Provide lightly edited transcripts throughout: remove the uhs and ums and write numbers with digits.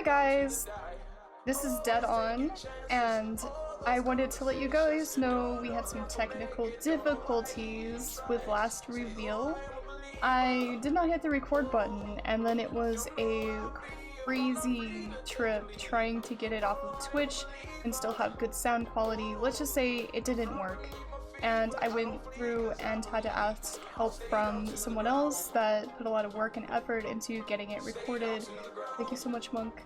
guys, this is Dead On, and I wanted to let you guys know we had some technical difficulties with last reveal. I did not hit the record button, and then it was a crazy trip trying to get it off of Twitch and still have good sound quality. Let's just say it didn't work. And I went through and had to ask help from someone else that put a lot of work and effort into getting it recorded. Thank you so much, Monk.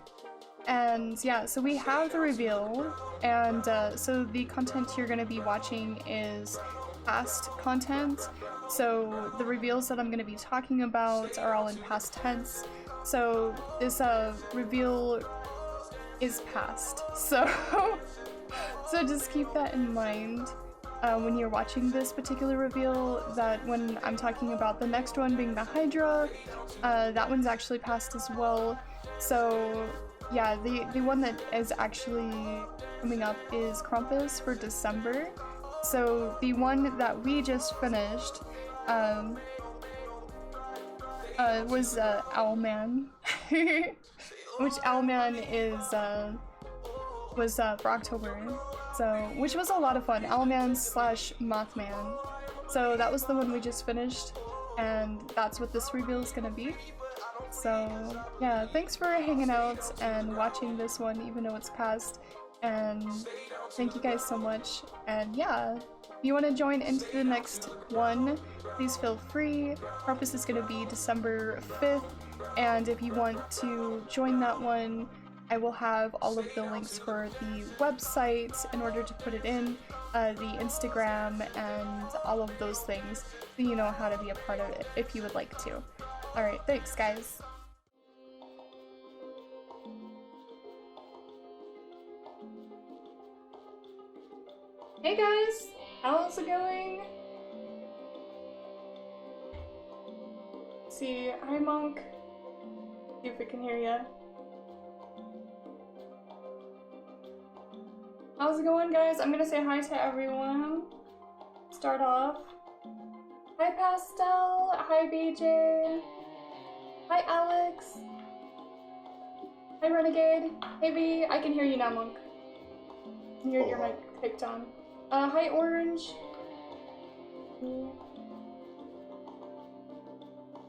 And yeah, so we have the reveal, and so the content you're going to be watching is past content. So the reveals that I'm going to be talking about are all in past tense. So this reveal is past. So just keep that in mind. When you're watching this particular reveal, that when I'm talking about the next one being the Hydra, that one's actually passed as well. So yeah, the one that is actually coming up is Krampus for December. So the one that we just finished was OwlMan, which OwlMan was for October. So, which was a lot of fun. OwlMan / MothMan. So that was the one we just finished, and that's what this reveal is gonna be. So yeah, thanks for hanging out and watching this one, even though it's past. And thank you guys so much. And yeah, if you want to join into the next one, please feel free. Purpose is gonna be December 5th, and if you want to join that one, I will have all of the links for the website in order to put it in, the Instagram, and all of those things, so you know how to be a part of it if you would like to. Alright, thanks guys. Hey guys, how's it going? See, hi Monk. See if we can hear ya. How's it going, guys? I'm gonna say hi to everyone. Start off. Hi, Pastel. Hi, BJ. Hi, Alex. Hi, Renegade. Hey, B. I can hear you now, Monk. I can hear your mic picked on. Hi, Orange.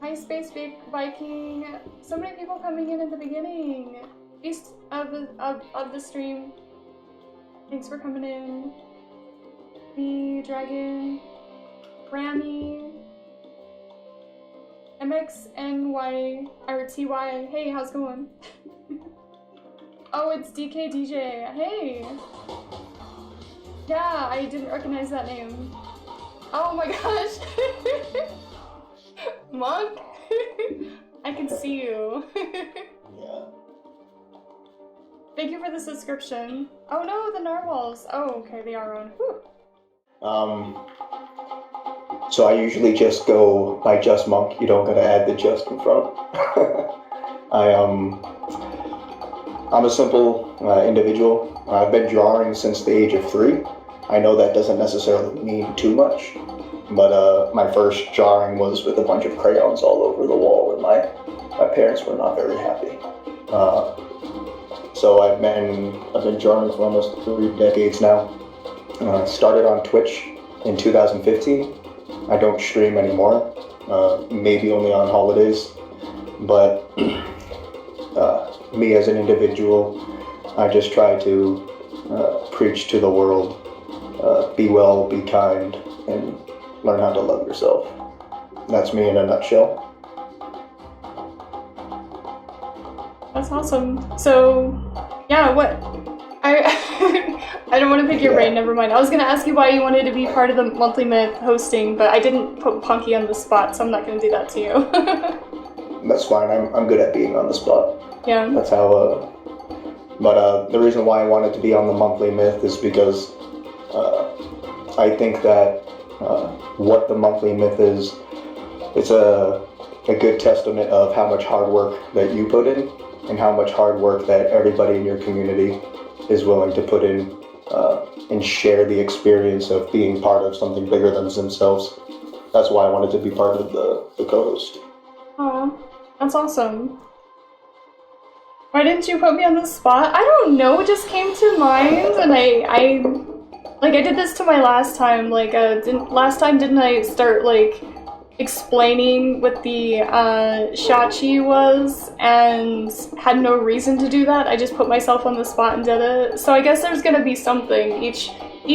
Hi, Space Viking. So many people coming in at the beginning. East of the stream. Thanks for coming in. The Dragon, Grammy, MXNY, or TY. Hey, how's it going? Oh, it's DKDJ. Hey! Yeah, I didn't recognize that name. Oh my gosh! Monk? I can see you. Yeah. Thank you for the subscription. Oh no, the narwhals. Oh, okay, they are on. Whew. So I usually just go by just Monk. You don't gotta add the just in front. I'm a simple individual. I've been drawing since the age of 3. I know that doesn't necessarily mean too much, but my first drawing was with a bunch of crayons all over the wall, and my parents were not very happy. So I've been drawing for almost 3 decades now. Started on Twitch in 2015. I don't stream anymore, maybe only on holidays. But me as an individual, I just try to preach to the world, be well, be kind, and learn how to love yourself. That's me in a nutshell. That's awesome. So, yeah, what? I don't want to pick your brain, never mind. I was going to ask you why you wanted to be part of the Monthly Myth hosting, but I didn't put Punky on the spot, so I'm not going to do that to you. That's fine, I'm good at being on the spot. Yeah. That's how, but the reason why I wanted to be on the Monthly Myth is because I think that what the Monthly Myth is, it's a good testament of how much hard work that you put in, and how much hard work that everybody in your community is willing to put in and share the experience of being part of something bigger than themselves. That's why I wanted to be part of the co-host. Aw, that's awesome. Why didn't you put me on the spot? I don't know, it just came to mind, and I did this to my last time, like, last time didn't I start, like, explaining what the, shachi was, and had no reason to do that? I just put myself on the spot and did it. So I guess there's gonna be something. Each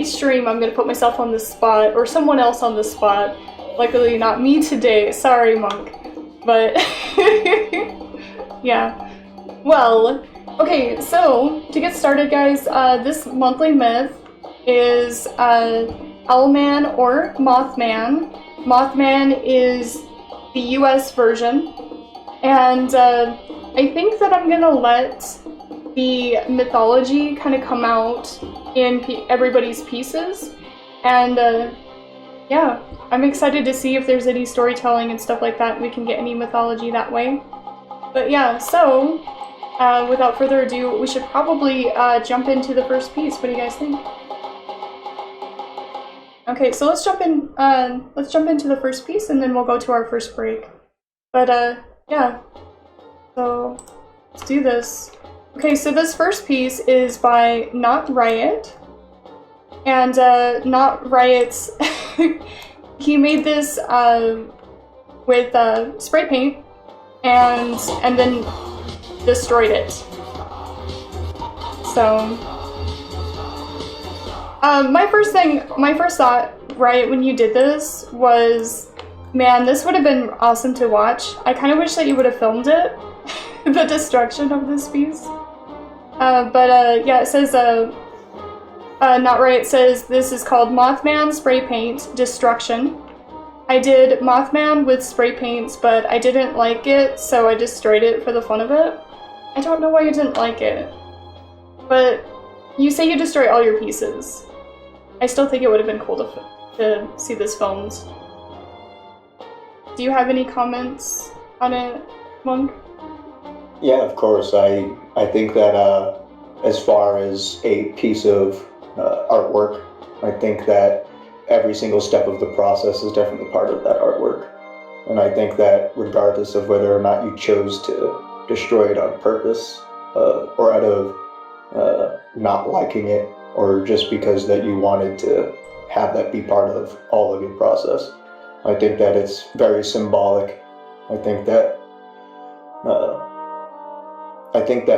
stream I'm gonna put myself on the spot, or someone else on the spot. Luckily not me today, sorry Monk. But, yeah. Well, okay, so, to get started guys, this monthly myth is, OwlMan or MothMan. MothMan is the US version, and, I think that I'm gonna let the mythology kind of come out in everybody's pieces, and, yeah, I'm excited to see if there's any storytelling and stuff like that, we can get any mythology that way. But yeah, so, without further ado, we should probably jump into the first piece. What do you guys think? Okay, so let's jump into the first piece, and then we'll go to our first break. But yeah, so let's do this. Okay, so this first piece is by Not Riot, and Not Riot's he made this with spray paint, and then destroyed it. So, my first thought, right, when you did this was, man, this would have been awesome to watch. I kind of wish that you would have filmed it, the destruction of this piece. Yeah, it says, Not Right says, this is called MothMan Spray Paint Destruction. I did MothMan with spray paints, but I didn't like it, so I destroyed it for the fun of it. I don't know why you didn't like it, but you say you destroy all your pieces. I still think it would have been cool to see this filmed. Do you have any comments on it, Monk? Yeah, of course. I think that as far as a piece of artwork, I think that every single step of the process is definitely part of that artwork. And I think that regardless of whether or not you chose to destroy it on purpose, or out of not liking it, or just because that you wanted to have that be part of all of your process, I think that it's very symbolic. I think that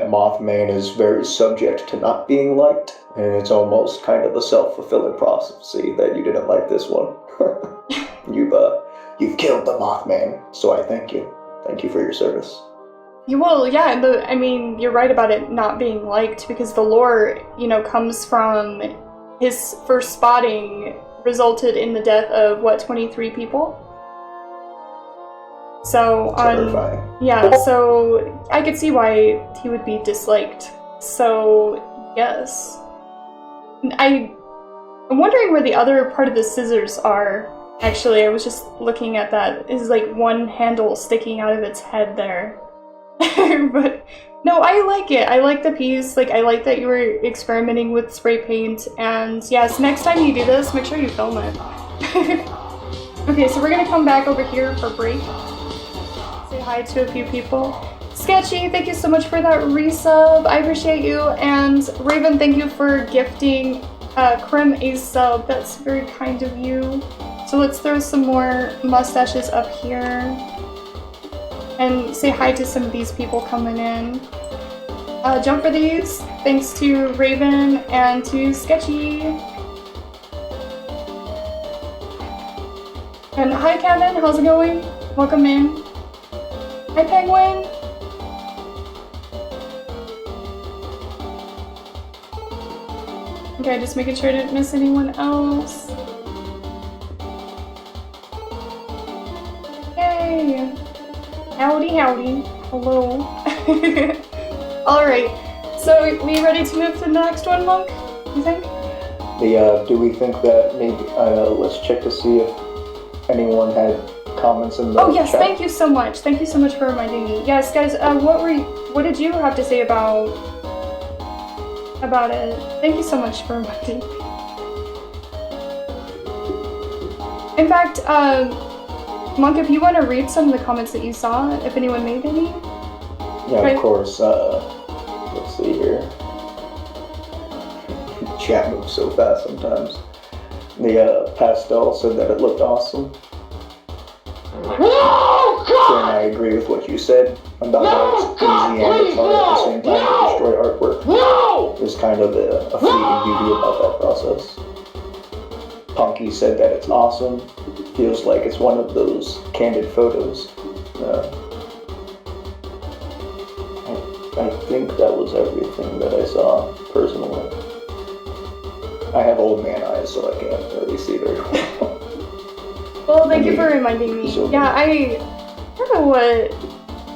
MothMan is very subject to not being liked, and it's almost kind of a self-fulfilling prophecy that you didn't like this one. You've killed the MothMan, so I thank you. Thank you for your service. Well, yeah, I mean, you're right about it not being liked, because the lore, you know, comes from his first spotting resulted in the death of, what, 23 people? So, yeah, so I could see why he would be disliked. So, yes. I'm wondering where the other part of the scissors are. Actually, I was just looking at that. It's like one handle sticking out of its head there. But, no, I like it. I like the piece. Like, I like that you were experimenting with spray paint. And, yes, next time you do this, make sure you film it. Okay, so we're gonna come back over here for break. Say hi to a few people. Sketchy, thank you so much for that resub. I appreciate you. And Raven, thank you for gifting Krim a sub. That's very kind of you. So let's throw some more mustaches up here. And say hi to some of these people coming in. Jump for these. Thanks to Raven and to Sketchy. And hi Kevin, how's it going? Welcome in. Hi Penguin. Okay, just making sure I didn't miss anyone else. Yay! Howdy, howdy. Hello. Alright, so we ready to move to the next one, Monk? You think? Do we think that maybe, let's check to see if anyone had comments in the Oh yes, chat. Thank you so much. Thank you so much for reminding me. Yes, guys, what did you have to say about it? Thank you so much for reminding me. In fact, Monk, if you want to read some of the comments that you saw, if anyone made any. Yeah, of course. Let's see here. Chat moves so fast sometimes. The pastel said that it looked awesome. And I agree with what you said about how it's easy and it's hard at the same time to destroy artwork. There's kind of a fleeting beauty about that process. Punky said that it's awesome. Feels like it's one of those candid photos. I think that was everything that I saw personally. I have old man eyes, so I can't really see very well. Well, thank you for reminding me. Yeah, I don't know what.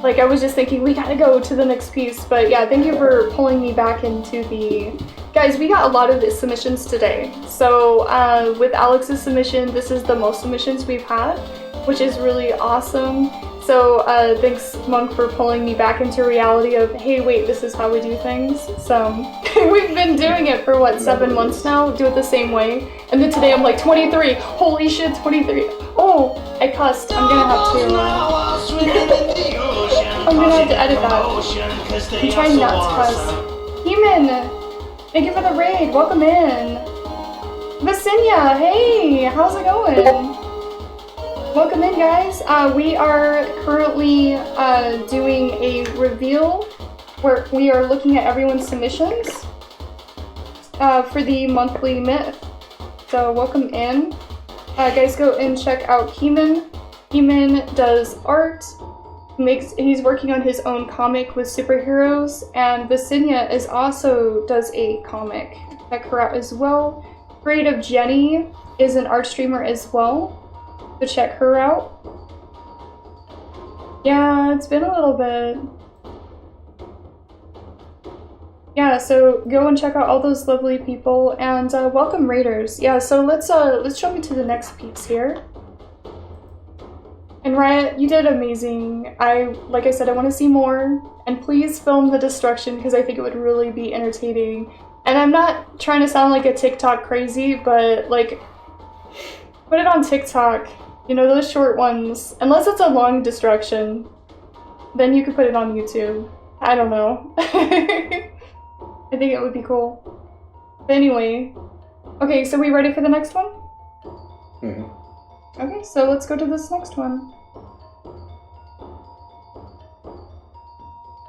Like, I was just thinking we gotta go to the next piece, but yeah, thank you for pulling me back into the. Guys, we got a lot of submissions today. So with Alex's submission, this is the most submissions we've had, which is really awesome. So thanks, Monk, for pulling me back into reality of, hey, wait, this is how we do things. So we've been doing it for, what, 7 months now? Do it the same way. And then today I'm like, 23! Holy shit, 23! Oh, I cussed. I'm gonna have to... I'm gonna have to edit that. I'm trying not to cuss. Heeman! Thank you for the raid. Welcome in. Vicinia, hey! How's it going? Welcome in, guys. We are currently doing a reveal where we are looking at everyone's submissions for the monthly myth. So welcome in. Guys, go and check out Heeman. Heeman does art. He's working on his own comic with superheroes, and Vicinia does a comic. Check her out as well. Creative Jenny is an art streamer as well. So check her out. Yeah, it's been a little bit. Yeah, so go and check out all those lovely people, and welcome raiders. Yeah, so let's jump into the next piece here. And Riot, you did amazing. Like I said, I want to see more, and please film the destruction because I think it would really be entertaining. And I'm not trying to sound like a TikTok crazy, but like, put it on TikTok. You know, those short ones. Unless it's a long destruction, then you could put it on YouTube. I don't know. I think it would be cool. But anyway, okay, so we ready for the next one? Mm-hmm. Okay, so let's go to this next one.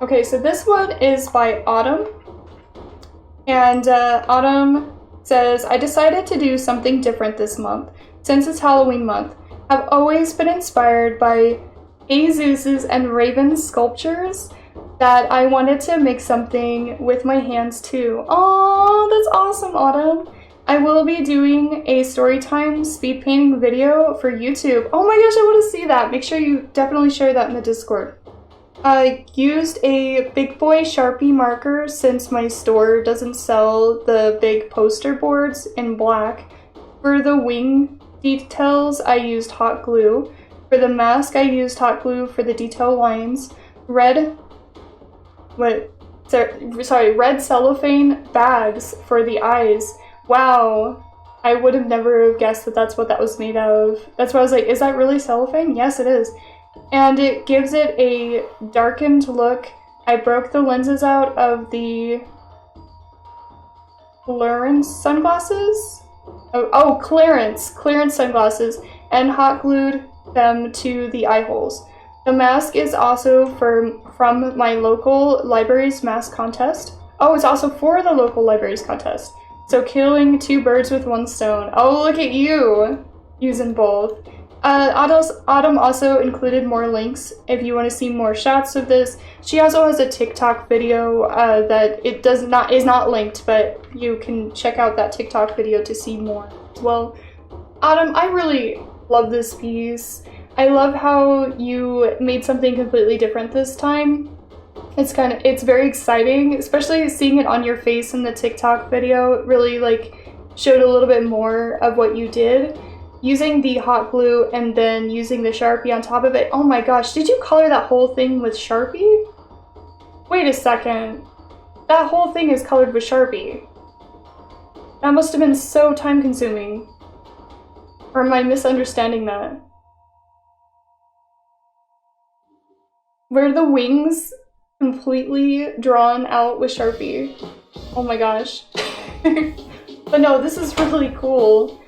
Okay, so this one is by Autumn. And Autumn says, I decided to do something different this month, since it's Halloween month. I've always been inspired by Azuses and Raven's sculptures that I wanted to make something with my hands too. Oh, that's awesome, Autumn. I will be doing a storytime speed painting video for YouTube. Oh my gosh, I want to see that. Make sure you definitely share that in the Discord. I used a big boy Sharpie marker since my store doesn't sell the big poster boards in black. For the wing details, I used hot glue. For the mask, I used hot glue for the detail lines. Red cellophane bags for the eyes. Wow, I would have never guessed that that's what that was made of. That's why I was like, is that really cellophane? Yes, it is. And it gives it a darkened look. I broke the lenses out of the Clarence sunglasses. Oh, Clarence sunglasses, and hot glued them to the eye holes. The mask is also from my local library's mask contest. Oh, it's also for the local library's contest. So killing 2 birds with 1 stone. Oh, look at you! Using both. Autumn also included more links if you want to see more shots of this. She also has a TikTok video that is not linked, but you can check out that TikTok video to see more as well. Autumn, I really love this piece. I love how you made something completely different this time. It's very exciting, especially seeing it on your face in the TikTok video. It really like showed a little bit more of what you did. Using the hot glue and then using the Sharpie on top of it. Oh my gosh, did you color that whole thing with Sharpie? Wait a second. That whole thing is colored with Sharpie. That must have been so time consuming. Or am I misunderstanding that? Were the wings completely drawn out with Sharpie. Oh my gosh. But no, this is really cool.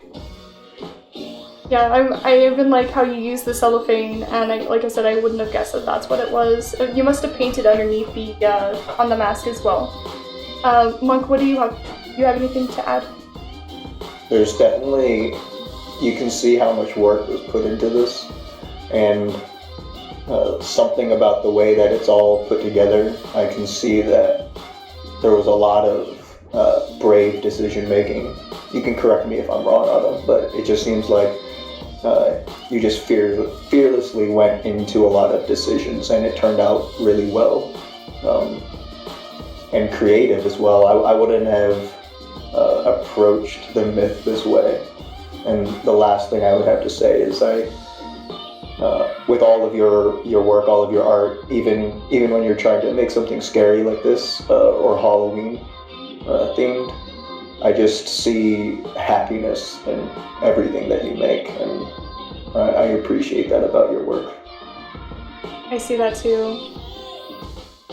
Yeah, I even like how you use the cellophane, and like I said, I wouldn't have guessed that that's what it was. You must have painted underneath the on the mask as well. Monk, what do you have? Do you have anything to add? There's definitely, you can see how much work was put into this, and something about the way that it's all put together. I can see that there was a lot of brave decision making. You can correct me if I'm wrong, Adam, but it just seems like you just fearlessly went into a lot of decisions, and it turned out really well, and creative as well. I wouldn't have approached the myth this way. And the last thing I would have to say is with all of your work, all of your art, even when you're trying to make something scary like this or Halloween themed, I just see happiness in everything that you make, and I appreciate that about your work. I see that too.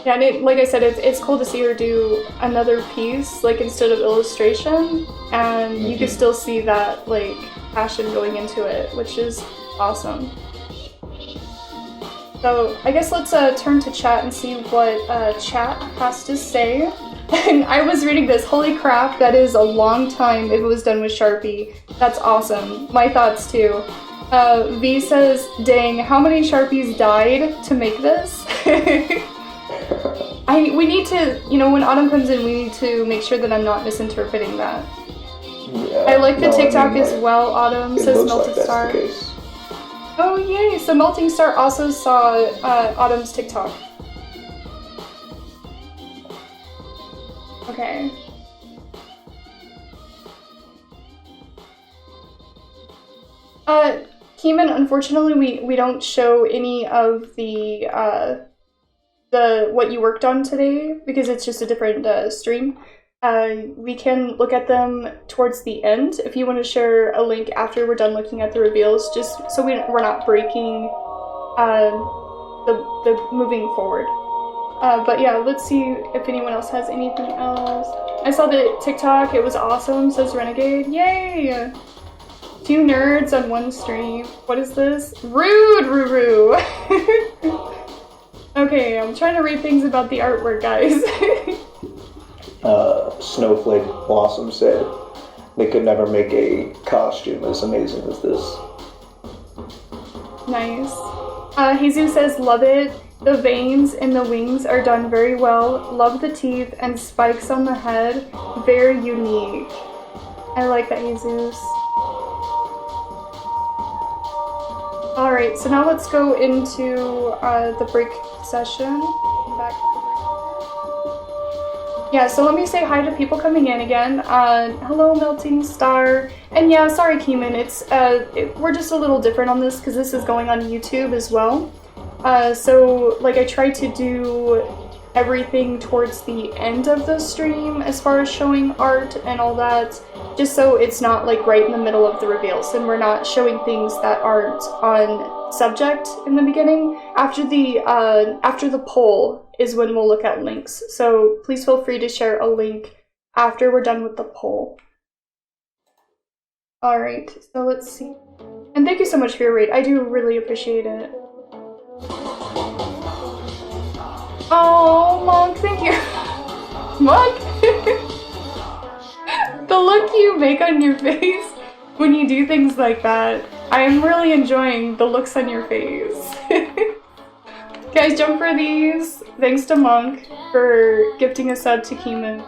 Yeah, and like I said, it's cool to see her do another piece, like instead of illustration, and you can still see that like passion going into it, which is awesome. So I guess let's turn to chat and see what chat has to say. And I was reading this, holy crap, that is a long time if it was done with Sharpie. That's awesome. My thoughts too. V says, dang, how many Sharpies died to make this? We need to, when Autumn comes in, we need to make sure that I'm not misinterpreting that. Yeah, I like the TikTok as well, Autumn, says Melted like Star. That's the case. Oh yay, so Melting Star also saw Autumn's TikTok. Okay. Keeman, unfortunately we don't show any of the what you worked on today because it's just a different stream. We can look at them towards the end if you want to share a link after we're done looking at the reveals, just so we're not breaking the moving forward. But yeah, let's see if anyone else has anything else. I saw the TikTok, it was awesome, says Renegade. Yay! 2 nerds on 1 stream. What is this? Rude, Ruru! Okay, I'm trying to read things about the artwork, guys. Snowflake Blossom said they could never make a costume as amazing as this. Nice. Jesus says, love it. The veins in the wings are done very well. Love the teeth and spikes on the head. Very unique. I like that, Jesus. Alright, so now let's go into the break session. Back. Yeah, so let me say hi to people coming in again. Hello, Melting Star. And yeah, sorry, Keeman, we're just a little different on this because this is going on YouTube as well. So, like, I try to do everything towards the end of the stream as far as showing art and all that, just so it's not, like, right in the middle of the reveals, and we're not showing things that aren't on subject in the beginning. After the poll is when we'll look at links, so please feel free to share a link after we're done with the poll. Alright, so let's see. And thank you so much for your raid, I do really appreciate it. Oh, Monk, thank you. Monk! The look you make on your face when you do things like that, I am really enjoying the looks on your face. Guys, jump for these. Thanks to Monk for gifting a sub to Keeman.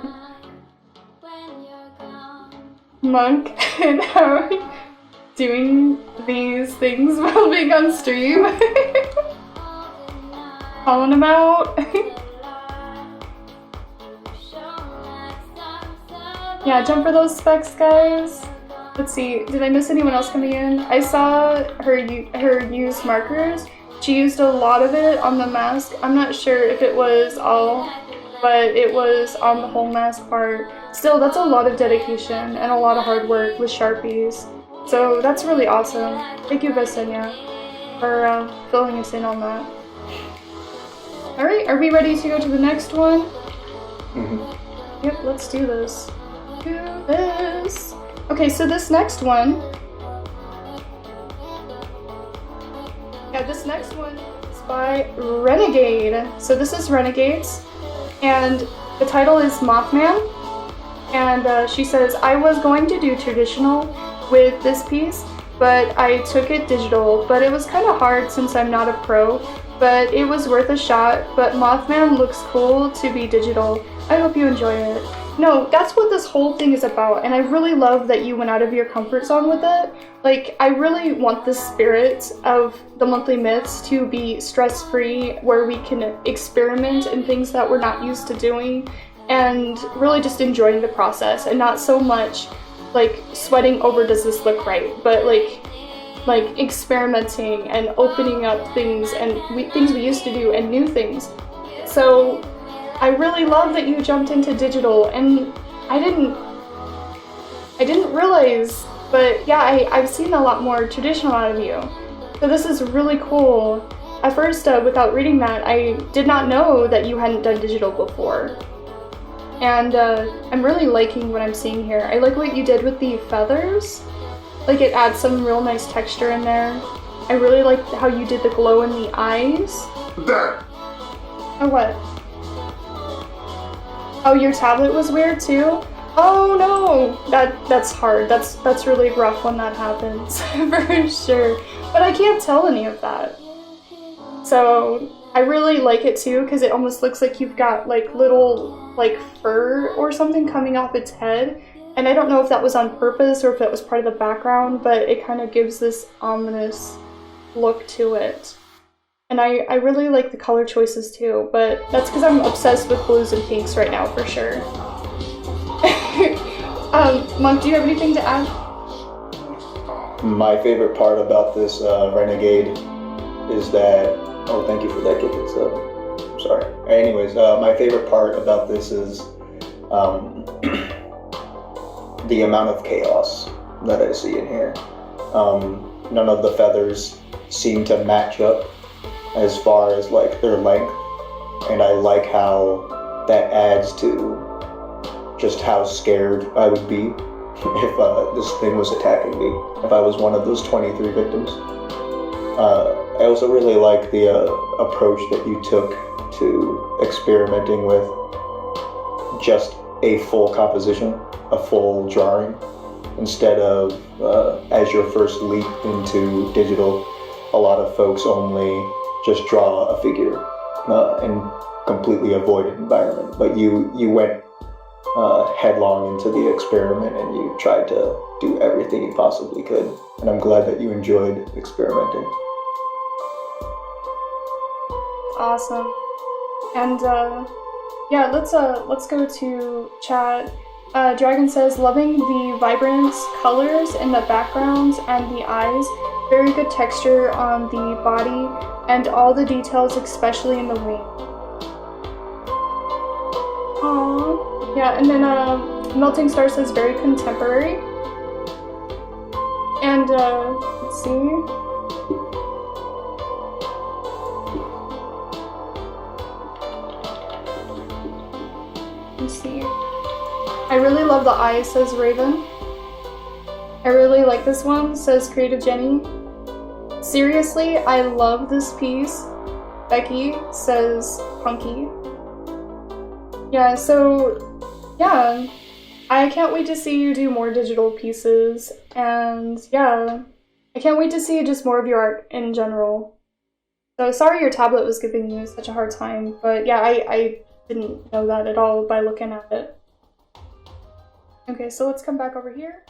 Monk and Harry doing these things while being on stream. Calling them out. Yeah, jump for those specs, guys. Let's see, did I miss anyone else coming in? I saw her use markers. She used a lot of it on the mask. I'm not sure if it was all, but it was on the whole mask part. Still, that's a lot of dedication and a lot of hard work with Sharpies. So that's really awesome. Thank you, Vesenia, for filling us in on that. Alright, are we ready to go to the next one? Mm-hmm. Yep, let's do this. Do this. Okay, so this next one. Yeah, this next one is by Renegade. So this is Renegades, and the title is MothMan. And she says, I was going to do traditional with this piece, but I took it digital. But it was kind of hard since I'm not a pro, but it was worth a shot. But MothMan looks cool to be digital. I hope you enjoy it. No, that's what this whole thing is about, and I really love that you went out of your comfort zone with it. Like, I really want the spirit of the monthly myths to be stress-free, where we can experiment in things that we're not used to doing, and really just enjoying the process, and not so much like sweating over does this look right, but like experimenting and opening up things and things we used to do and new things. So I really love that you jumped into digital, and I didn't realize, but yeah, I've seen a lot more traditional out of you. So this is really cool. At first, without reading that, I did not know that you hadn't done digital before. And I'm really liking what I'm seeing here. I like what you did with the feathers. Like, it adds some real nice texture in there. I really like how you did the glow in the eyes. Oh, what? Oh, your tablet was weird too? Oh no! That's hard. That's really rough when that happens, for sure. But I can't tell any of that. So I really like it too, because it almost looks like you've got like little like fur or something coming off its head. And I don't know if that was on purpose or if that was part of the background, but it kind of gives this ominous look to it. And I really like the color choices too, but that's because I'm obsessed with blues and pinks right now, for sure. Monk, do you have anything to add? My favorite part about this Renegade is that... Oh, thank you for that, Kid. I'm sorry. Anyways, my favorite part about this is the amount of chaos that I see in here. None of the feathers seem to match up as far as like their length, and I like how that adds to just how scared I would be if this thing was attacking me, if I was one of those 23 victims. I also really like the approach that you took to experimenting with just a full composition, a full drawing, instead of as your first leap into digital, a lot of folks only just draw a figure and completely avoid an environment. But you went headlong into the experiment, and you tried to do everything you possibly could. And I'm glad that you enjoyed experimenting. Awesome. And yeah, let's go to chat. Dragon says, loving the vibrant colors in the backgrounds and the eyes. Very good texture on the body and all the details, especially in the wing. Aww. Yeah, and then Melting Star says very contemporary. And let's see. Let's see. I really love the eyes, says Raven. I really like this one, says Creative Jenny. Seriously, I love this piece. Becky, says Punky. Yeah, so, yeah. I can't wait to see you do more digital pieces, and yeah. I can't wait to see just more of your art in general. So, sorry your tablet was giving you such a hard time, but yeah, I didn't know that at all by looking at it. Okay, so let's come back over here.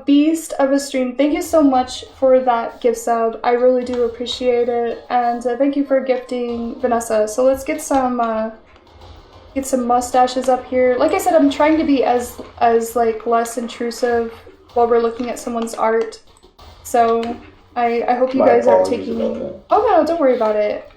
Beast of a Stream, thank you so much for that gift sub. I really do appreciate it, and thank you for gifting Vanessa. So let's get some mustaches up here. Like I said, I'm trying to be as like less intrusive while we're looking at someone's art. So I hope you guys aren't taking. Oh no, don't worry about it.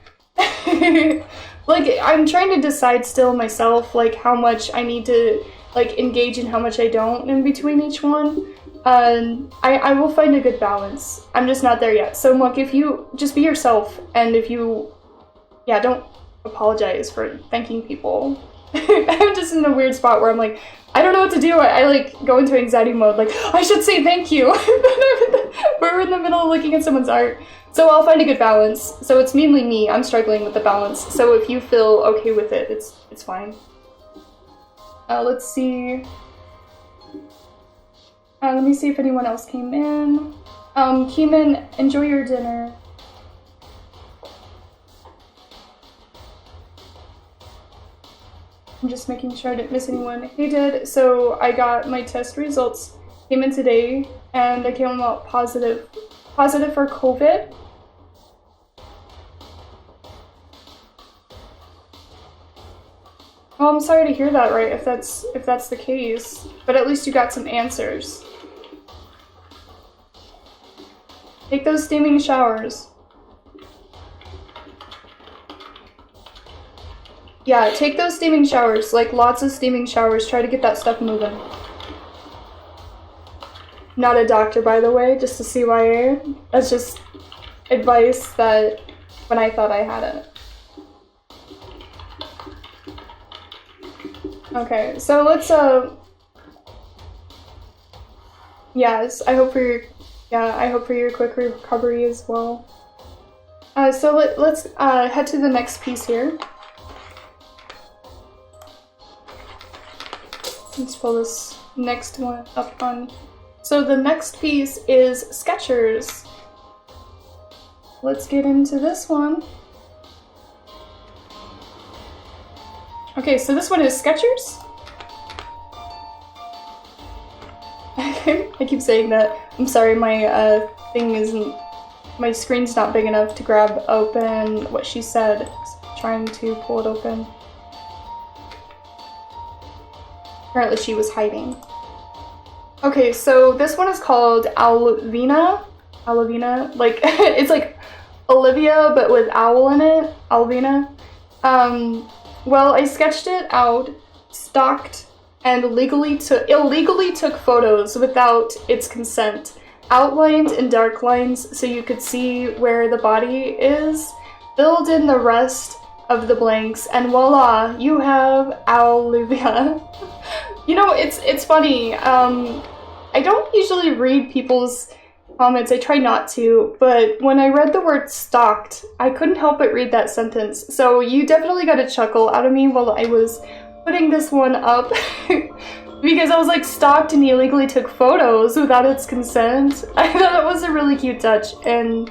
Like, I'm trying to decide still myself, like, how much I need to, like, engage and how much I don't in between each one. I will find a good balance. I'm just not there yet. So, Monk, if you just be yourself, and if you, yeah, don't apologize for thanking people. I'm just in a weird spot where I'm like, I don't know what to do. I like go into anxiety mode, like, I should say thank you. We're in the middle of looking at someone's art. So I'll find a good balance. So it's mainly me. I'm struggling with the balance. So if you feel okay with it, it's fine. Let's see. Let me see if anyone else came in. Keeman, enjoy your dinner. I'm just making sure I didn't miss anyone. Hey, Dad. So I got my test results. Came in today, and I came out positive. Positive for COVID. Well, I'm sorry to hear that, right? If that's the case, but at least you got some answers. Take those steaming showers. Yeah, take those steaming showers, like lots of steaming showers. Try to get that stuff moving. Not a doctor, by the way, just a CYA. That's just advice that when I thought I had it. Okay, so let's yes, I hope for your quick recovery as well. So let's head to the next piece here. Let's pull this next one up on. So the next piece is Skechers. Let's get into this one. Okay, so this one is Skechers. I keep saying that. I'm sorry, my my screen's not big enough to grab open what she said. I'm trying to pull it open. Apparently she was hiding. Okay, so this one is called OwlMan. OwlMan, like it's like Olivia but with owl in it. OwlMan. Well, I sketched it out, stalked, and illegally took photos without its consent. Outlined in dark lines so you could see where the body is. Filled in the rest of the blanks, and voila, you have OwlMan. You know, it's funny. I don't usually read people's comments. I try not to, but when I read the word stalked, I couldn't help but read that sentence. So you definitely got a chuckle out of me while I was putting this one up. Because I was like, stalked and he illegally took photos without its consent. I thought it was a really cute touch and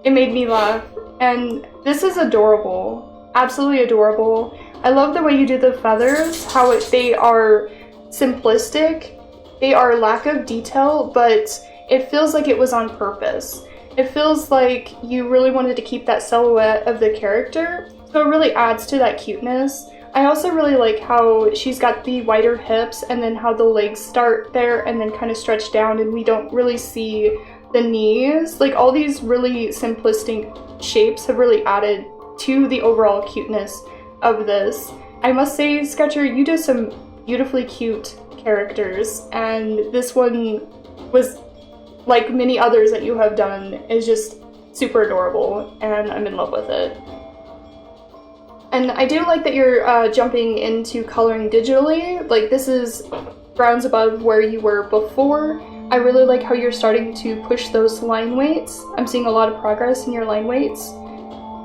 it made me laugh. And this is adorable. Absolutely adorable. I love the way you do the feathers, how they are simplistic. They are lack of detail, but it feels like it was on purpose. It feels like you really wanted to keep that silhouette of the character, so it really adds to that cuteness. I also really like how she's got the wider hips and then how the legs start there and then kind of stretch down and we don't really see the knees. Like all these really simplistic shapes have really added to the overall cuteness of this. I must say, Sketcher, you do some beautifully cute characters, and this one was, like many others that you have done, is just super adorable, and I'm in love with it. And I do like that you're jumping into coloring digitally. Like, this is grounds above where you were before. I really like how you're starting to push those line weights. I'm seeing a lot of progress in your line weights.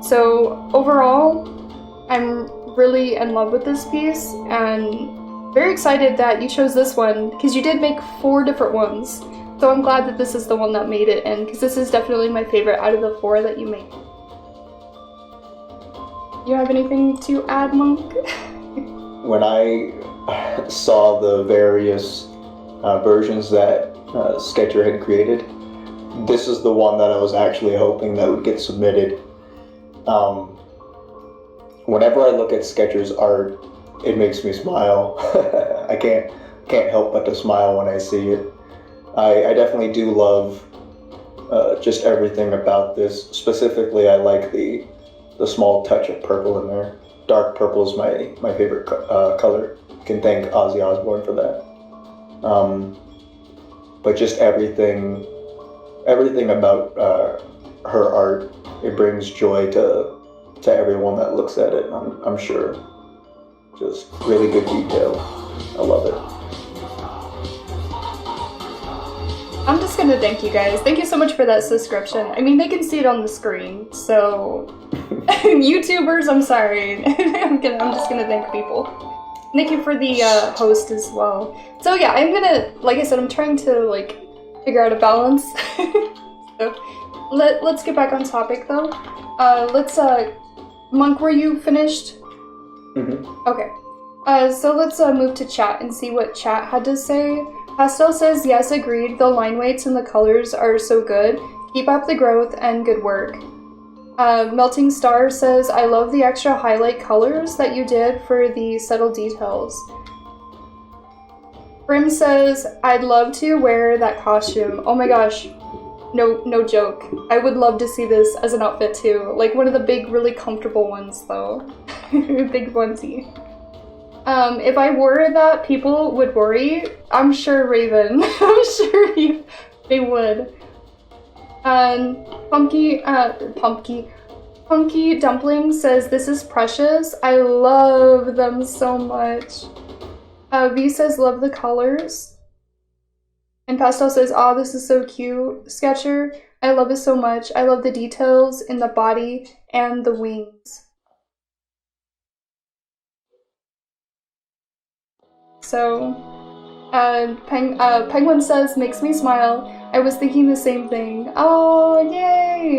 So overall, I'm really in love with this piece, and very excited that you chose this one, because you did make 4 different ones. So I'm glad that this is the one that made it in, because this is definitely my favorite out of the 4 that you made. You have anything to add, Monk? When I saw the various versions that Sketcher had created, this is the one that I was actually hoping that would get submitted. Whenever I look at Sketcher's art, it makes me smile. I can't help but to smile when I see it. I definitely do love just everything about this. Specifically, I like the small touch of purple in there. Dark purple is my favorite color. You can thank Ozzy Osbourne for that. But just everything about her art, it brings joy to to everyone that looks at it, I'm sure. Just really good detail. I love it. I'm just gonna thank you guys. Thank you so much for that subscription. I mean, they can see it on the screen, so... YouTubers, I'm sorry. I'm just gonna thank people. Thank you for the host as well. So yeah, I'm gonna, like I said, I'm trying to like figure out a balance. So let's get back on topic though. Monk, were you finished? Okay. So let's move to chat and see what chat had to say. Pastel says, yes, agreed. The line weights and the colors are so good. Keep up the growth and good work. Melting Star says, I love the extra highlight colors that you did for the subtle details. Brim says, I'd love to wear that costume. Oh my gosh. No joke. I would love to see this as an outfit too. Like one of the big, really comfortable ones though. Big onesie. If I wore that, people would worry. I'm sure, Raven. I'm sure they would. Punky Dumpling says, this is precious. I love them so much. V says, love the colors. And Pastel says, oh, this is so cute. Sketcher, I love it so much. I love the details in the body and the wings. So, Penguin says, makes me smile. I was thinking the same thing. Oh, yay!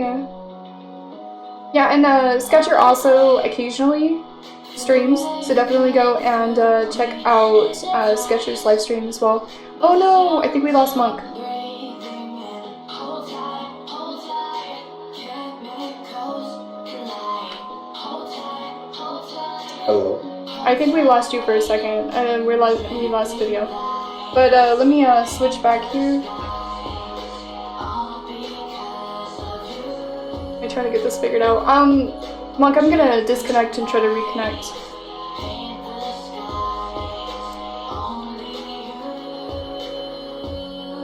Yeah, and Sketcher also occasionally streams, so definitely go and check out Sketcher's live stream as well. Oh no, I think we lost Monk. Hello. I think we lost you for a second. We lost video. But let me switch back here. Let me try to get this figured out. Monk, I'm gonna disconnect and try to reconnect.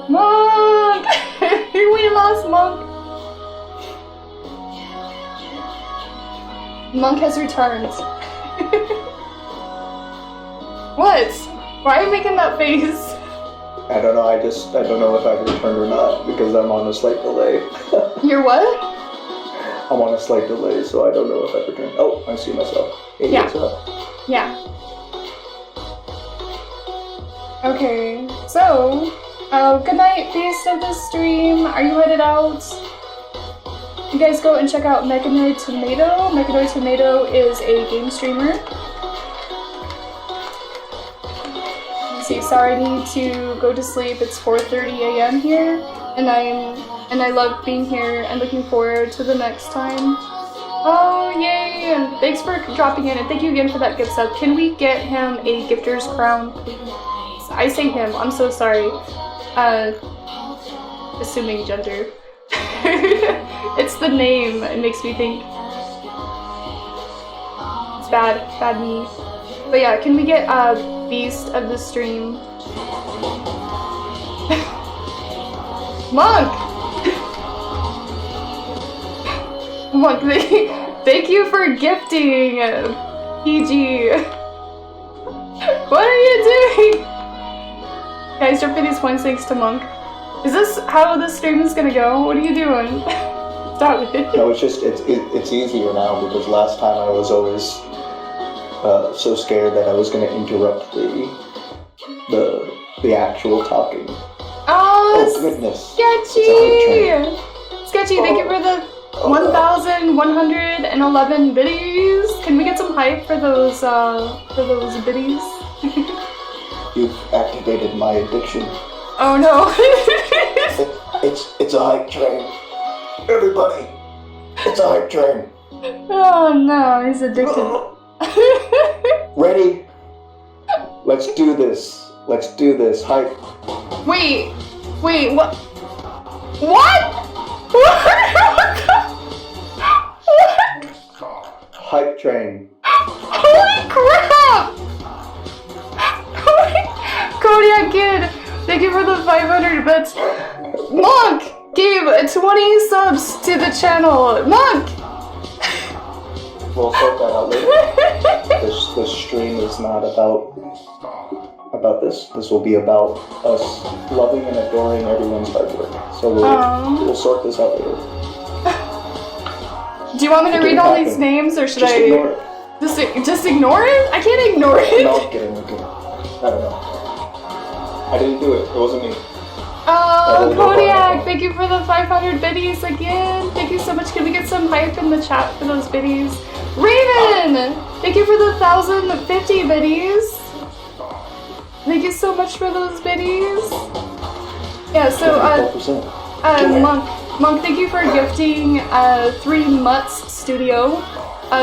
Monk! We lost Monk! Monk has returned. What? Why are you making that face? I don't know, I don't know if I've returned or not, because I'm on a slight delay. You're what? I'm on a slight delay, so I don't know if I've returned. Oh, I see myself. Hey, yeah. What's up? Yeah. Okay, so, good night, Beast of the Stream. Are you headed out? You guys go and check out Mechanoid Tomato. Mechanoid Tomato is a game streamer. See, sorry, I need to go to sleep. It's 4:30 a.m. here, and I love being here and looking forward to the next time. Oh, yay! And thanks for dropping in, and thank you again for that gift sub. Can we get him a gifter's crown, please? I say him. I'm so sorry. Assuming gender. It's the name. It makes me think. It's bad me. But yeah, can we get Beast of the Stream? Monk! Monk, thank you for gifting, PG. What are you doing? Guys, drop these points thanks to Monk. Is this how the stream is gonna go? What are you doing? Stop it. No, it's just, it's easier now, because last time I was always so scared that I was going to interrupt the actual talking. Oh, goodness. Sketchy! Sketchy, thank you for the 1,111 biddies. Can we get some hype for those biddies? You've activated my addiction. Oh no. It's a hype train. Everybody, it's a hype train. Oh no, he's addicted. Ready? Let's do this. Let's do this. Hype. Wait, what? What? Hype train. Holy crap! Kodiak Kid, thank you for the 500 bits. Monk gave 20 subs to the channel. Monk! We'll sort that out later. This stream is not about this. This will be about us loving and adoring everyone's hard work. So we'll sort this out later. Do you want me to read all these names, or should just I ignore it? Just ignore it? I can't ignore it. No, I'm kidding. I don't know. I didn't do it. It wasn't me. Oh, Kodiak, thank you for the 500 biddies again. Thank you so much. Can we get some hype in the chat for those biddies? Raven, thank you for the 1,050 biddies. Thank you so much for those biddies. Yeah, so, Monk, thank you for gifting 3 Mutts Studio,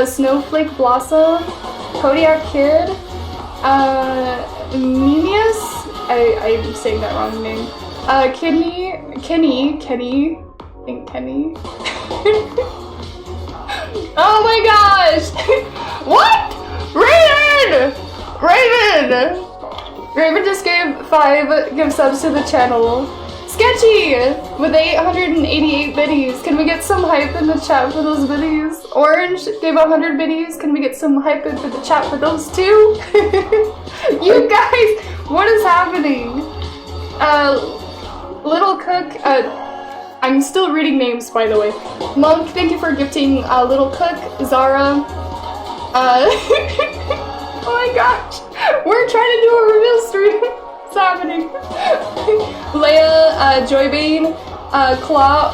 Snowflake Blossom, Kodiak Kid, Mimius, I'm saying that wrong name, Kenny, I think Kenny. Oh my gosh! What? Raven just gave 5 gift subs to the channel. Sketchy with 888 biddies. Can we get some hype in the chat for those biddies? Orange gave 100 biddies. Can we get some hype in for the chat for those too? You guys, what is happening? Little Cook, I'm still reading names, by the way. Monk, thank you for gifting Little Cook, Zara. Oh my gosh, we're trying to do a reveal stream. What's happening? Leia, Joybane, Claw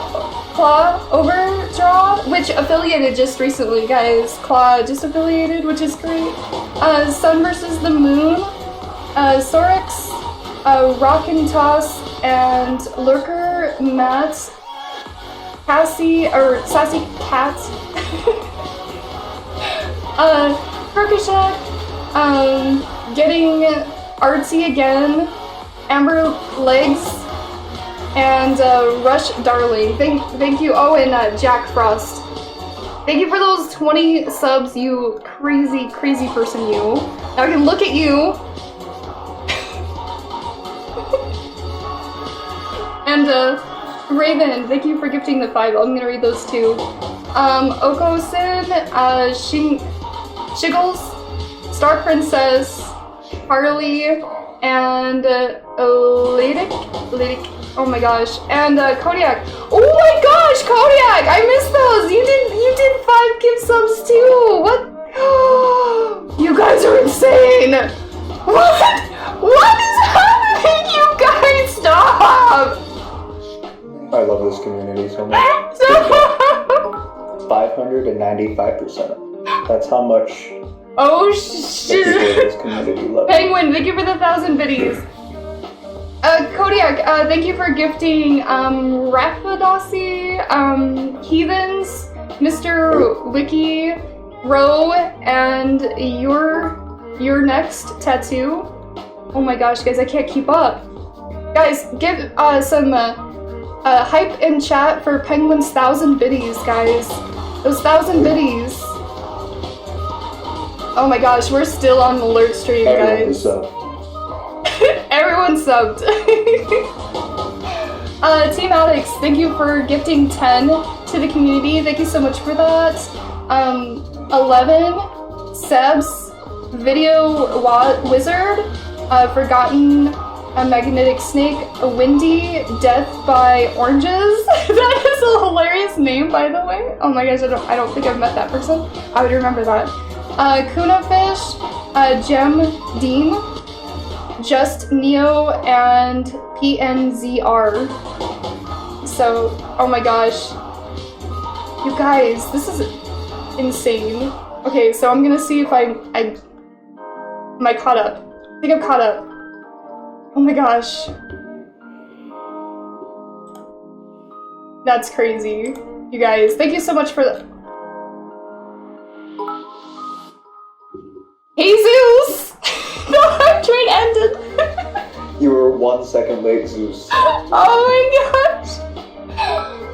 Overdraw, which affiliated just recently, guys. Claw just affiliated, which is great. Sun versus the Moon, Sorix, Rock and Toss, and Lurker, Matt, Sassy Cat, Perkashak, Getting Artsy Again, Amber Legs, and Rush Darling. Thank you. Oh, and Jack Frost. Thank you for those 20 subs, you crazy person, you. Now I can look at you. And Raven, thank you for gifting the 5. I'm gonna read those too. Okosin, Shiggles, Star Princess, Harley, and Ladik. Oh my gosh, and Kodiak. Oh my gosh, Kodiak! I missed those. You did 5 gift subs too. What? You guys are insane. What is happening? You guys, stop! I love this community so much. 595%. That's how much. Oh shit! This community loves. Penguin, thank you for the 1,000 biddies. Kodiak, thank you for gifting Rafadasi, Heathens, Mr. Wiki, Ro, and your next tattoo. Oh my gosh, guys, I can't keep up. Guys, give some hype in chat for Penguin's 1,000 biddies, guys. Those 1,000 biddies. Oh my gosh, we're still on the alert stream, guys. Everyone subbed. Team Alex, thank you for gifting 10 to the community. Thank you so much for that. 11, Sebs, Video Wizard, Forgotten, a Magnetic Snake, a Windy, Death by Oranges. That is a hilarious name, by the way. Oh my gosh, I don't think I've met that person. I would remember that. Kuna Fish, Gem Dean, Just Neo, and PNZR. So, oh my gosh. You guys, this is insane. Okay, so I'm gonna see if am I caught up? I think I'm caught up. Oh my gosh. That's crazy. You guys, thank you so much for the... Jesus! The hype train ended! You were 1 second late, Zeus. Oh my gosh!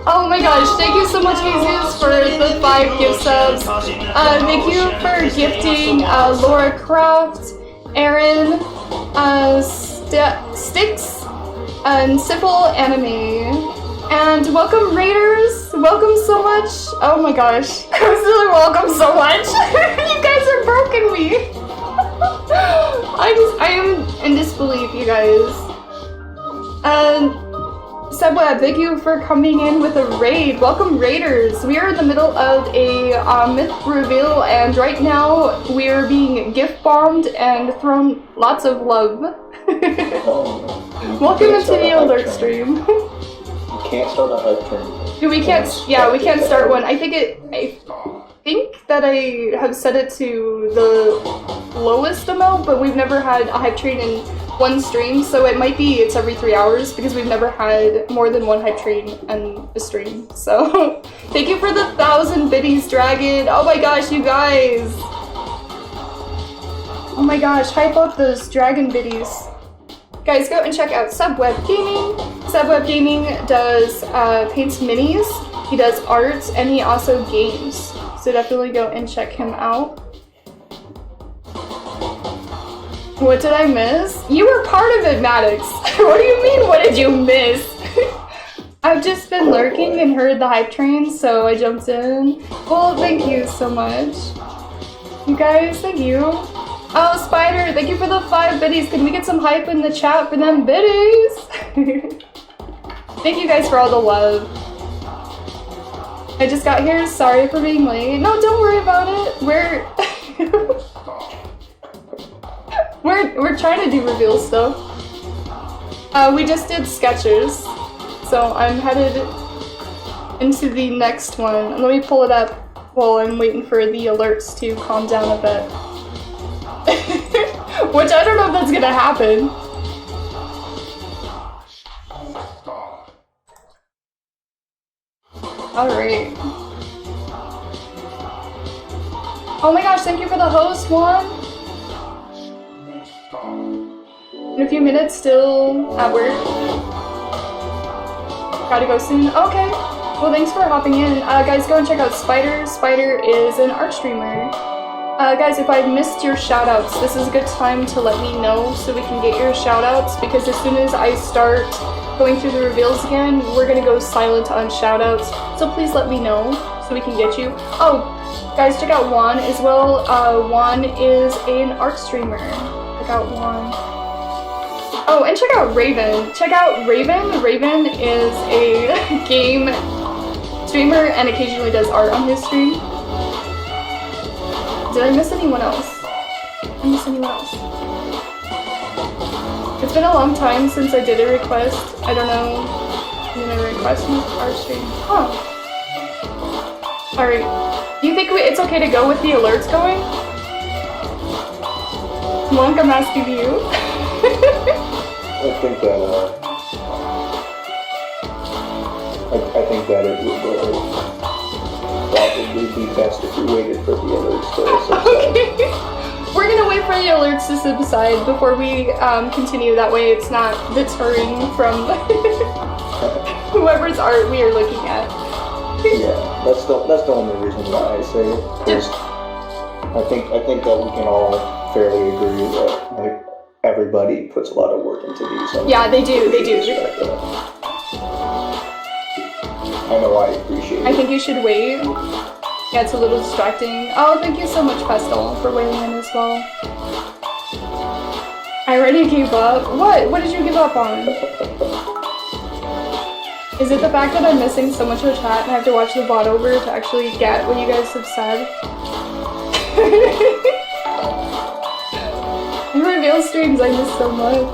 Oh my gosh, thank you so much, Jesus, for the 5 gift subs. Thank you for gifting Laura Croft, Aaron, Sticks, and Simple Anime. And welcome Raiders! welcome so much. Oh my gosh. Welcome so much. You guys are broken me. I am in disbelief, you guys. Sebweb, thank you for coming in with a raid. Welcome, raiders. We are in the middle of a myth reveal, and right now we are being gift bombed and thrown lots of love. Welcome into the alert stream. You can't start a hype train. We can't. Yeah, we can't start one. I think that I have set it to the lowest amount, but we've never had a hype train in one stream, so it might be it's every 3 hours because we've never had more than one hype train in a stream. So thank you for the 1,000 biddies, Dragon. Oh my gosh, you guys. Oh my gosh, hype up those dragon biddies. Guys, go and check out Subweb Gaming. Subweb Gaming does paints minis, he does arts, and he also games. So definitely go and check him out. What did I miss? You were part of it, Maddox. What do you mean, what did you miss? I've just been lurking and heard the hype train, so I jumped in. Well, thank you so much. You guys, thank you. Oh, Spider, thank you for the 5 biddies. Can we get some hype in the chat for them biddies? Thank you guys for all the love. I just got here, sorry for being late. No, don't worry about it. We're trying to do reveal stuff. We just did sketches, so I'm headed into the next one. Let me pull it up while I'm waiting for the alerts to calm down a bit. Which I don't know if that's gonna happen. Alright. Oh my gosh, thank you for the host, Juan. In a few minutes, still at work. Gotta go soon. Okay. Well, thanks for hopping in. Guys, go and check out Spider. Spider is an art streamer. Guys, if I missed your shoutouts, this is a good time to let me know so we can get your shoutouts, because as soon as I start going through the reveals again, we're gonna go silent on shoutouts. So please let me know so we can get you. Oh, guys, check out Juan as well. Juan is an art streamer. Check out Juan. Oh, and check out Raven. Check out Raven. Raven is a game streamer and occasionally does art on his stream. Did I miss anyone else? Did I miss anyone else? It's been a long time since I did a request. I don't know. I'm gonna request our stream. Huh. Alright. Do you think it's okay to go with the alerts going? Monk, I'm asking you. I think that it would probably be best if we waited for the alerts to subside. Okay. We're gonna wait for the alerts to subside before we continue. That way it's not deterring from whoever's art we are looking at. Yeah, that's the only reason why I say it. Because I think that we can all fairly agree that like everybody puts a lot of work into these. Yeah, they do. They do. I know I appreciate it. I think you should wait. Yeah, it's a little distracting. Oh, thank you so much, Pestle, for weighing in as well. I already gave up. What? What did you give up on? Is it the fact that I'm missing so much of the chat and I have to watch the VOD over to actually get what you guys have said? The reveal streams I miss so much.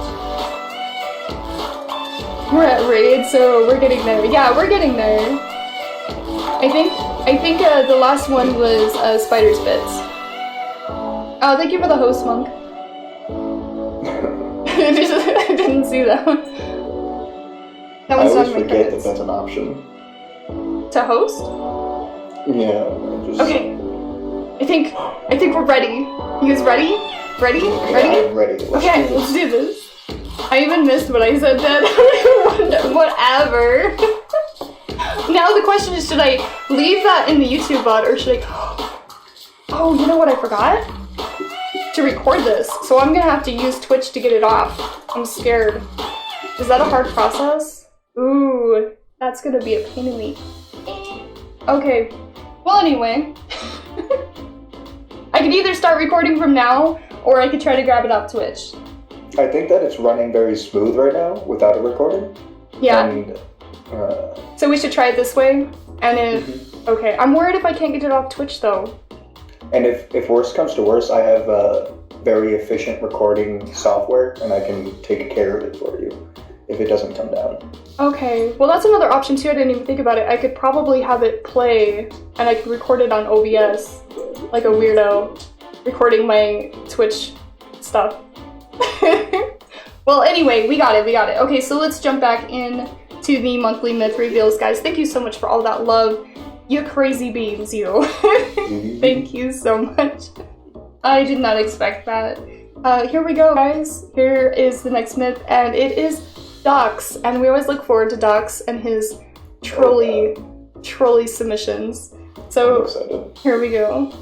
We're at raid, so we're getting there. Yeah, we're getting there. I think the last one was Spider's Bits. Oh, thank you for the host, Monk. I didn't see that one. That one's I always not my forget credits. that that's an option. To host? Yeah, Okay. I think we're ready. You guys ready? Ready? Yeah, Ready? I'm ready. Okay, let's do this. I even missed what I said then. Whatever. Now the question is, should I leave that in the YouTube VOD or should I... Oh, you know what I forgot? To record this. So I'm gonna have to use Twitch to get it off. I'm scared. Is that a hard process? Ooh, that's gonna be a pain in the... Okay. Well, anyway. I could either start recording from now, or I could try to grab it off Twitch. I think that it's running very smooth right now without a recording. Yeah. And, so we should try it this way. And if okay, I'm worried if I can't get it off Twitch though. And if worse comes to worse, I have very efficient recording software, and I can take care of it for you if it doesn't come down. Okay, well that's another option too. I didn't even think about it. I could probably have it play, and I could record it on OBS, like a weirdo, recording my Twitch stuff. Well, anyway, we got it. Okay, so let's jump back in to the monthly myth reveals, guys. Thank you so much for all that love. You crazy beans, you. Thank you so much. I did not expect that. Here we go, guys. Here is the next myth, and it is Doc's. And we always look forward to Doc's and his trolley submissions. So here we go.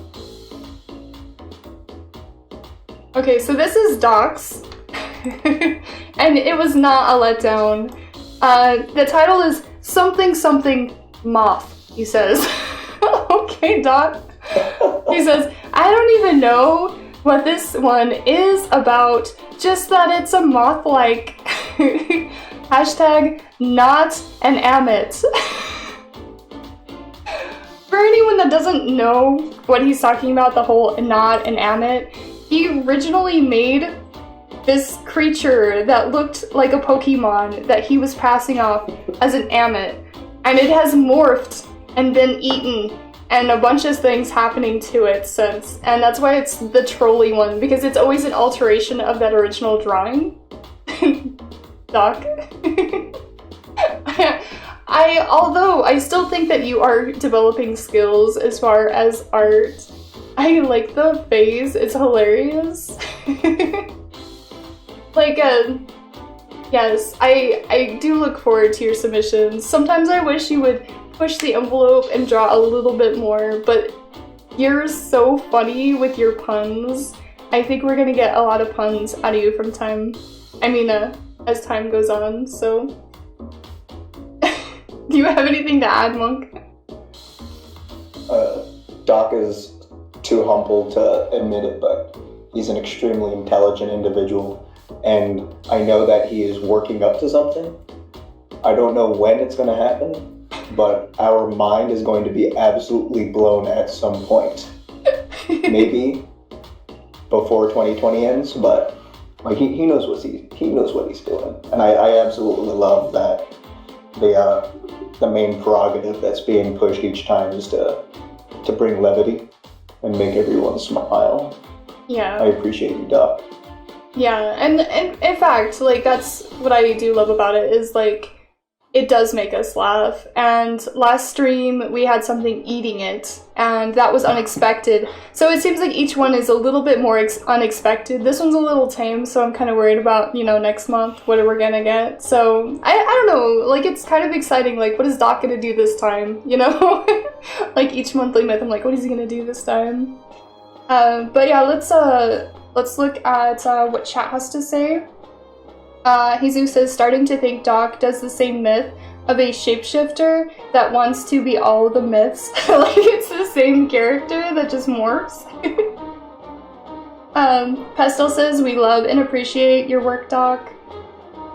Okay, so this is Doc's, and it was not a letdown. The title is something something moth, he says. Okay, Doc. He says, I don't even know what this one is about, just that it's a moth-like. Hashtag not an amit. For anyone that doesn't know what he's talking about, the whole not an amit, he originally made this creature that looked like a Pokemon that he was passing off as an amit, and it has morphed and been eaten, and a bunch of things happening to it since, and that's why it's the trolley one, because it's always an alteration of that original drawing. Doc. Although I still think that you are developing skills as far as art. I like the phase, it's hilarious. Like, yes, I do look forward to your submissions. Sometimes I wish you would push the envelope and draw a little bit more, but you're so funny with your puns. I think we're gonna get a lot of puns out of you from as time goes on, so. Do you have anything to add, Monk? Doc is too humble to admit it, but he's an extremely intelligent individual, and I know that he is working up to something. I don't know when it's going to happen, but our mind is going to be absolutely blown at some point. Maybe before 2020 ends, but like he knows what he's doing, and I absolutely love that the main prerogative that's being pushed each time is to bring levity and make everyone smile. Yeah. I appreciate you, Doc. Yeah, and in fact, like, that's what I do love about it, is like, it does make us laugh. And last stream we had something eating it, and that was unexpected. So it seems like each one is a little bit more unexpected. This one's a little tame, so I'm kind of worried about, next month, what we're gonna get. So I don't know, like, it's kind of exciting. Like, what is Doc gonna do this time, Like, each monthly myth, I'm like, what is he gonna do this time? But yeah, let's look at what chat has to say. Jesus says, starting to think Doc does the same myth of a shapeshifter that wants to be all the myths. Like, it's the same character that just morphs. Pestle says, we love and appreciate your work, Doc.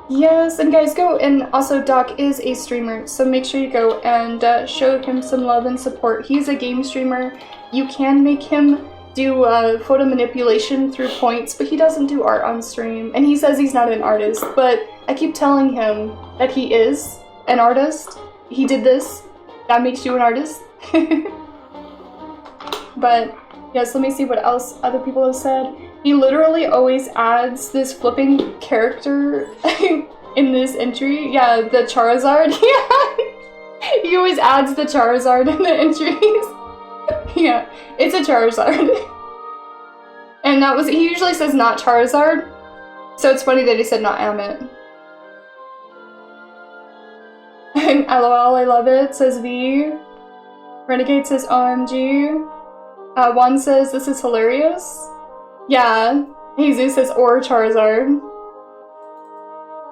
Yes, and guys, go, and also Doc is a streamer, so make sure you go and show him some love and support. He's a game streamer. You can make him do photo manipulation through points, but he doesn't do art on stream, and he says he's not an artist, but I keep telling him that he is an artist. He did this. That makes you an artist. But yes, let me see what else other people have said. He literally always adds this flipping character in this entry. Yeah, the Charizard. Yeah, he always adds the Charizard in the entries. Yeah, it's a Charizard. And that was, he usually says not Charizard, so it's funny that he said not Amit. And LOL, I love it, says V. Renegade says OMG. Juan says this is hilarious. Yeah, Jesus says or Charizard.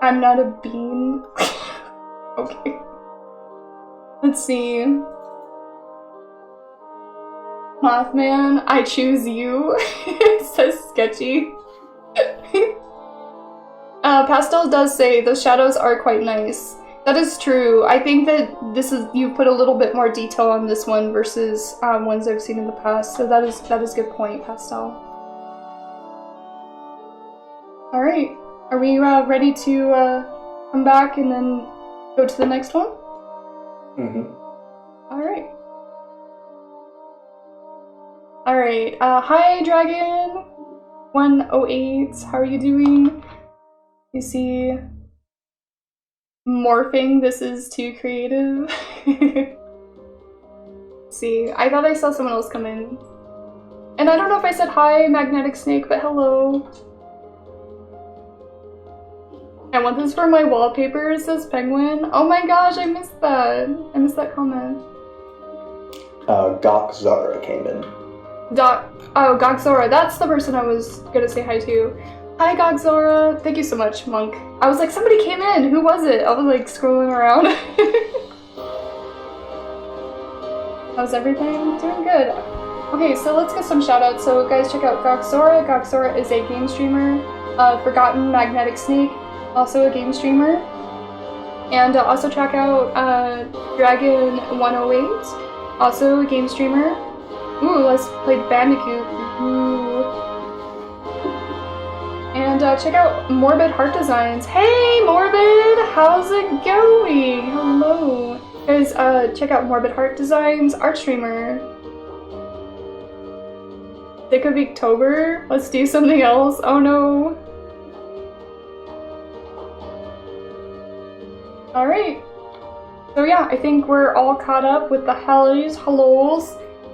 I'm not a bean. Okay. Let's see. Mothman, I choose you. It says sketchy. Pastel does say the shadows are quite nice. That is true. I think that you put a little bit more detail on this one versus ones I've seen in the past. So that is a good point, Pastel. All right, are we ready to come back and then go to the next one? Mm-hmm. All right. All right. Hi, Dragon 108. How are you doing? You see, morphing. This is too creative. See, I thought I saw someone else come in, and I don't know if I said hi, Magnetic Snake, but hello. I want this for my wallpaper, says Penguin. Oh my gosh, I missed that. I missed that comment. Gok Zara came in. Oh, Gogzora, that's the person I was gonna say hi to. Hi, Gogzora. Thank you so much, Monk. I was like, somebody came in. Who was it? I was like scrolling around. How's everything? Doing good. Okay, so let's get some shoutouts. So guys, check out Gogzora. Gogzora is a game streamer. Forgotten Magnetic Snake, also a game streamer. And also check out Dragon 108, also a game streamer. Ooh, let's play Bandicoot. Ooh. And check out Morbid Heart Designs. Hey, Morbid! How's it going? Hello. Guys, check out Morbid Heart Designs, art streamer. Thick of October? Let's do something else. Oh no. Alright. So yeah, I think we're all caught up with the hellos,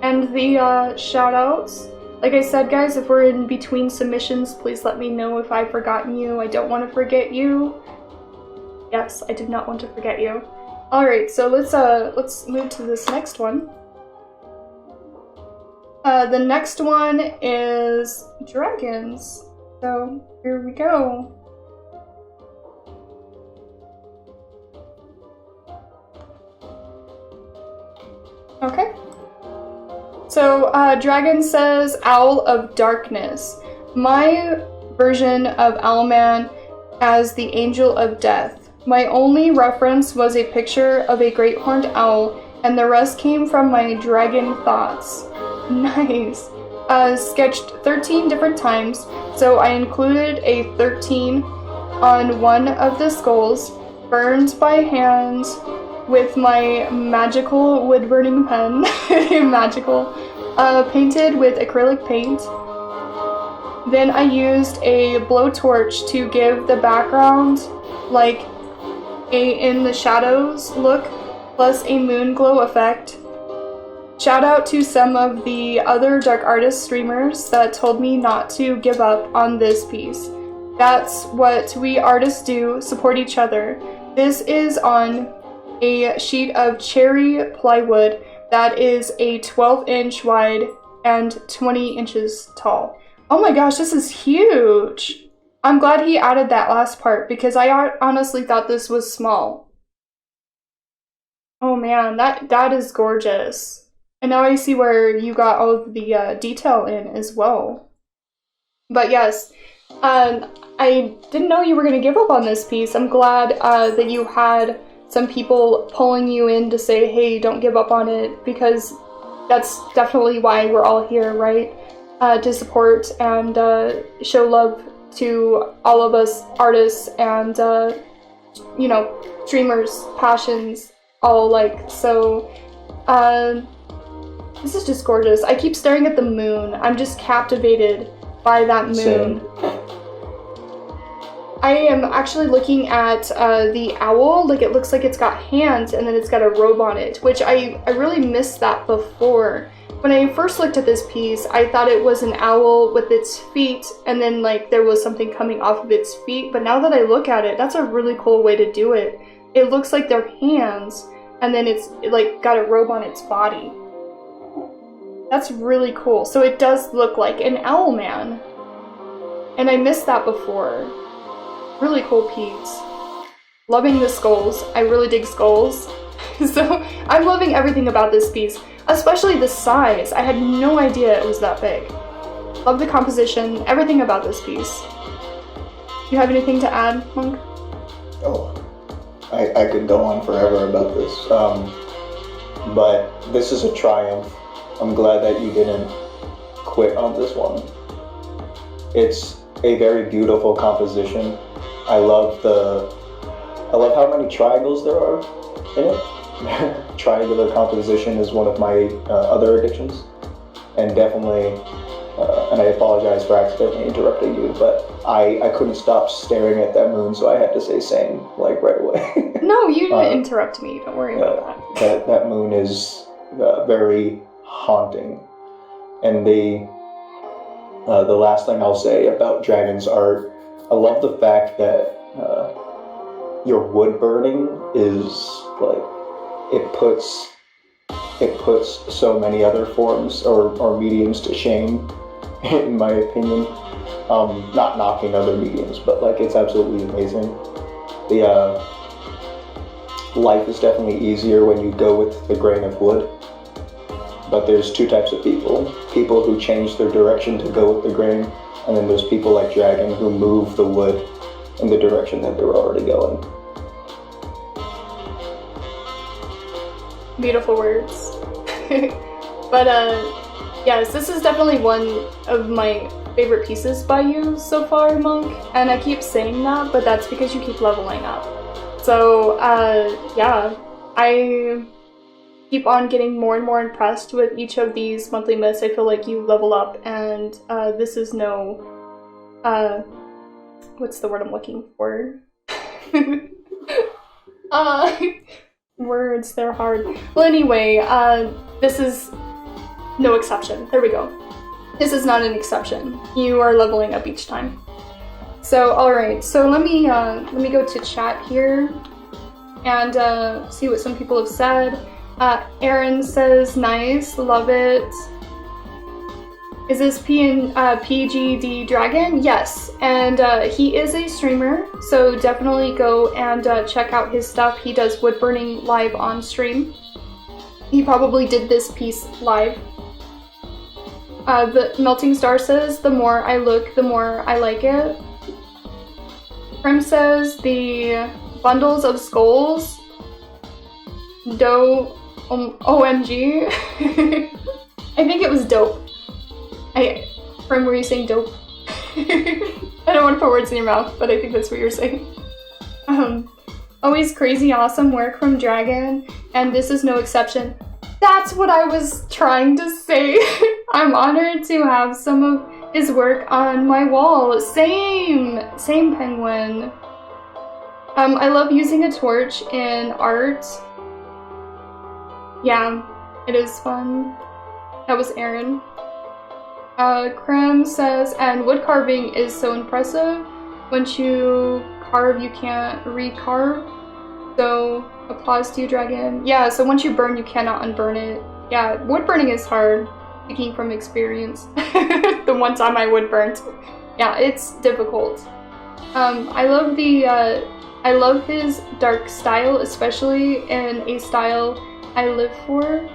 and the shoutouts. Like I said, guys, if we're in between submissions, please let me know if I've forgotten you. I don't want to forget you. Yes, I did not want to forget you. All right, so let's move to this next one. The next one is dragons. So here we go. Okay. So, Dragon says, Owl of Darkness. My version of OwlMan as the Angel of Death. My only reference was a picture of a great horned owl, and the rest came from my dragon thoughts. Nice. Sketched 13 different times, so I included a 13 on one of the skulls, burned by hand with my magical wood-burning pen. Magical. Painted with acrylic paint. Then I used a blowtorch to give the background like a in the shadows look, plus a moon glow effect. Shout out to some of the other dark artist streamers that told me not to give up on this piece. That's what we artists do, support each other. This is on a sheet of cherry plywood that is a 12-inch wide and 20 inches tall. Oh my gosh, this is huge! I'm glad he added that last part because I honestly thought this was small. Oh man, that is gorgeous. And now I see where you got all of the detail in as well. But yes, I didn't know you were going to give up on this piece. I'm glad that you had some people pulling you in to say, hey, don't give up on it, because that's definitely why we're all here, right? To support and show love to all of us artists and, you know, streamers, passions, all alike. So, this is just gorgeous. I keep staring at the moon. I'm just captivated by that moon. Same. I am actually looking at the owl. Like, it looks like it's got hands and then it's got a robe on it, which I really missed that before. When I first looked at this piece, I thought it was an owl with its feet and then like there was something coming off of its feet. But now that I look at it, that's a really cool way to do it. It looks like they're hands and then it's like got a robe on its body. That's really cool. So it does look like an OwlMan. And I missed that before. Really cool piece. Loving the skulls. I really dig skulls. So I'm loving everything about this piece, especially the size. I had no idea it was that big. Love the composition, everything about this piece. You have anything to add, Monk? Oh, I could go on forever about this. But this is a triumph. I'm glad that you didn't quit on this one. It's a very beautiful composition. I love how many triangles there are in it. Triangular composition is one of my other addictions, and definitely, and I apologize for accidentally interrupting you, but I couldn't stop staring at that moon, so I had to say same, like, right away. No, you didn't interrupt me, don't worry about that. That moon is very haunting. And the last thing I'll say about Dragon's art, I love the fact that your wood burning is like, it puts so many other forms or mediums to shame, in my opinion. Not knocking other mediums, but like, it's absolutely amazing. The life is definitely easier when you go with the grain of wood. But there's two types of people. People who change their direction to go with the grain, and then there's people like Dragon who move the wood in the direction that they were already going. Beautiful words. But yes, this is definitely one of my favorite pieces by you so far, Monk. And I keep saying that, but that's because you keep leveling up. So yeah, I keep on getting more and more impressed with each of these monthly myths. I feel like you level up, and this is no, what's the word I'm looking for? Words, they're hard. Well, anyway, this is no exception. There we go. This is not an exception. You are leveling up each time. So, alright, so let me go to chat here and see what some people have said. Aaron says, nice, love it. Is this PGD Dragon? Yes, and he is a streamer, so definitely go and check out his stuff. He does wood burning live on stream. He probably did this piece live. The Melting Star says, the more I look, the more I like it. Prim says, the bundles of skulls. OMG. I think it was dope. Prim, were you saying dope? I don't want to put words in your mouth, but I think that's what you're saying. Always crazy awesome work from Dragon, and this is no exception. That's what I was trying to say. I'm honored to have some of his work on my wall. Same Penguin. I love using a torch in art. Yeah, it is fun. That was Aaron. Krem says, and wood carving is so impressive. Once you carve, you can't recarve. So, applause to you, Dragon. Yeah, so once you burn, you cannot unburn it. Yeah, wood burning is hard, speaking from experience. The one time I wood burnt. Yeah, it's difficult. I love his dark style, especially in a style I live for.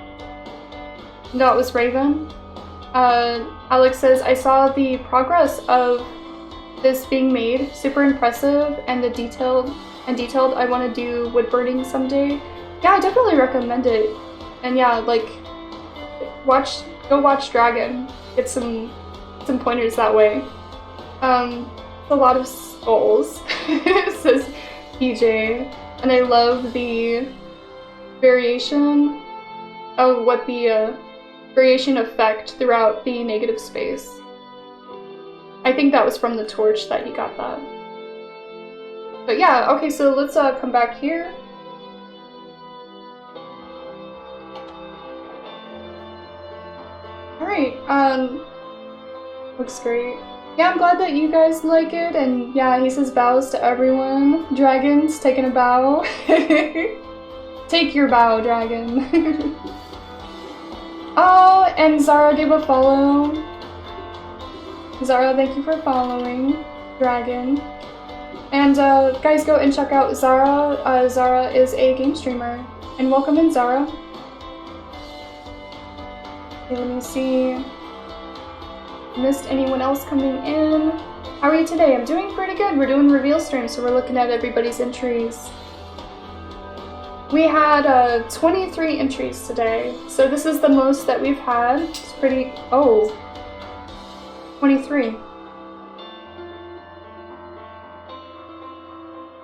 That was Raven. Alex says, I saw the progress of this being made. Super impressive, and the detailed. I want to do wood burning someday. Yeah, I definitely recommend it. And yeah, like, go watch Dragon. Get some pointers that way. A lot of skulls, says PJ. And I love the variation of what the variation effect throughout the negative space. I think that was from the torch that he got that. But yeah, okay, so let's come back here. Alright, looks great. Yeah, I'm glad that you guys like it, and yeah, he says bows to everyone. Dragon's taking a bow. Take your bow, Dragon. Oh, and Zara gave a follow. Zara, thank you for following Dragon. And guys, go and check out Zara. Zara is a game streamer, And welcome in, Zara. Okay, let me see. Missed anyone else coming in? How are you today? I'm doing pretty good. We're doing reveal stream, so we're looking at everybody's entries. We had 23 entries today, so this is the most that we've had. It's pretty... oh. 23.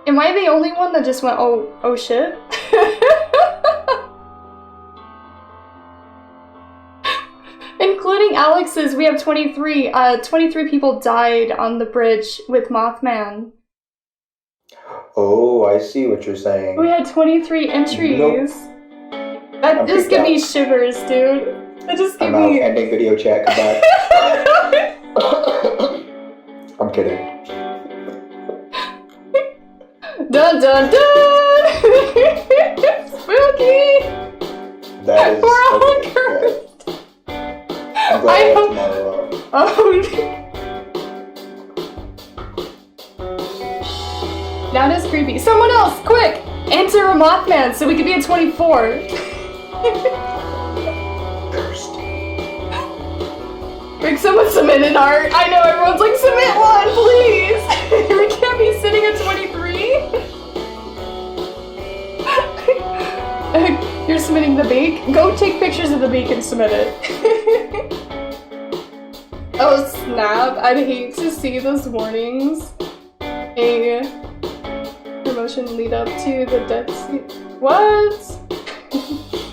Am I the only one that just went, oh shit? Including Alex's, we have 23. 23 people died on the bridge with MothMan. Oh, I see what you're saying. We had 23 entries. Nope. That just gave me shivers, dude. That just gave me... ending video chat, come back. I'm kidding. Dun dun dun! Spooky! That is... We're all okay, cursed. I'm glad I have tomorrow off. That is creepy. Someone else, quick! Enter a MothMan so we could be at 24. Cursed. Like, someone submit an art. I know everyone's like, submit one, please! We can't be sitting at 23. You're submitting the bake? Go take pictures of the bake and submit it. Oh snap, I'd hate to see those warnings. A promotion lead up to the death season. What?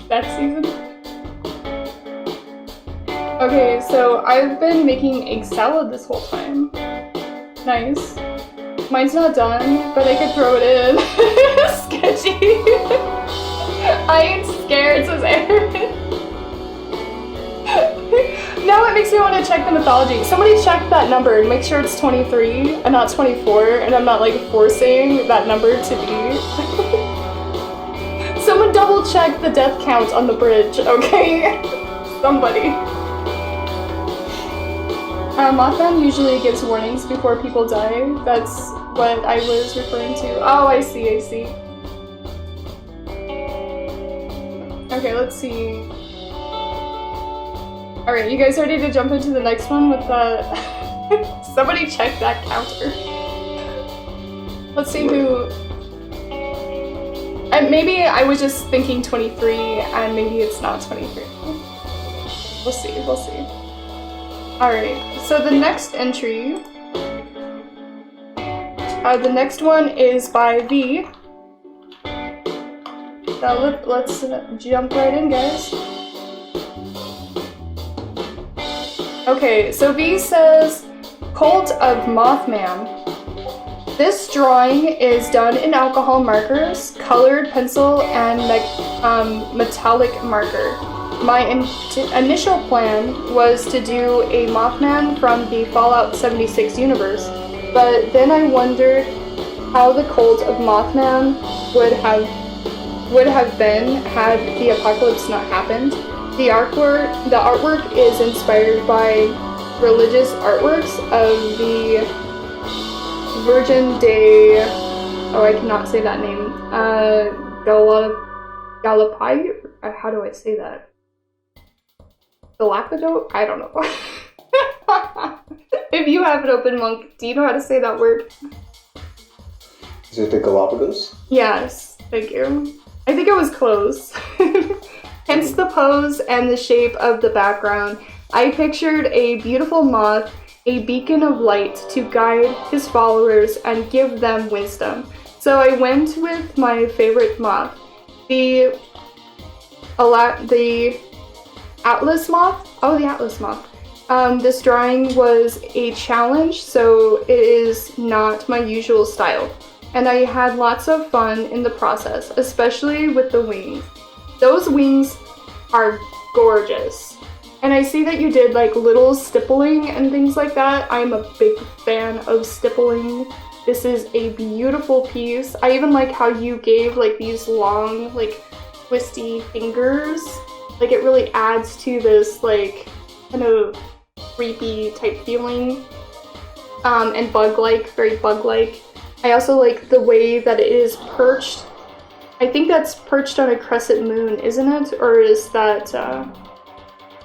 Death season? Okay, so I've been making egg salad this whole time. Nice. Mine's not done, but I could throw it in. Sketchy. I ain't scared, says Aaron. Now it makes me want to check the mythology. Somebody check that number and make sure it's 23 and not 24, and I'm not like forcing that number to be. Someone double check the death count on the bridge, okay? Somebody. MothMan usually gives warnings before people die. That's what I was referring to. Oh, I see, I see. Okay, let's see. Alright, you guys ready to jump into the next one with the... Somebody check that counter. Let's see who... And maybe I was just thinking 23, and maybe it's not 23. We'll see, we'll see. Alright, so the next entry... the next one is by V. So let's jump right in, guys. Okay, so V says, Cult of MothMan. This drawing is done in alcohol markers, colored pencil, and metallic marker. My initial plan was to do a MothMan from the Fallout 76 universe, but then I wondered how the Cult of MothMan would have been had the apocalypse not happened. The artwork is inspired by religious artworks of the Virgin de... oh, I cannot say that name. Galapai? How do I say that? Galapagos? I don't know. If you have it open, Monk, do you know how to say that word? Is it the Galapagos? Yes, thank you. I think I was close. Hence the pose and the shape of the background. I pictured a beautiful moth, a beacon of light to guide his followers and give them wisdom. So I went with my favorite moth, the Atlas moth. Oh, the Atlas moth. This drawing was a challenge, so it is not my usual style. And I had lots of fun in the process, especially with the wings. Those wings are gorgeous. And I see that you did like little stippling and things like that. I'm a big fan of stippling. This is a beautiful piece. I even like how you gave like these long, like twisty fingers. Like it really adds to this like kind of creepy type feeling. And bug-like, very bug-like. I also like the way that it is perched I think that's perched on a crescent moon, isn't it? Or is that,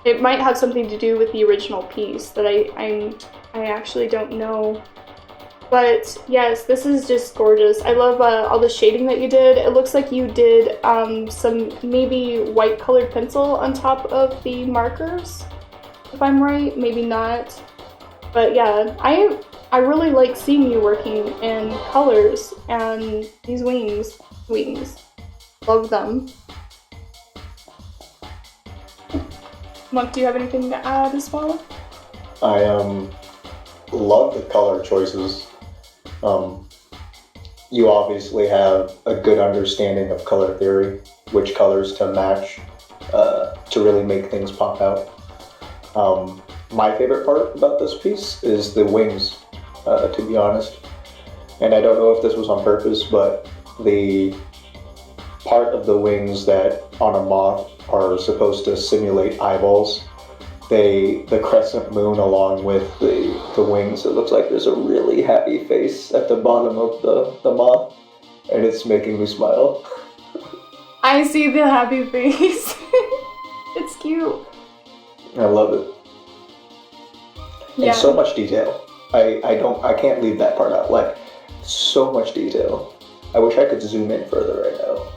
it might have something to do with the original piece that I actually don't know. But yes, this is just gorgeous. I love all the shading that you did. It looks like you did some maybe white colored pencil on top of the markers, if I'm right, maybe not. But yeah, I really like seeing you working in colors and these wings. Love them. Monk, do you have anything to add as well? I love the color choices. You obviously have a good understanding of color theory, which colors to match to really make things pop out. My favorite part about this piece is the wings, to be honest. And I don't know if this was on purpose, but the part of the wings that on a moth are supposed to simulate eyeballs, the crescent moon along with the wings, it looks like there's a really happy face at the bottom of the moth, and it's making me smile. I see the happy face. It's cute. I love it. Yeah. And so much detail. I can't leave that part out. Like, so much detail. I wish I could zoom in further right now.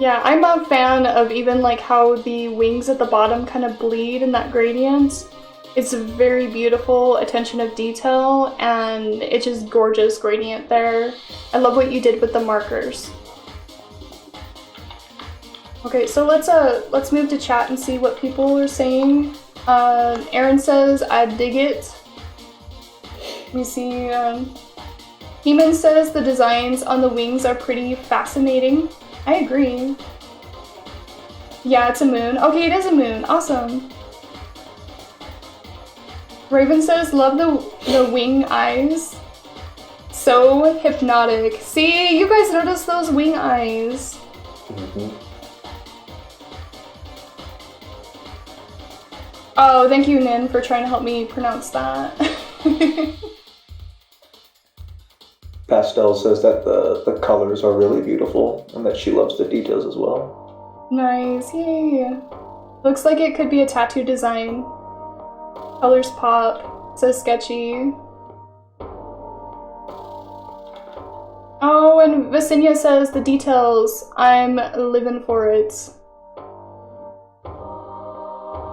Yeah, I'm a fan of even like how the wings at the bottom kind of bleed in that gradient. It's a very beautiful attention of detail, and it's just gorgeous gradient there. I love what you did with the markers. Okay, so let's move to chat and see what people are saying. Aaron says, I dig it. Let me see. Heeman says the designs on the wings are pretty fascinating. I agree. Yeah, it's a moon. Okay, it is a moon. Awesome. Raven says, love the wing eyes. So hypnotic. See, you guys notice those wing eyes. Mm-hmm. Oh, thank you, Nin, for trying to help me pronounce that. Pastel says that the colors are really beautiful and that she loves the details as well. Nice, yay. Looks like it could be a tattoo design. Colors pop, says sketchy. Oh, and Vasinia says the details. I'm living for it.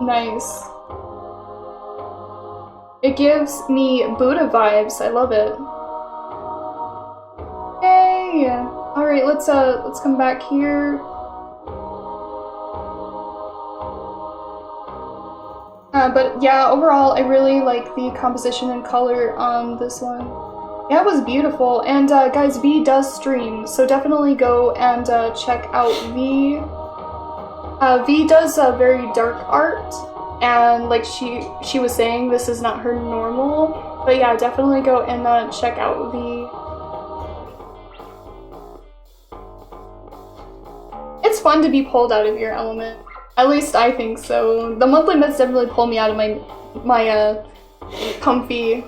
Nice. It gives me Buddha vibes. I love it. Yay! Alright, let's come back here. But yeah, overall, I really like the composition and color on this one. Yeah, it was beautiful. And guys, V does stream, so definitely go and check out V. V does very dark art, and like she was saying, this is not her normal. But yeah, definitely go and check out V. It's fun to be pulled out of your element. At least I think so. The monthly myths definitely pull me out of my comfy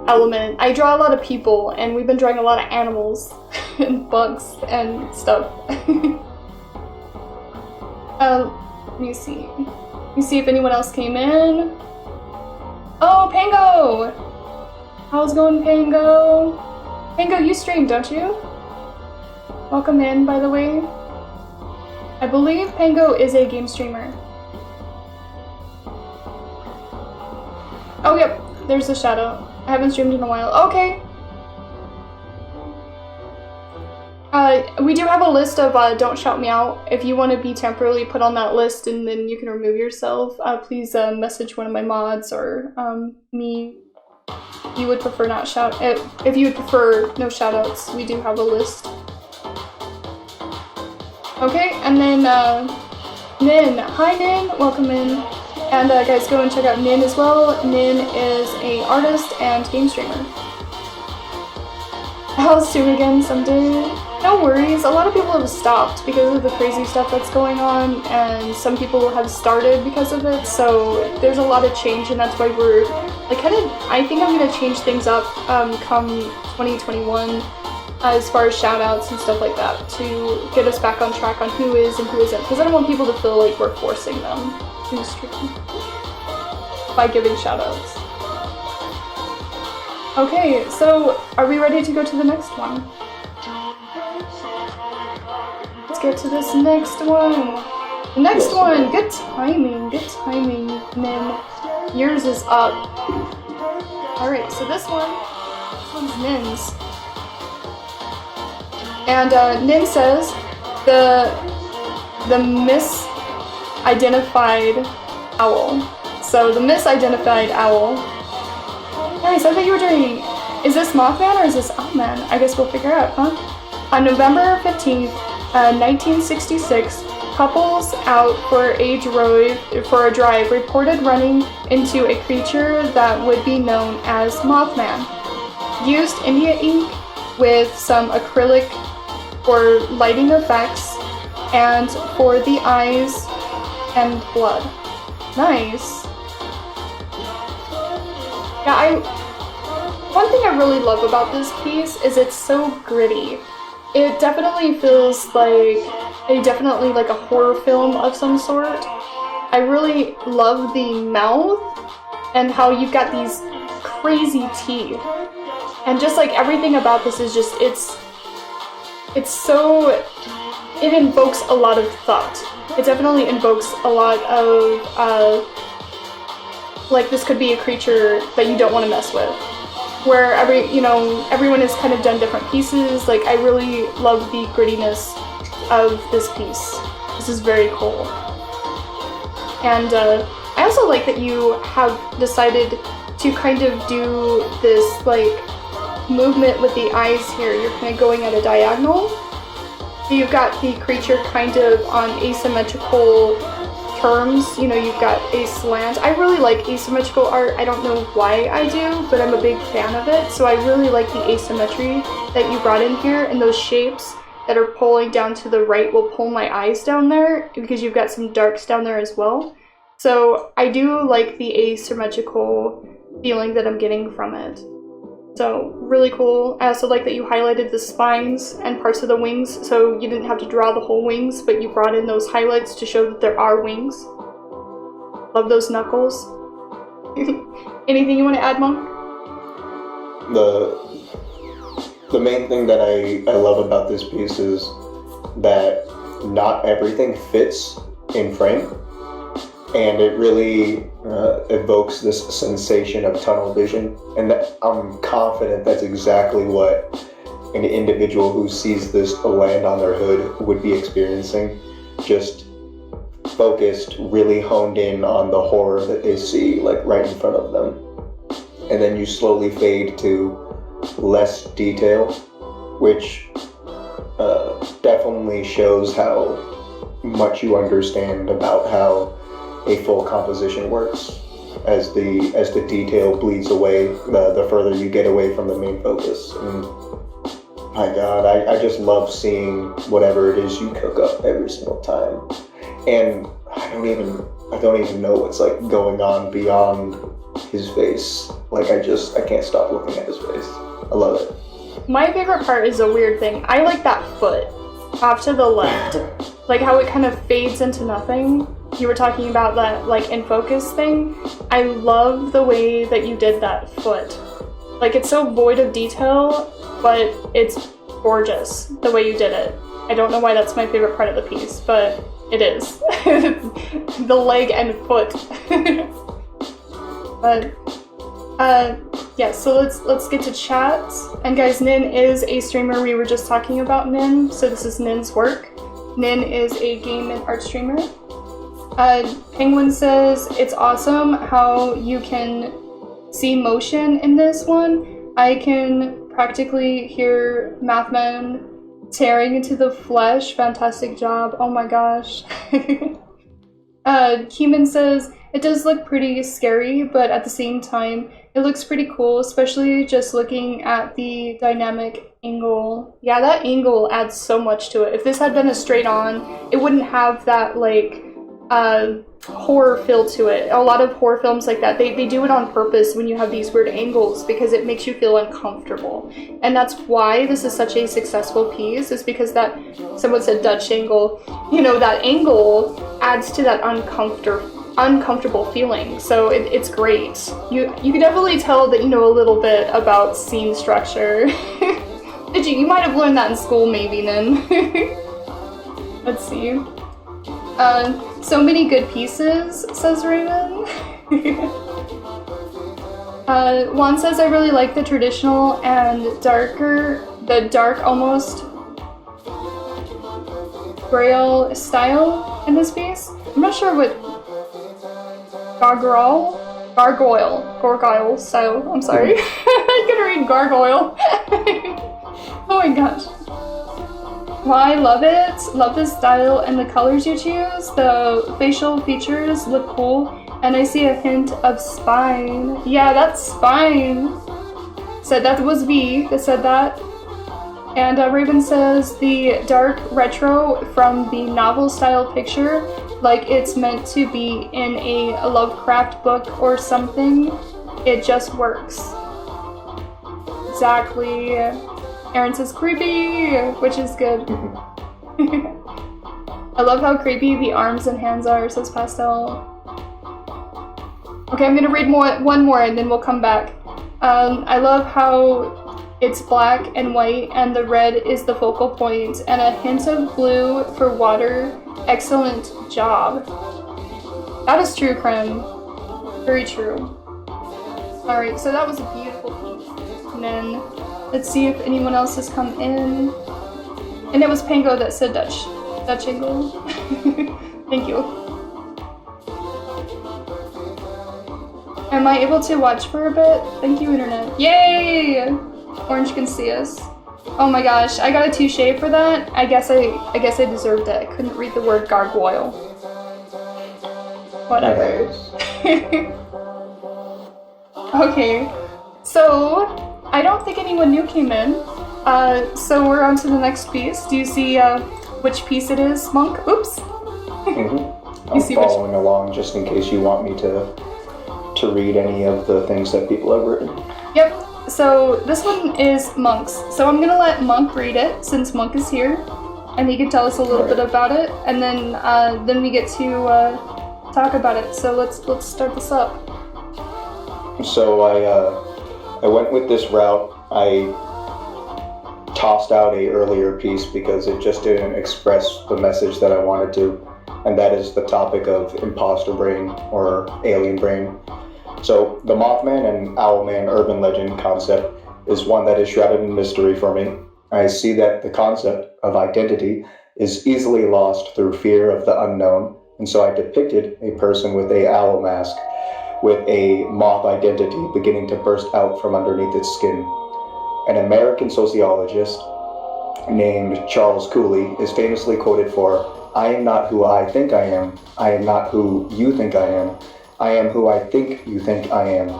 element. I draw a lot of people, and we've been drawing a lot of animals and bugs and stuff. Let me see. Let me see if anyone else came in. Oh, Pango! How's it going, Pango? Pango, you stream, don't you? Welcome in, by the way. I believe Pango is a game streamer. Oh, yep. There's the shadow. I haven't streamed in a while. Okay. We do have a list of Don't Shout Me Out. If you want to be temporarily put on that list and then you can remove yourself, please message one of my mods or me. You would prefer not shout. If you would prefer no shoutouts, we do have a list. Okay, and then Nin. Hi Nin, welcome in. And guys, go and check out Nin as well. Nin is an artist and game streamer. I'll stream again someday. No worries, a lot of people have stopped because of the crazy stuff that's going on, and some people have started because of it, so there's a lot of change, and that's why we're like I think I'm gonna change things up come 2021. as far as shout-outs and stuff like that, to get us back on track on who is and who isn't, because I don't want people to feel like we're forcing them to stream by giving shout-outs. Okay, so are we ready to go to the next one? Let's get to this next one. The next one, good timing, Nin. Yours is up. Alright, so this one's Nin's. And Nin says the misidentified owl. So the misidentified owl. Nice, I thought you were doing. Is this MothMan or is this OwlMan? I guess we'll figure out, huh? On November 15th, 1966, couples out for a drive reported running into a creature that would be known as MothMan. Used India ink with some acrylic for lighting effects and for the eyes and blood. Nice. Yeah, one thing I really love about this piece is it's so gritty. It definitely feels like a horror film of some sort. I really love the mouth and how you've got these crazy teeth. And just like everything about this is just, it invokes a lot of thought. It definitely invokes a lot of, like this could be a creature that you don't want to mess with. Where everyone has kind of done different pieces. Like, I really love the grittiness of this piece. This is very cool. And I also like that you have decided to kind of do this, like, movement with the eyes here. You're kind of going at a diagonal. So you've got the creature kind of on asymmetrical terms, you've got a slant. I really like asymmetrical art. I don't know why I do, but I'm a big fan of it. So I really like the asymmetry that you brought in here, and those shapes that are pulling down to the right will pull my eyes down there because you've got some darks down there as well. So I do like the asymmetrical feeling that I'm getting from it. So really cool. I also like that you highlighted the spines and parts of the wings, so you didn't have to draw the whole wings, but you brought in those highlights to show that there are wings. Love those knuckles. Anything you want to add, Monk? The main thing that I love about this piece is that not everything fits in frame, and it really evokes this sensation of tunnel vision, and I'm confident that's exactly what an individual who sees this land on their hood would be experiencing. Just focused, really honed in on the horror that they see, like right in front of them. And then you slowly fade to less detail, which definitely shows how much you understand about how a full composition works. As the detail bleeds away, the further you get away from the main focus. And my God, I just love seeing whatever it is you cook up every single time. And I don't even know what's like going on beyond his face. Like I can't stop looking at his face. I love it. My favorite part is a weird thing. I like that foot off to the left. Like how it kind of fades into nothing. You were talking about that like in focus thing. I love the way that you did that foot. Like it's so void of detail, but it's gorgeous the way you did it. I don't know why that's my favorite part of the piece, but it is. The leg and foot. But yeah, so let's get to chat. And guys, Nin is a streamer. We were just talking about Nin, so this is Nin's work. Nin is a game and art streamer. Penguin says, it's awesome how you can see motion in this one. I can practically hear MothMan tearing into the flesh. Fantastic job. Oh my gosh. Keeman says, it does look pretty scary, but at the same time, it looks pretty cool, especially just looking at the dynamic angle. Yeah, that angle adds so much to it. If this had been a straight on, it wouldn't have that, like, horror feel to it. A lot of horror films like that, they do it on purpose when you have these weird angles because it makes you feel uncomfortable. And that's why this is such a successful piece, is because that, someone said Dutch angle, you know, that angle adds to that uncomfortable feeling. So it's great. You can definitely tell that you know a little bit about scene structure. Did you? You might have learned that in school maybe then. Let's see. So many good pieces, says Raven. Juan says, I really like the traditional and the dark, almost grail style in this piece. I'm not sure what gargoyle style, I'm sorry. I couldn't read gargoyle. Oh my gosh. Well, I love it. Love the style and the colors you choose. The facial features look cool. And I see a hint of spine. Yeah, that's spine. Said that was V that said that. And Raven says the dark retro from the novel style picture, like it's meant to be in a Lovecraft book or something. It just works. Exactly. Aaron says creepy, which is good. I love how creepy the arms and hands are, says Pastel. Okay, I'm gonna read one more and then we'll come back. I love how it's black and white and the red is the focal point and a hint of blue for water. Excellent job. That is true, Krim. Very true. Alright, so that was a beautiful piece. And then let's see if anyone else has come in. And it was Pango that said Dutch angle. Thank you. Am I able to watch for a bit? Thank you, internet. Yay! Orange can see us. Oh my gosh, I got a touche for that. I guess I deserved it. I couldn't read the word gargoyle. Whatever. Okay, so I don't think anyone new came in. So we're on to the next piece. Do you see which piece it is, Monk? Oops. I'm following along just in case you want me to read any of the things that people have written. Yep. So this one is Monk's. So I'm gonna let Monk read it since Monk is here, and he can tell us a little bit about it, and then we get to talk about it. So let's start this up. So I went with this route. I tossed out a earlier piece because it just didn't express the message that I wanted to, and that is the topic of imposter brain or alien brain. So the Mothman and OwlMan urban legend concept is one that is shrouded in mystery for me. I see that the concept of identity is easily lost through fear of the unknown, and so I depicted a person with a owl mask with a moth identity beginning to burst out from underneath its skin. An American sociologist named Charles Cooley is famously quoted for, "I am not who I think I am not who you think I am who I think you think I am."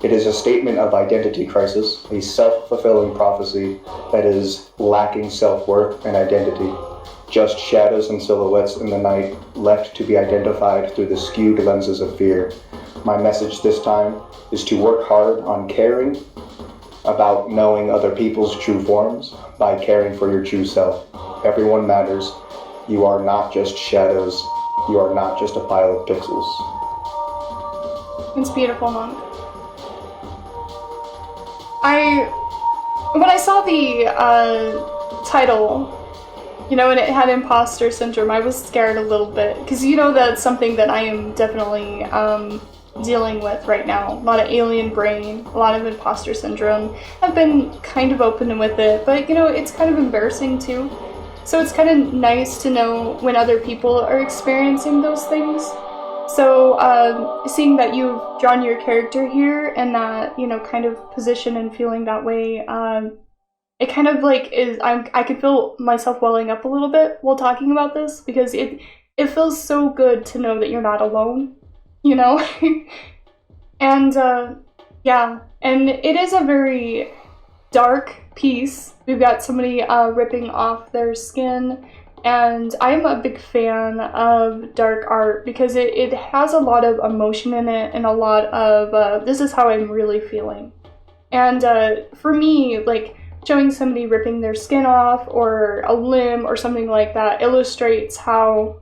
It is a statement of identity crisis, a self-fulfilling prophecy that is lacking self-worth and identity, just shadows and silhouettes in the night left to be identified through the skewed lenses of fear. My message this time is to work hard on caring about knowing other people's true forms by caring for your true self. Everyone matters. You are not just shadows. You are not just a pile of pixels. It's beautiful, Monk. When I saw the title, you know, and it had imposter syndrome, I was scared a little bit, because you know that's something that I am definitely dealing with right now. A lot of alien brain, a lot of imposter syndrome. I've been kind of open with it, but you know, it's kind of embarrassing too. So it's kind of nice to know when other people are experiencing those things. So seeing that you've drawn your character here and that, you know, kind of position and feeling that way, it kind of like is, I can feel myself welling up a little bit while talking about this, because it feels so good to know that you're not alone, you know? And yeah, and it is a very dark piece. We've got somebody ripping off their skin, And I'm a big fan of dark art because it has a lot of emotion in it and a lot of, this is how I'm really feeling. And for me, like, showing somebody ripping their skin off or a limb or something like that illustrates how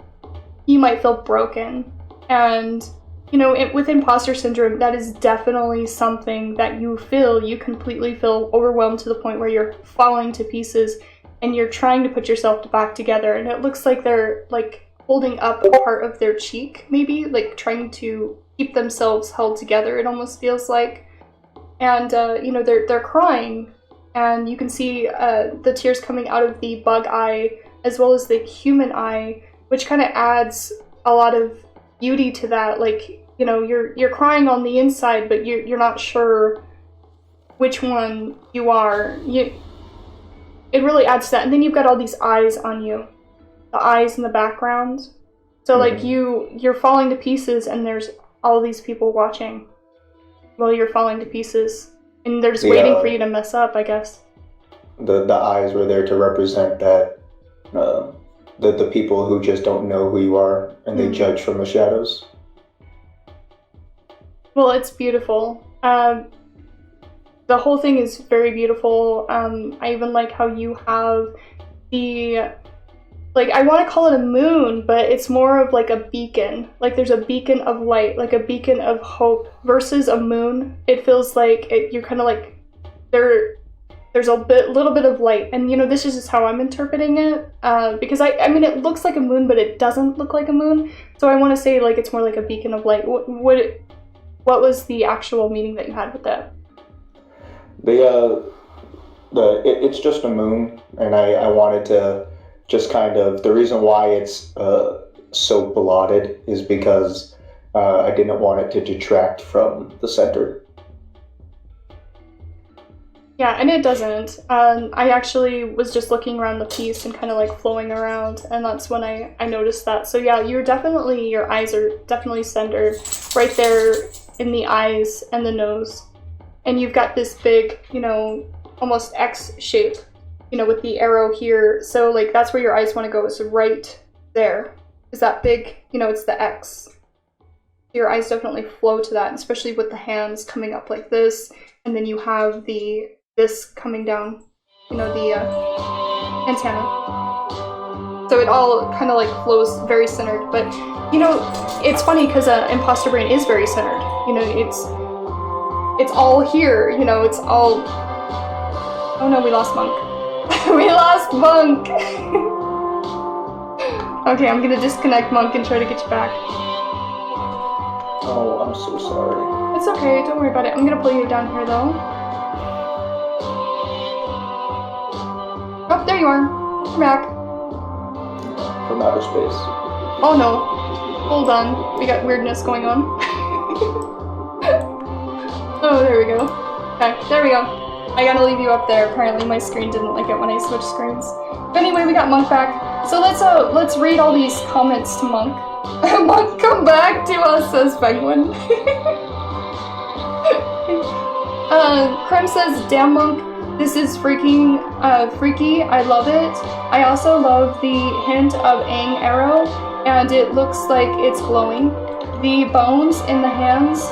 you might feel broken. And, you know, with imposter syndrome, that is definitely something that you feel. You completely feel overwhelmed to the point where you're falling to pieces and you're trying to put yourself back together. And it looks like they're, like, holding up a part of their cheek, maybe, like trying to keep themselves held together, it almost feels like. And, you know, they're crying. And you can see the tears coming out of the bug eye as well as the human eye, which kind of adds a lot of beauty to that. Like, you know, you're crying on the inside, but you're not sure which one you are. It really adds to that. And then you've got all these eyes on you, the eyes in the background. So like you're falling to pieces, and there's all these people watching while you're falling to pieces. And they're just waiting for you to mess up, I guess. The eyes were there to represent that the people who just don't know who you are and they judge from the shadows. Well, it's beautiful. The whole thing is very beautiful. I even like how you have the, like, I want to call it a moon, but it's more of like a beacon. Like there's a beacon of light, like a beacon of hope versus a moon. It feels like you're kind of like, there's a little bit of light. And you know, this is just how I'm interpreting it. Because I mean, it looks like a moon, but it doesn't look like a moon. So I want to say like it's more like a beacon of light. What was the actual meaning that you had with that? It's just a moon, and I wanted to just kind of, the reason why it's so blotted is because I didn't want it to detract from the center. Yeah, and it doesn't. I actually was just looking around the piece and kind of like flowing around, and that's when I noticed that. So yeah, your eyes are definitely centered right there in the eyes and the nose. And you've got this big, you know, almost X shape, you know, with the arrow here. So like that's where your eyes want to go, is right there. Is that big, you know, it's the X. Your eyes definitely flow to that, especially with the hands coming up like this. And then you have this coming down, you know, the antenna. So it all kind of like flows very centered. But, you know, it's funny because imposter brain is very centered. You know, it's all here, you know, it's all... Oh no, we lost Monk. We lost Monk! Okay, I'm gonna disconnect Monk and try to get you back. Oh, I'm so sorry. It's okay, don't worry about it. I'm gonna pull you down here though. Oh, there you are. You're back. From outer space. Oh no. Hold on. We got weirdness going on. Oh, there we go. Okay, there we go. I gotta leave you up there. Apparently my screen didn't like it when I switched screens. But anyway, we got Monk back. So let's read all these comments to Monk. Monk, come back to us, says Penguin. Krem says, damn Monk, this is freaking freaky. I love it. I also love the hint of Aang arrow, and it looks like it's glowing. The bones in the hands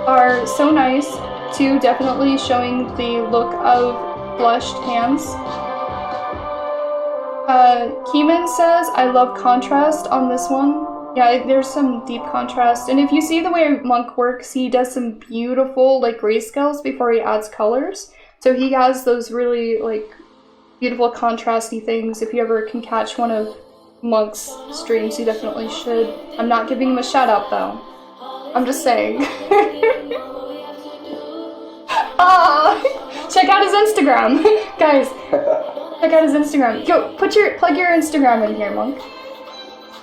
are so nice too, definitely showing the look of flushed hands. Keeman says, I love contrast on this one. Yeah, there's some deep contrast. And if you see the way Monk works, he does some beautiful like grayscales before he adds colors. So he has those really like beautiful contrasty things. If you ever can catch one of Monk's streams, you definitely should. I'm not giving him a shout out though. I'm just saying. Check out his Instagram. Guys, check out his Instagram. Yo, plug your Instagram in here, Monk.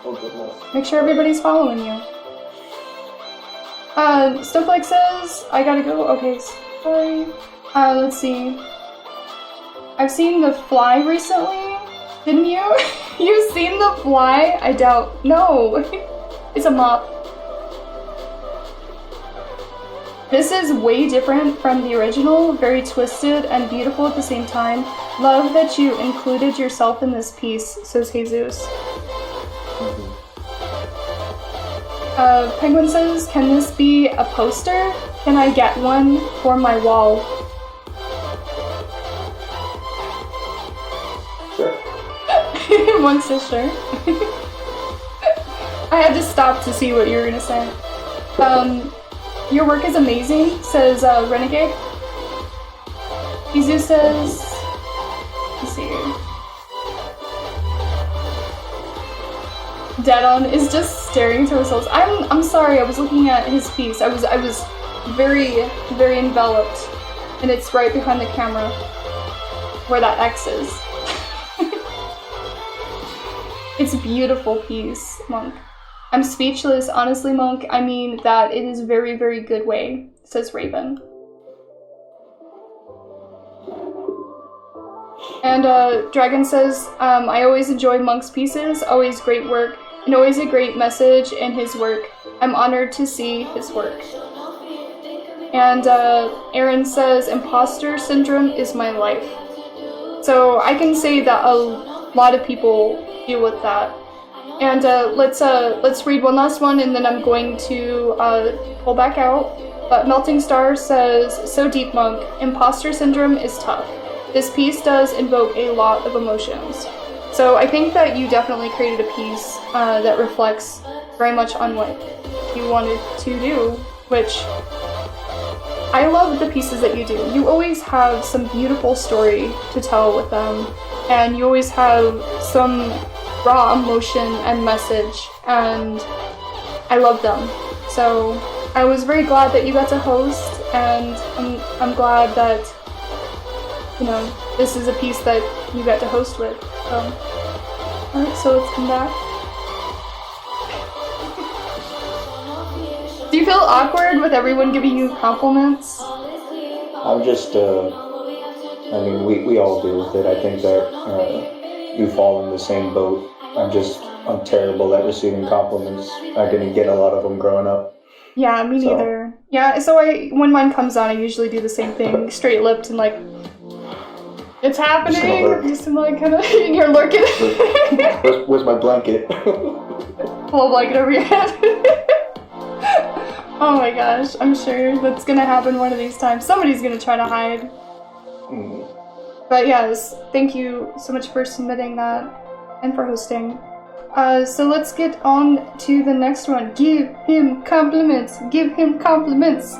Oh goodness. Make sure everybody's following you. Snowflake says, I gotta go. Okay, sorry. Let's see. I've seen The Fly recently. Didn't you? You've seen The Fly? I doubt. No. It's a moth. This is way different from the original, very twisted and beautiful at the same time. Love that you included yourself in this piece, says Jesus. Penguin says, can this be a poster? Can I get one for my wall? Sure. One sister. I had to stop to see what you were gonna say. Your work is amazing, says Renegade. Izu says, let's see. Dead On is just staring to ourselves. I'm sorry, I was looking at his piece. I was very, very enveloped, and it's right behind the camera where that X is. It's a beautiful piece, Monk. I'm speechless, honestly, Monk. I mean that it is very, very good way, says Raven. And Dragon says, I always enjoy Monk's pieces, always great work, and always a great message in his work. I'm honored to see his work. And Aaron says, imposter syndrome is my life. So I can say that a lot of people deal with that. And let's read one last one, and then I'm going to pull back out. But Melting Star says, so deep, Monk. Imposter syndrome is tough. This piece does invoke a lot of emotions. So I think that you definitely created a piece that reflects very much on what you wanted to do, which I love the pieces that you do. You always have some beautiful story to tell with them, and you always have some raw emotion and message, and I love them. So I was very glad that you got to host, and I'm glad that, you know, this is a piece that you got to host with. So, alright, so let's come back. Do you feel awkward with everyone giving you compliments? I'm just, I mean, we all deal with it. I think that you fall in the same boat. I'm terrible at receiving compliments. I didn't get a lot of them growing up. Yeah, me neither. Yeah, so when mine comes on, I usually do the same thing, straight-lipped and like, it's happening! Just like, kind of, you're lurking. Where's my blanket? Pull a blanket over your head. Oh my gosh, I'm sure that's gonna happen one of these times. Somebody's gonna try to hide. But yes, thank you so much for submitting that and for hosting. So let's get on to the next one. Give him compliments. Give him compliments.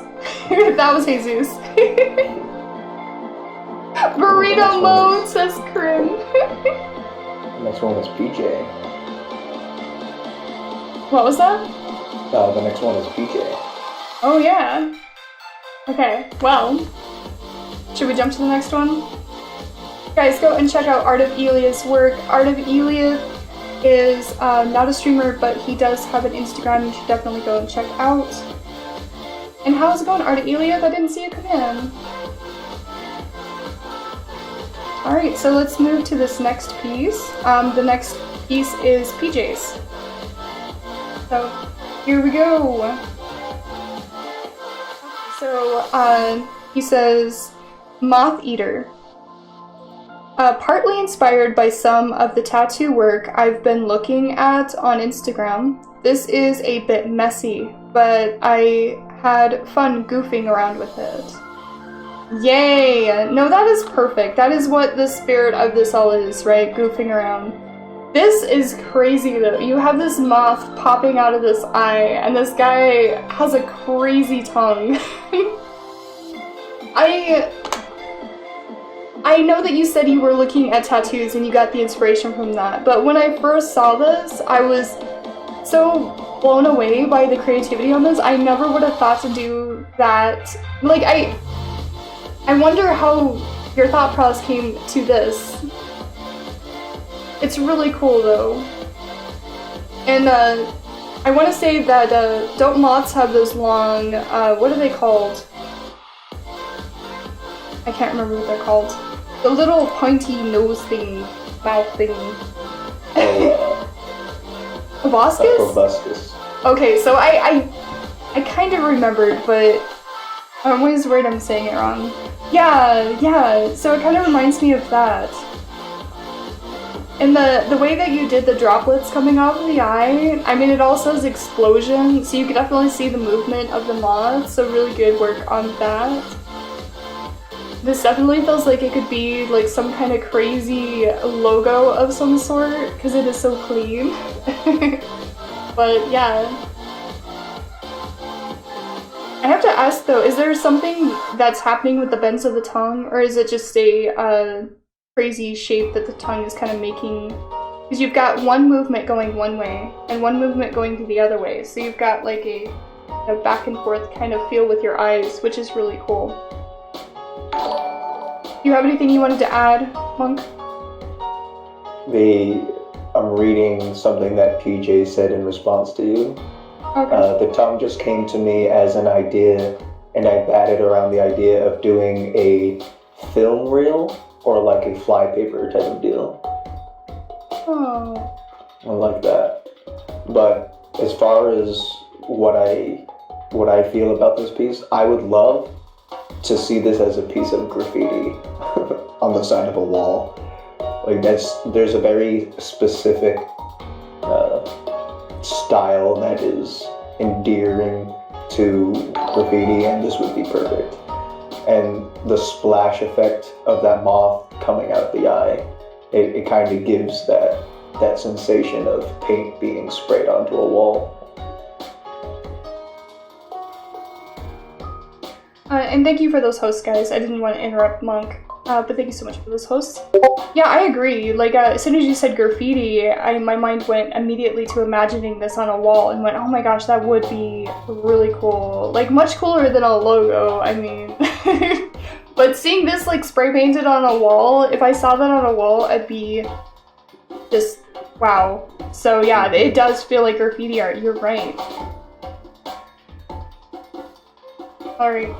That was Jesus. Burrito mode, says Corinne. The next one was PJ. What was that? The next one is PJ. Oh yeah. Okay, well, should we jump to the next one? Guys, go and check out Art of Elia's work. Art of Elia is not a streamer, but he does have an Instagram you should definitely go and check out. And how's it going, Art of Elia? I didn't see you come in. Alright, so let's move to this next piece. The next piece is PJ's. So, here we go. So, he says, Moth Eater. Partly inspired by some of the tattoo work I've been looking at on Instagram, this is a bit messy, but I had fun goofing around with it. Yay! No, that is perfect. That is what the spirit of this all is, right? Goofing around. This is crazy though. You have this moth popping out of this eye, and this guy has a crazy tongue. I know that you said you were looking at tattoos and you got the inspiration from that, but when I first saw this, I was so blown away by the creativity on this. I never would have thought to do that. Like, I wonder how your thought process came to this. It's really cool though. And I want to say that don't moths have those long, what are they called? I can't remember what they're called. The little pointy nose thing, mouth thing. Proboscis? Proboscis. Okay, so I kind of remembered, but I'm always worried I'm saying it wrong. Yeah, so it kind of reminds me of that. And the way that you did the droplets coming off of the eye, I mean, it all says explosion, so you can definitely see the movement of the moth, so really good work on that. This definitely feels like it could be like some kind of crazy logo of some sort, because it is so clean. But yeah. I have to ask though, is there something that's happening with the bends of the tongue, or is it just a crazy shape that the tongue is kind of making? Because you've got one movement going one way and one movement going to the other way, so you've got like a back and forth kind of feel with your eyes, which is really cool. Do you have anything you wanted to add, Monk? I'm reading something that PJ said in response to you. Okay. The tongue just came to me as an idea, and I batted around the idea of doing a film reel or like a flypaper type of deal. Oh. I like that. But as far as what I feel about this piece, I would love to see this as a piece of graffiti on the side of a wall. Like there's a very specific style that is endearing to graffiti, and this would be perfect. And the splash effect of that moth coming out of the eye, it kind of gives that sensation of paint being sprayed onto a wall. And thank you for those hosts, guys. I didn't want to interrupt Monk, but thank you so much for those hosts. Yeah, I agree. Like, as soon as you said graffiti, my mind went immediately to imagining this on a wall and went, oh my gosh, that would be really cool. Like, much cooler than a logo, I mean. But seeing this, like, spray painted on a wall, if I saw that on a wall, I'd be just, wow. So yeah, it does feel like graffiti art, you're right. Alright,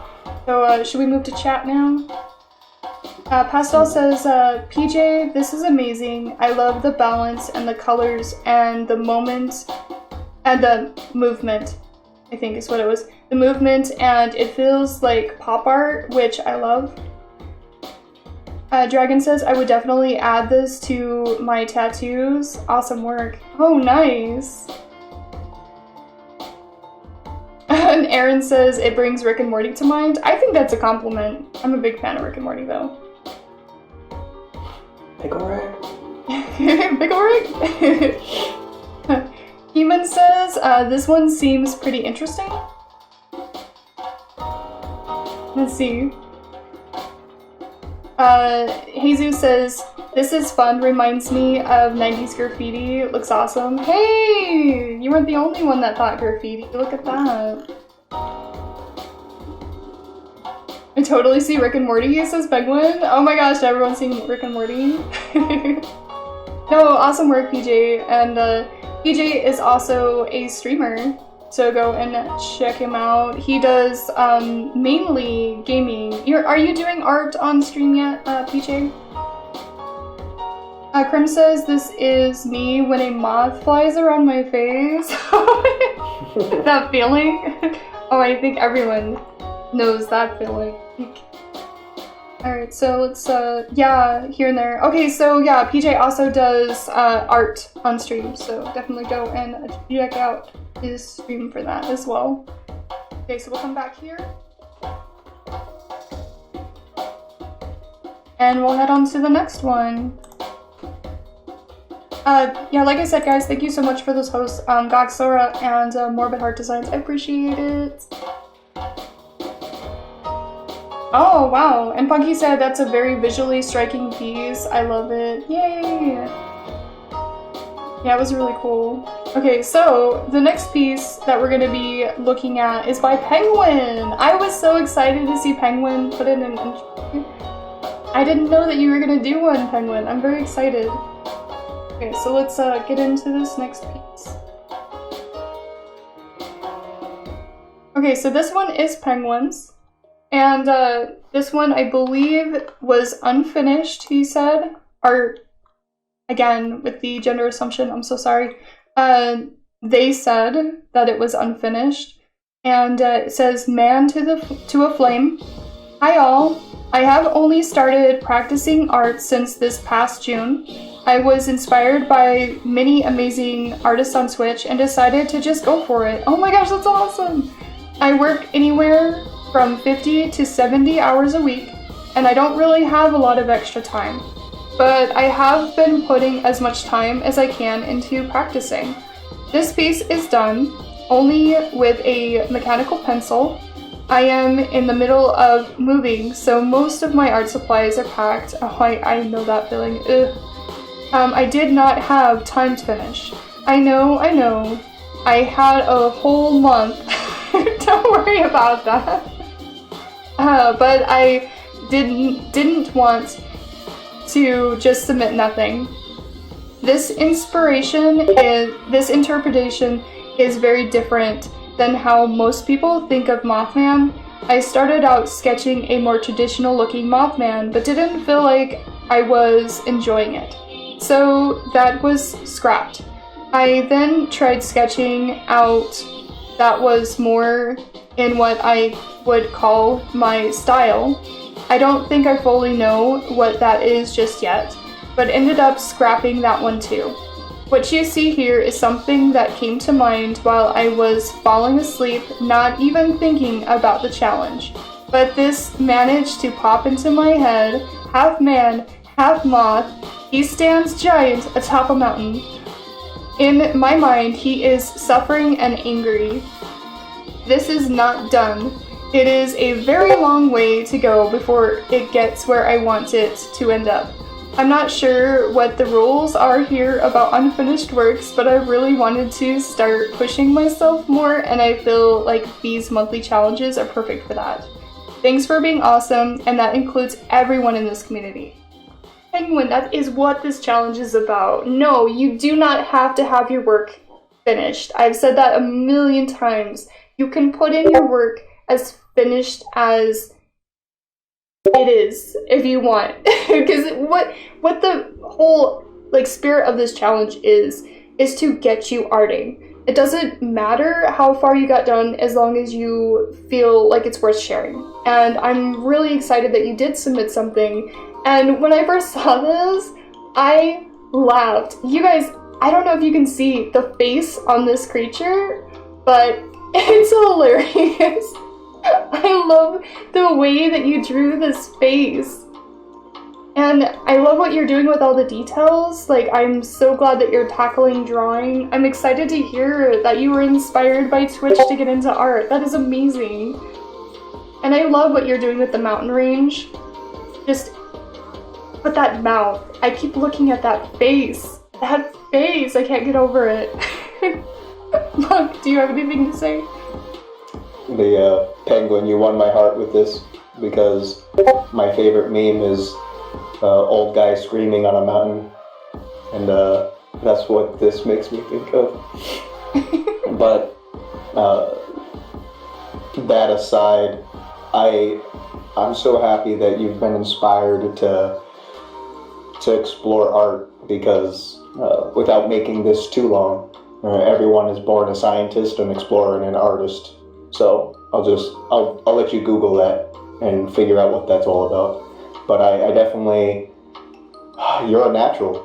so should we move to chat now? Pastel says, PJ, this is amazing. I love the balance and the colors and the moment and the movement, I think is what it was. The movement, and it feels like pop art, which I love. Dragon says, I would definitely add this to my tattoos. Awesome work. Oh, nice. And Aaron says, it brings Rick and Morty to mind. I think that's a compliment. I'm a big fan of Rick and Morty, though. Pickle Rick? Pickle Rick? Heeman says, this one seems pretty interesting. Let's see. Jesus says, this is fun, reminds me of 90s graffiti, looks awesome. Hey! You weren't the only one that thought graffiti, look at that. I totally see Rick and Morty, says Penguin. Oh my gosh, everyone's seen Rick and Morty. No, awesome work, PJ. And PJ is also a streamer, so go and check him out. He does mainly gaming. Are you doing art on stream yet, PJ? Krim says, this is me when a moth flies around my face. That feeling? Oh, I think everyone knows that feeling. Alright, so let's, yeah, here and there. Okay, so yeah, PJ also does art on stream, so definitely go and check out his stream for that as well. Okay, so we'll come back here. And we'll head on to the next one. Yeah, like I said, guys, thank you so much for those hosts, Goxora and Morbid Heart Designs. I appreciate it. Oh, wow. And Punky said that's a very visually striking piece. I love it. Yay! Yeah, it was really cool. Okay, so the next piece that we're going to be looking at is by Penguin. I was so excited to see Penguin put in an entry. I didn't know that you were going to do one, Penguin. I'm very excited. Okay, so let's get into this next piece. Okay, so this one is Penguin's. And this one, I believe, was unfinished, he said. Or, again, with the gender assumption, I'm so sorry. They said that it was unfinished. And it says, "Man to a flame. Hi all. I have only started practicing art since this past June. I was inspired by many amazing artists on Twitch and decided to just go for it. Oh my gosh, that's awesome! I work anywhere from 50 to 70 hours a week, and I don't really have a lot of extra time. But I have been putting as much time as I can into practicing. This piece is done only with a mechanical pencil. I am in the middle of moving, so most of my art supplies are packed." Oh, I know that feeling. Ugh. "I did not have time to finish. I know. I had a whole month." Don't worry about that. But I didn't want to just submit nothing. This interpretation is very different than how most people think of MothMan. I started out sketching a more traditional looking MothMan, but didn't feel like I was enjoying it. So that was scrapped. I then tried sketching out that was more in what I would call my style. I don't think I fully know what that is just yet, but ended up scrapping that one too. What you see here is something that came to mind while I was falling asleep, not even thinking about the challenge. But this managed to pop into my head, half man, half moth. He stands giant atop a mountain. In my mind, he is suffering and angry. This is not done. It is a very long way to go before it gets where I want it to end up. I'm not sure what the rules are here about unfinished works, but I really wanted to start pushing myself more, and I feel like these monthly challenges are perfect for that. Thanks for being awesome, and that includes everyone in this community." Penguin, that is what this challenge is about. No, you do not have to have your work finished. I've said that a million times. You can put in your work as finished as it is if you want. Because what the whole spirit of this challenge is to get you arting. It doesn't matter how far you got done as long as you feel like it's worth sharing. And I'm really excited that you did submit something. And when I first saw this, I laughed. You guys, I don't know if you can see the face on this creature, but it's hilarious. I love the way that you drew this face. And I love what you're doing with all the details. I'm so glad that you're tackling drawing. I'm excited to hear that you were inspired by Twitch to get into art. That is amazing. And I love what you're doing with the mountain range. But that mouth, I keep looking at that face. That face, I can't get over it. Monk, do you have anything to say? The penguin, you won my heart with this, because my favorite meme is old guy screaming on a mountain, and that's what this makes me think of. But that aside, I'm so happy that you've been inspired to explore art, because without making this too long, everyone is born a scientist, an explorer, and an artist. So I'll let you Google that and figure out what that's all about. But I definitely, you're a natural.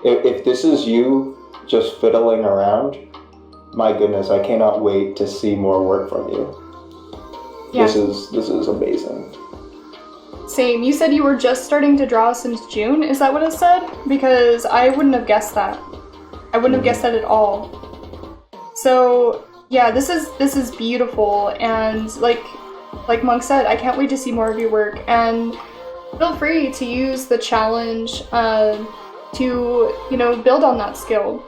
If this is you just fiddling around, my goodness, I cannot wait to see more work from you. Yeah. This is amazing. Same. You said you were just starting to draw since June. Is that what it said? Because I wouldn't have guessed that. I wouldn't have guessed that at all. So yeah, this is beautiful, and like Monk said, I can't wait to see more of your work. And feel free to use the challenge to build on that skill.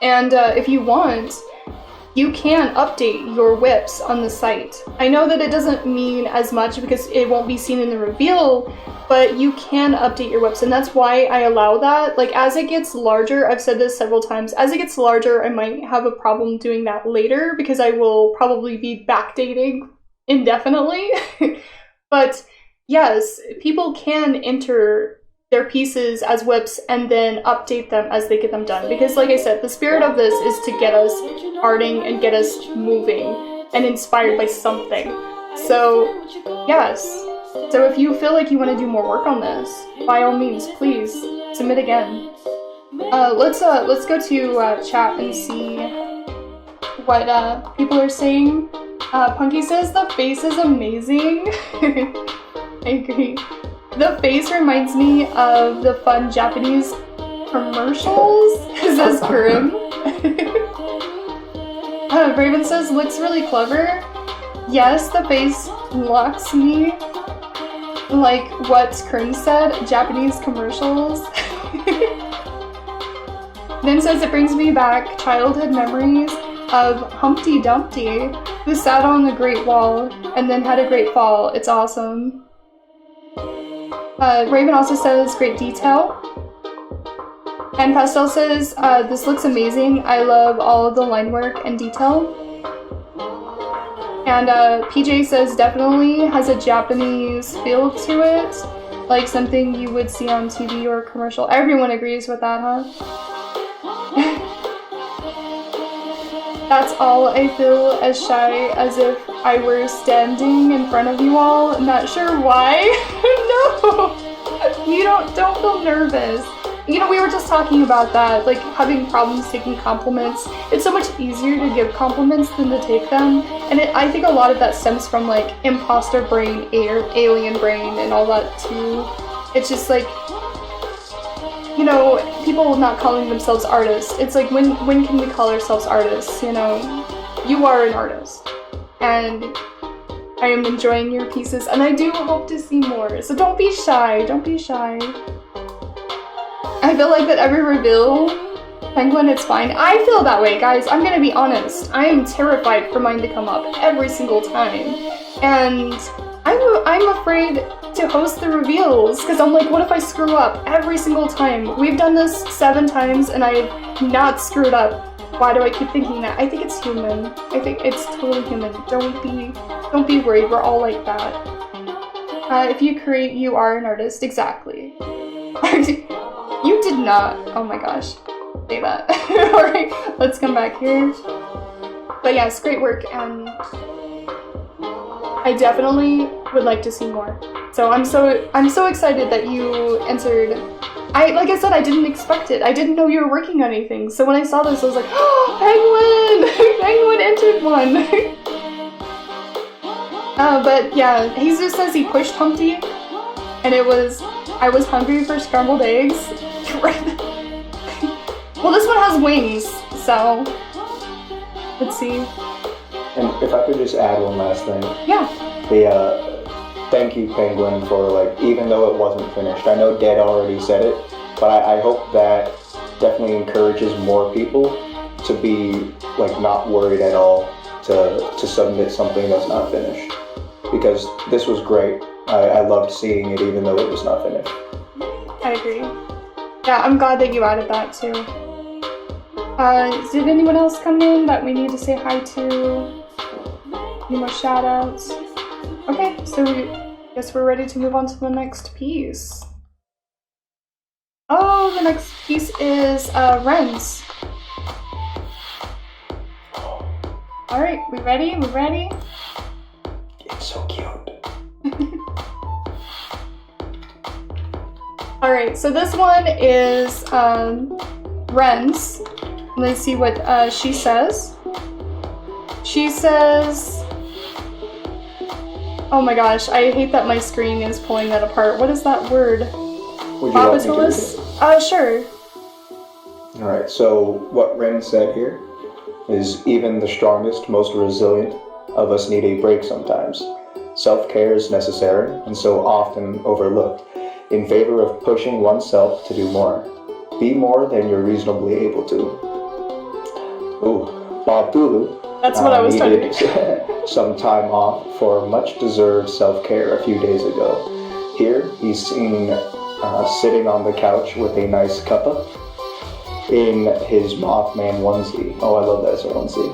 And if you want, you can update your whips on the site. I know that it doesn't mean as much because it won't be seen in the reveal, but you can update your whips, and that's why I allow that. As it gets larger, I've said this several times, as it gets larger, I might have a problem doing that later because I will probably be backdating indefinitely. But yes, people can enter their pieces as whips and then update them as they get them done. Because like I said, the spirit of this is to get us arting and get us moving and inspired by something. So, yes. So if you feel like you want to do more work on this, by all means, please submit again. Let's go to chat and see what people are saying. Punky says the face is amazing. I agree. The face reminds me of the fun Japanese commercials, says Grim. Raven says, looks really clever. Yes, the face looks me like what Kern said, Japanese commercials. Then says it brings me back childhood memories of Humpty Dumpty, who sat on the Great Wall and then had a great fall. It's awesome. Raven also says great detail. And Pastel says this looks amazing. I love all of the line work and detail. And PJ says definitely has a Japanese feel to it, like something you would see on TV or a commercial. Everyone agrees with that, huh? That's all. I feel as shy as if I were standing in front of you all. Not sure why. No! You don't feel nervous. You know, we were just talking about that, like having problems taking compliments. It's so much easier to give compliments than to take them. And I think a lot of that stems from like imposter brain, alien brain, and all that too. It's just like, you know, people not calling themselves artists. It's like, when can we call ourselves artists, you know? You are an artist. And I am enjoying your pieces, and I do hope to see more. So don't be shy, don't be shy. I feel like that every reveal, Penguin, it's fine. I feel that way, guys. I'm gonna be honest. I am terrified for mine to come up every single time. And I'm afraid to host the reveals, because I'm like, what if I screw up every single time? We've done this 7 times and I have not screwed up. Why do I keep thinking that? I think it's human. I think it's totally human. Don't be worried. We're all like that. If you create, you are an artist. Exactly. You did not. Oh my gosh. Say that. Alright, let's come back here. But yes, great work, and I definitely would like to see more. So I'm so excited that you entered. Like I said, I didn't expect it. I didn't know you were working on anything. So when I saw this, I was like, oh, Penguin! Penguin entered one! But yeah, Jesus says he pushed Humpty, and I was hungry for scrambled eggs. Well, this one has wings, so let's see. And if I could just add one last thing. Yeah. Thank you, Penguin, for, like, even though it wasn't finished. I know Dead already said it, but I hope that definitely encourages more people to be, like, not worried at all to submit something that's not finished. Because this was great. I loved seeing it even though it was not finished. I agree. Yeah, I'm glad that you added that too. Did anyone else come in that we need to say hi to? Any more shout outs? Okay, so guess we're ready to move on to the next piece. Oh, the next piece is Ren's. Alright, we ready? We ready? It's so cute. Alright, so this one is Ren's. Let's see what she says. She says... Oh my gosh, I hate that my screen is pulling that apart. What is that word? Would you like me to read it? Sure. Alright, so what Ren said here is even the strongest, most resilient of us need a break sometimes. Self-care is necessary and so often overlooked in favor of pushing oneself to do more. Be more than you're reasonably able to. Ooh, Bob Dulu. That's what I was trying to do. Some time off for much-deserved self-care a few days ago. Here, he's seen sitting on the couch with a nice cuppa in his MothMan onesie. Oh, I love that onesie.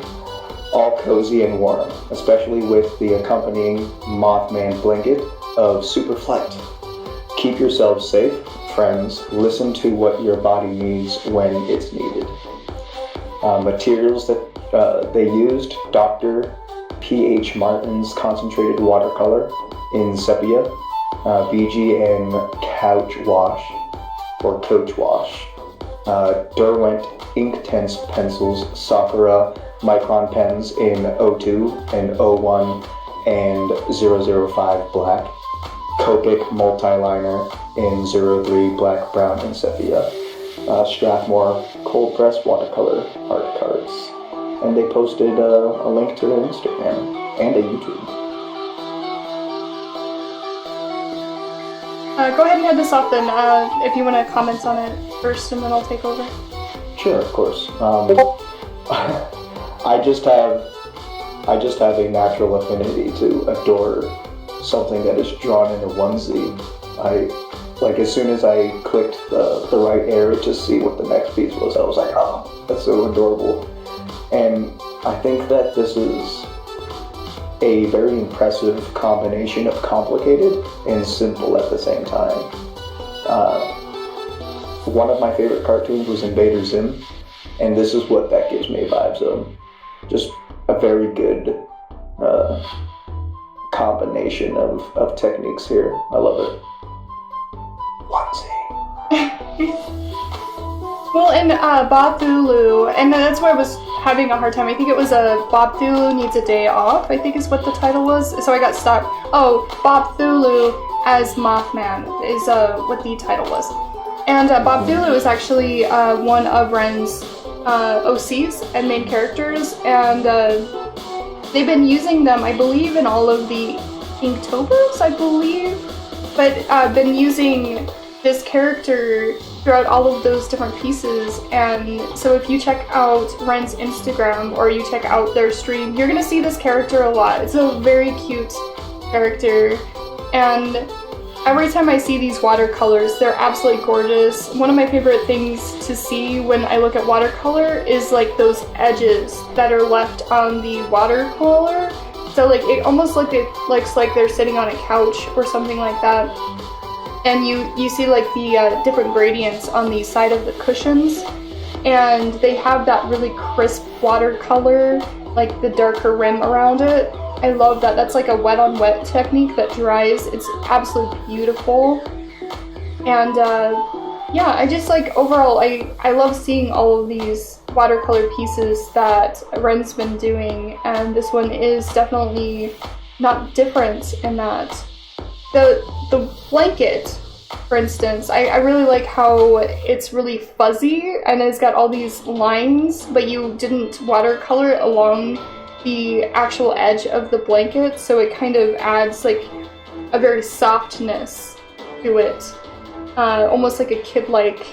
All cozy and warm, especially with the accompanying MothMan blanket of super flight. Keep yourselves safe friends, listen to what your body needs when it's needed. Materials that they used: Dr. P.H. Martin's concentrated watercolor in sepia, BG&M couch wash or coach wash, Derwent Inktense pencils, Sakura micron pens in 02 and 01 and 005 black, Copic multiliner in 03 black, brown, and sepia, Strathmore cold press watercolor art cards. And they posted a link to their Instagram and a YouTube. Go ahead and head this off then, if you want to comment on it first, and then I'll take over. Sure, of course. I just have a natural affinity to adore something that is drawn in a onesie. As soon as I clicked the right arrow to see what the next piece was, I was like, oh, that's so adorable. And I think that this is a very impressive combination of complicated and simple at the same time. One of my favorite cartoons was Invader Zim, and this is what that gives me vibes of. Just a very good combination of techniques here. I love it. Onesie. Well, and Bob Thulu, and that's why I was having a hard time. I think it was Bob Thulu Needs a Day Off, I think is what the title was. So I got stuck. Oh, Bob Thulu as Mothman is what the title was. And Bob Thulu is actually one of Ren's OCs and main characters, and they've been using them, I believe, in all of the Inktober's, I believe, but been using this character throughout all of those different pieces. And so if you check out Ren's Instagram or you check out their stream, you're gonna see this character a lot. It's a very cute character, and every time I see these watercolors, they're absolutely gorgeous. One of my favorite things to see when I look at watercolor is like those edges that are left on the watercolor. So like it almost looks like they're sitting on a couch or something like that. And you see like the different gradients on the side of the cushions, and they have that really crisp watercolor, like the darker rim around it. I love that. That's like a wet on wet technique that dries. It's absolutely beautiful. And yeah, I just like overall, I love seeing all of these watercolor pieces that Ren's been doing, and this one is definitely not different in that. The blanket, for instance, I really like how it's really fuzzy and it's got all these lines, but you didn't watercolor it along the actual edge of the blanket, so it kind of adds like a very softness to it, almost like a kid-like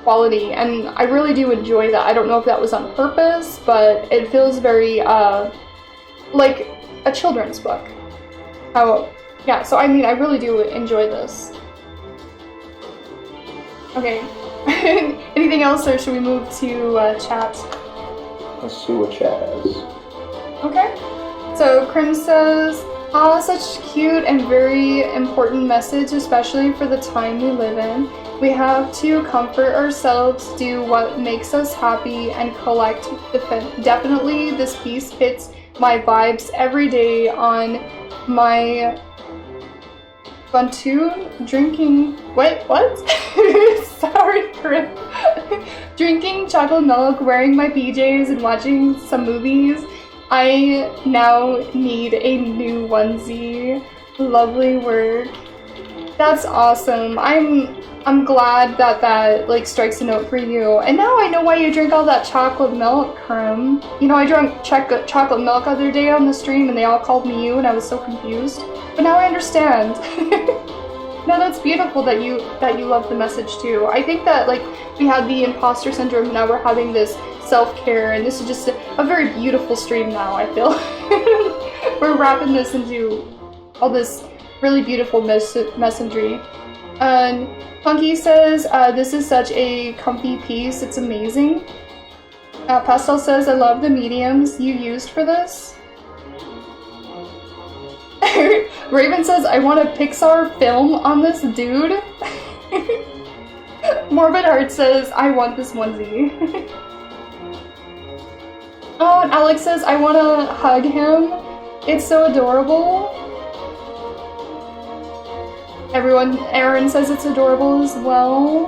quality, and I really do enjoy that. I don't know if that was on purpose, but it feels very like a children's book. Yeah, so I mean, I really do enjoy this. Okay. Anything else, or should we move to chat? Let's see what chat has. Okay. So Krim says, "Ah, such cute and very important message, especially for the time we live in. We have to comfort ourselves, do what makes us happy, and collect. Definitely, this piece hits my vibes every day on my Buntoon drinking. What? Sorry, Krim. Drinking chocolate milk, wearing my PJs, and watching some movies. I now need a new onesie. Lovely work." That's awesome. I'm glad that like strikes a note for you. And now I know why you drink all that chocolate milk, Krim. You know, I drank chocolate milk the other day on the stream, and they all called me you, and I was so confused. But now I understand. No, that's beautiful that you love the message too. I think that like we had the imposter syndrome, now we're having this self-care, and this is just a very beautiful stream now, I feel. We're wrapping this into all this really beautiful messaging. And Funky says, "This is such a comfy piece, it's amazing." Pastel says, "I love the mediums you used for this." Raven says, "I want a Pixar film on this dude." Morbid Heart says, I want this onesie. Oh, and Alex says, I want to hug him. It's so adorable. Aaron says it's adorable as well.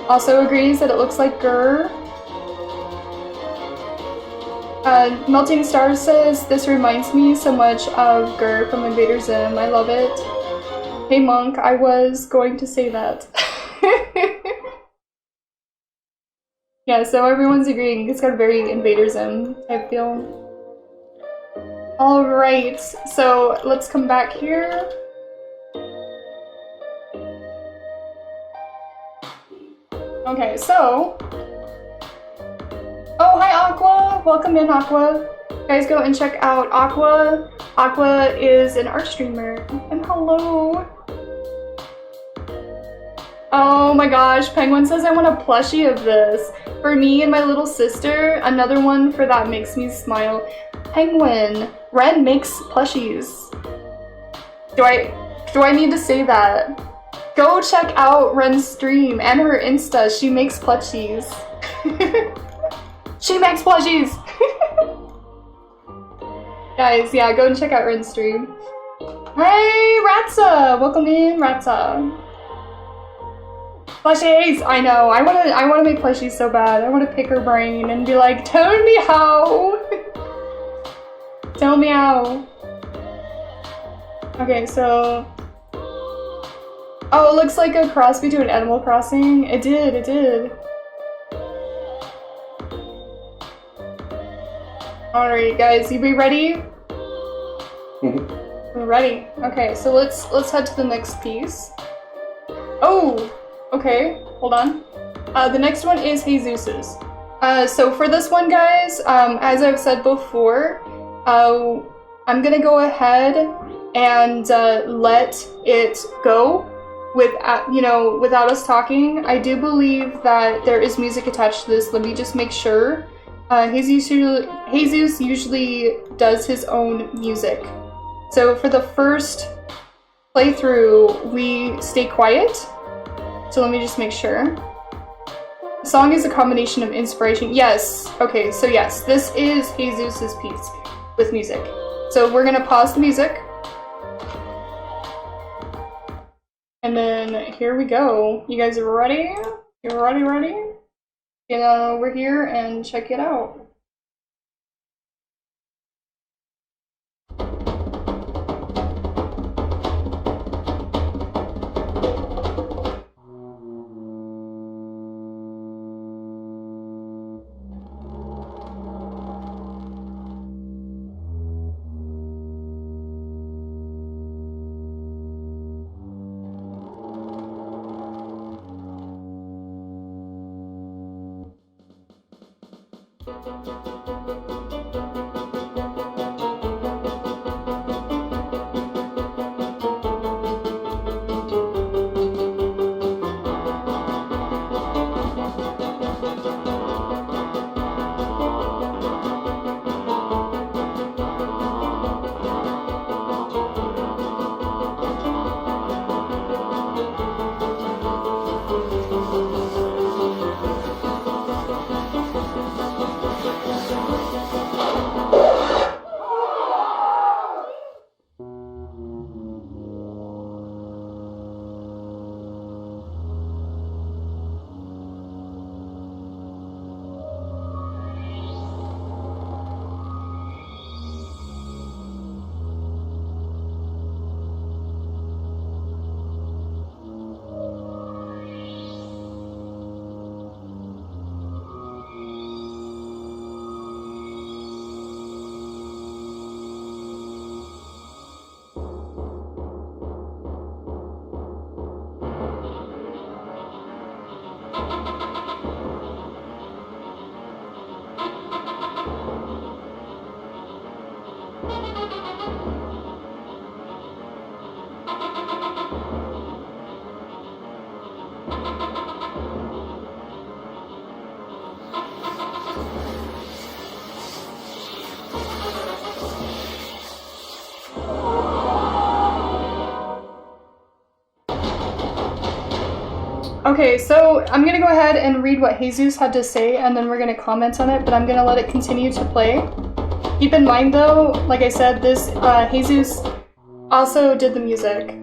Also agrees that it looks like Gurr. Melting Stars says, this reminds me so much of Gurr from Invader Zim. I love it. Hey Monk, I was going to say that. Yeah, so everyone's agreeing. It's got a very Invader Zim type feel. Alright, so let's come back here. Okay, so... Oh, hi Aqua! Welcome in, Aqua. You guys go and check out Aqua. Aqua is an art streamer. And hello! Oh my gosh, Penguin says I want a plushie of this. For me and my little sister, another one for that makes me smile. Penguin, Ren makes plushies. Do I need to say that? Go check out Ren's stream and her Insta. She makes plushies. She makes plushies! Guys, yeah, go and check out Ren's stream. Hey, Ratsa! Welcome in, Ratsa. Plushies! I know, I wanna make plushies so bad. I wanna pick her brain and be like, tell me how! Tell me how. Okay, so... Oh, it looks like a cross between Animal Crossing. It did. Alright guys, you be ready? We're ready. Okay, so let's head to the next piece. Oh! Okay, hold on. The next one is Jesus's. So for this one, guys, as I've said before, I'm gonna go ahead and let it go without us talking. I do believe that there is music attached to this. Let me just make sure. Jesus usually does his own music. So for the first playthrough, we stay quiet. So let me just make sure. The song is a combination of inspiration. Yes. Okay, so yes, this is Jesus's piece with music. So we're gonna pause the music. And then here we go. You guys are ready? You're ready? Get on over here and check it out. Okay, so I'm gonna go ahead and read what Jesus had to say, and then we're gonna comment on it, but I'm gonna let it continue to play. Keep in mind though, like I said, this Jesus also did the music.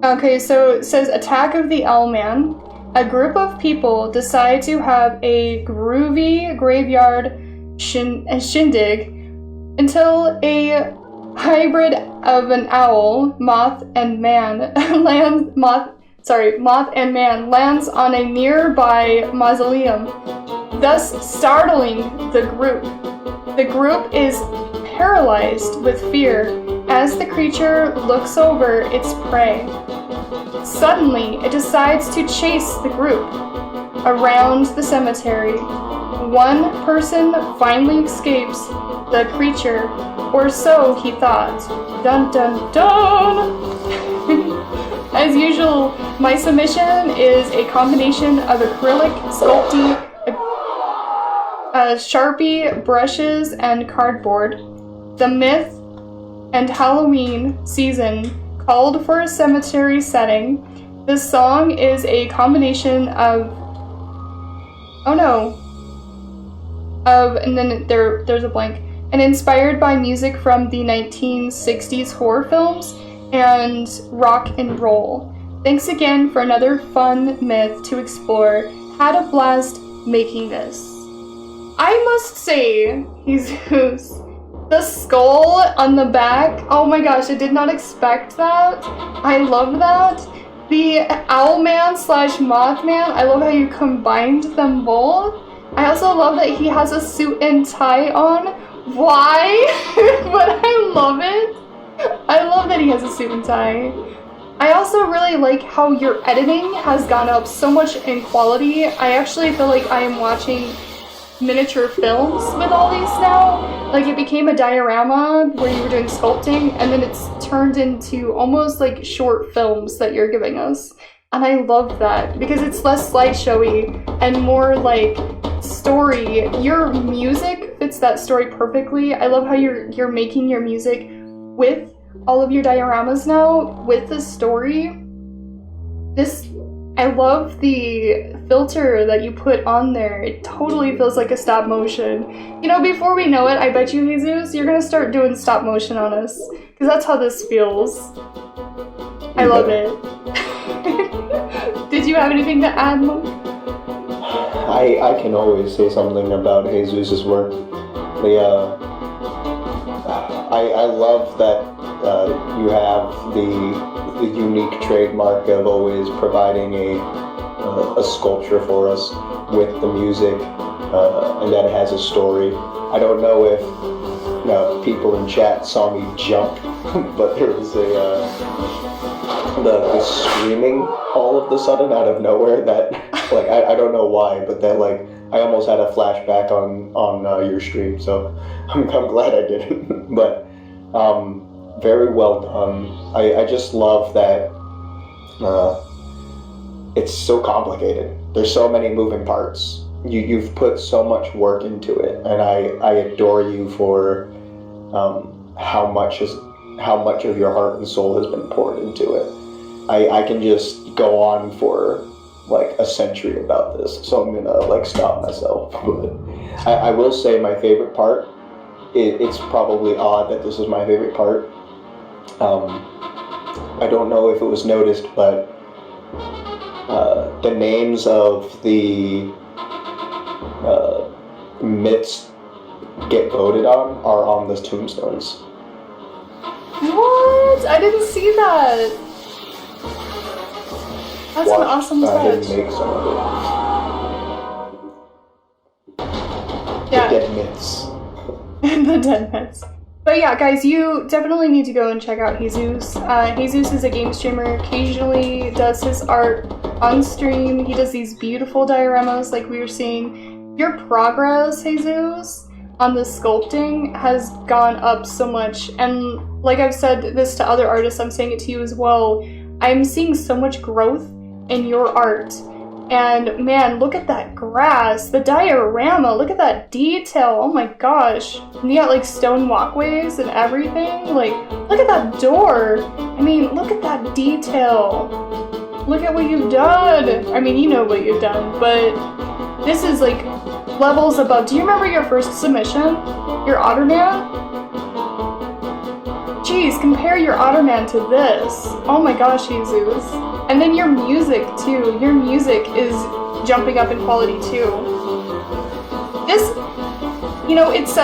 Okay, so it says, Attack of the OwlMan. A group of people decide to have a groovy graveyard shindig until a hybrid of an owl, moth and man lands on a nearby mausoleum, thus startling the group. The group is paralyzed with fear as the creature looks over its prey. Suddenly, it decides to chase the group around the cemetery. One person finally escapes the creature, or so he thought. Dun dun dun! As usual, my submission is a combination of acrylic sculpting, Sharpie brushes, and cardboard. The myth and Halloween season called for a cemetery setting. The song is a combination of and then there's a blank, and inspired by music from the 1960s horror films and rock and roll. Thanks again for another fun myth to explore. Had a blast making this. I must say, Jesus, the skull on the back, oh my gosh, I did not expect that. I love that. The OwlMan / MothMan, I love how you combined them both. I also love that he has a suit and tie on. Why? But I love it. I love that he has a suit and tie. I also really like how your editing has gone up so much in quality. I actually feel like I am watching miniature films with all these now. Like, it became a diorama where you were doing sculpting, and then it's turned into almost like short films that you're giving us. And I love that because it's less slideshowy and more like story. Your music fits that story perfectly. I love how you're making your music with all of your dioramas now with the story. I love the filter that you put on there. It totally feels like a stop motion. You know, before we know it, I bet you, Jesus, you're gonna start doing stop motion on us. Because that's how this feels. I love it. Did you have anything to add, Mo? I can always say something about Jesus' work. I love that you have the unique trademark of always providing a sculpture for us with the music, and that it has a story. I don't know if people in chat saw me jump, but there was the screaming all of the sudden out of nowhere that, like, I don't know why, but that, like, I almost had a flashback on your stream, so I'm glad I didn't. But very well done. I just love that it's so complicated. There's so many moving parts. You've put so much work into it, and I adore you for how much of your heart and soul has been poured into it. I can just go on for like a century about this, so I'm gonna like stop myself. But I will say my favorite part, it's probably odd that this is my favorite part. I don't know if it was noticed, but the names of the myths get voted on are on the tombstones. What? I didn't see that. That's an awesome touch. Make some of it. Yeah. The dead myths. The dead myths. But yeah, guys, you definitely need to go and check out Jesus. Jesus is a game streamer, occasionally does his art on stream. He does these beautiful dioramas like we were seeing. Your progress, Jesus, on the sculpting has gone up so much. And like I've said this to other artists, I'm saying it to you as well. I'm seeing so much growth in your art. And man, look at that grass, the diorama, look at that detail, oh my gosh. And you got like stone walkways and everything, like, look at that door. I mean, look at that detail. Look at what you've done! I mean, you know what you've done, but this is like levels above. Do you remember your first submission? Your OwlMan? Jeez, compare your OwlMan to this. Oh my gosh, Jesus. And then your music too. Your music is jumping up in quality too. This, you know, it's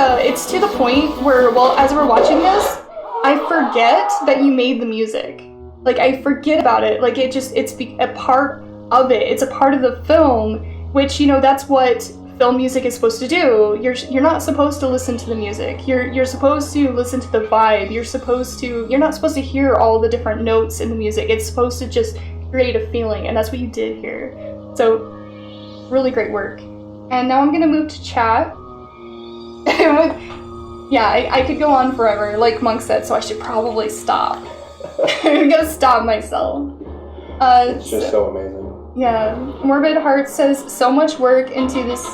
to the point where, well, as we're watching this, I forget that you made the music. Like, I forget about it. Like, it's a part of it. It's a part of the film, which, you know, that's what film music is supposed to do. You're not supposed to listen to the music. You're supposed to listen to the vibe. You're not supposed to hear all the different notes in the music. It's supposed to just create a feeling, and that's what you did here. So, really great work. And now I'm gonna move to chat. Yeah, I could go on forever, like Monk said, so I should probably stop. I'm gonna stop myself. It's just so amazing. Yeah, Morbid Heart says, so much work into this,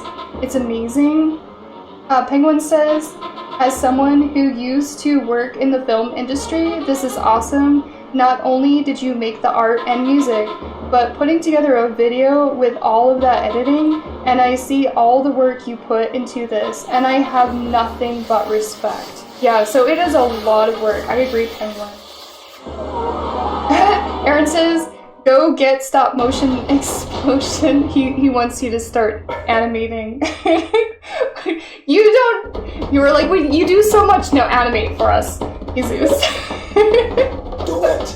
it's amazing. Penguin says, as someone who used to work in the film industry, this is awesome. Not only did you make the art and music, but putting together a video with all of that editing, and I see all the work you put into this, and I have nothing but respect. Yeah, so it is a lot of work. I agree, Penguin. Aaron says, go get stop motion explosion. He wants you to start animating. You were like, wait, you do so much. No, animate for us, Jesus. Do it.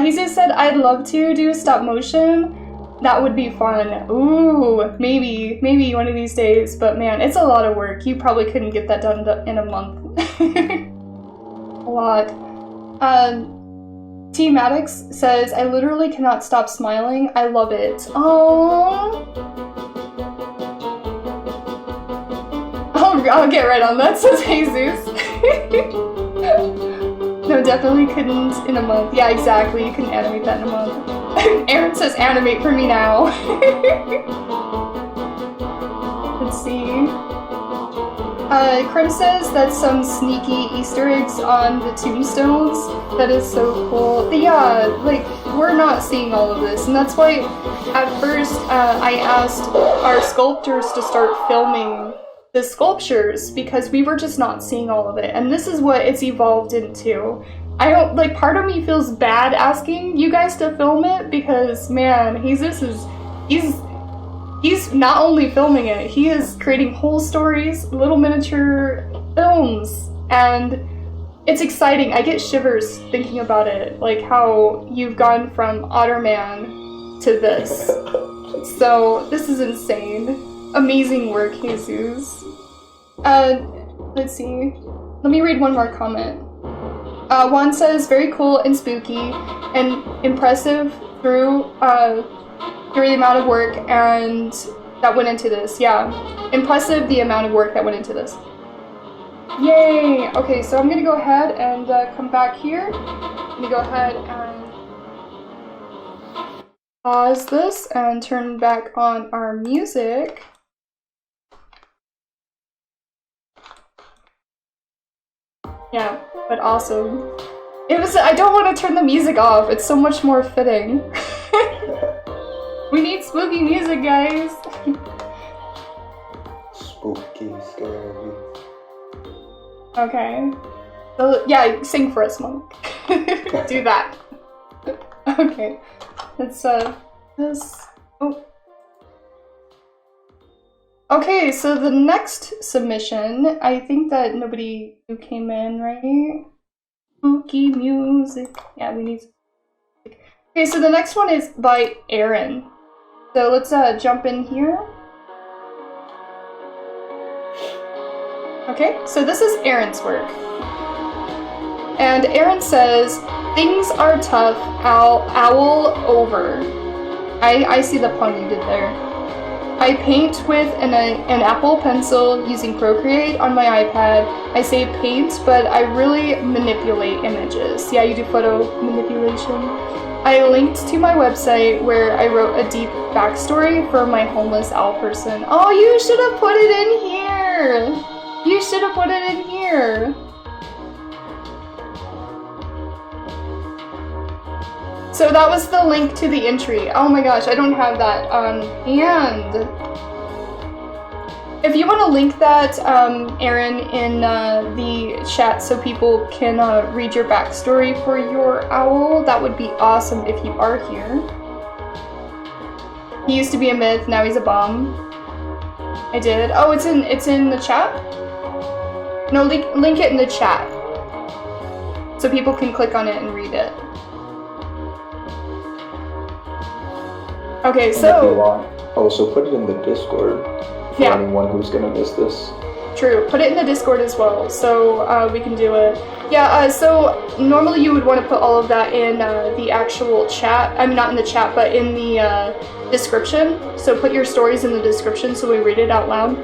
Jesus said, I'd love to do stop motion. That would be fun. Ooh, maybe one of these days. But man, it's a lot of work. You probably couldn't get that done in a month. A lot. T Maddox says, I literally cannot stop smiling. I love it. Aww. I'll get right on that, says Jesus. No, definitely couldn't in a month. Yeah, exactly. You couldn't animate that in a month. Aaron says, animate for me now. Let's see. Krim says that's some sneaky Easter eggs on the tombstones. That is so cool. But yeah, like, we're not seeing all of this, and that's why at first I asked our sculptors to start filming the sculptures, because we were just not seeing all of it, and this is what it's evolved into. I don't, like, part of me feels bad asking you guys to film it, because, man, he's not only filming it, he is creating whole stories, little miniature films, and it's exciting. I get shivers thinking about it, like how you've gone from OwlMan to this. So, this is insane. Amazing work, Jesus. Let's see. Let me read one more comment. Juan says, very cool and spooky and impressive through the amount of work and that went into this. Yeah, impressive the amount of work that went into this. Yay! Okay, so I'm gonna go ahead and come back here. I'm gonna go ahead and pause this and turn back on our music. Yeah, but awesome. I don't want to turn the music off. It's so much more fitting. We need spooky music, guys. Spooky, scary. Okay. So, yeah, sing for us, Monk. Do that. Okay. Let's, this. Oh. Okay, so the next submission, I think that nobody who came in, right? Spooky music. Yeah, we need music. Okay, so the next one is by Aaron. So let's jump in here. Okay, so this is Aaron's work. And Aaron says, things are tough, owl over. I see the pun you did there. I paint with an Apple Pencil using Procreate on my iPad. I say paint, but I really manipulate images. Yeah, you do photo manipulation. I linked to my website where I wrote a deep backstory for my homeless owl person. Oh, you should have put it in here! You should have put it in here! So that was the link to the entry. Oh my gosh, I don't have that on hand. If you want to link that, Aaron, in the chat so people can read your backstory for your owl, that would be awesome if you are here. He used to be a myth, now he's a bum. I did. Oh, it's in the chat? No, link it in the chat. So people can click on it and read it. Okay, so... And if you want, also put it in the Discord for anyone who's gonna miss this. True. Put it in the Discord as well, so we can do it. Yeah, so normally you would want to put all of that in the actual chat. I mean, not in the chat, but in the description. So put your stories in the description so we read it out loud.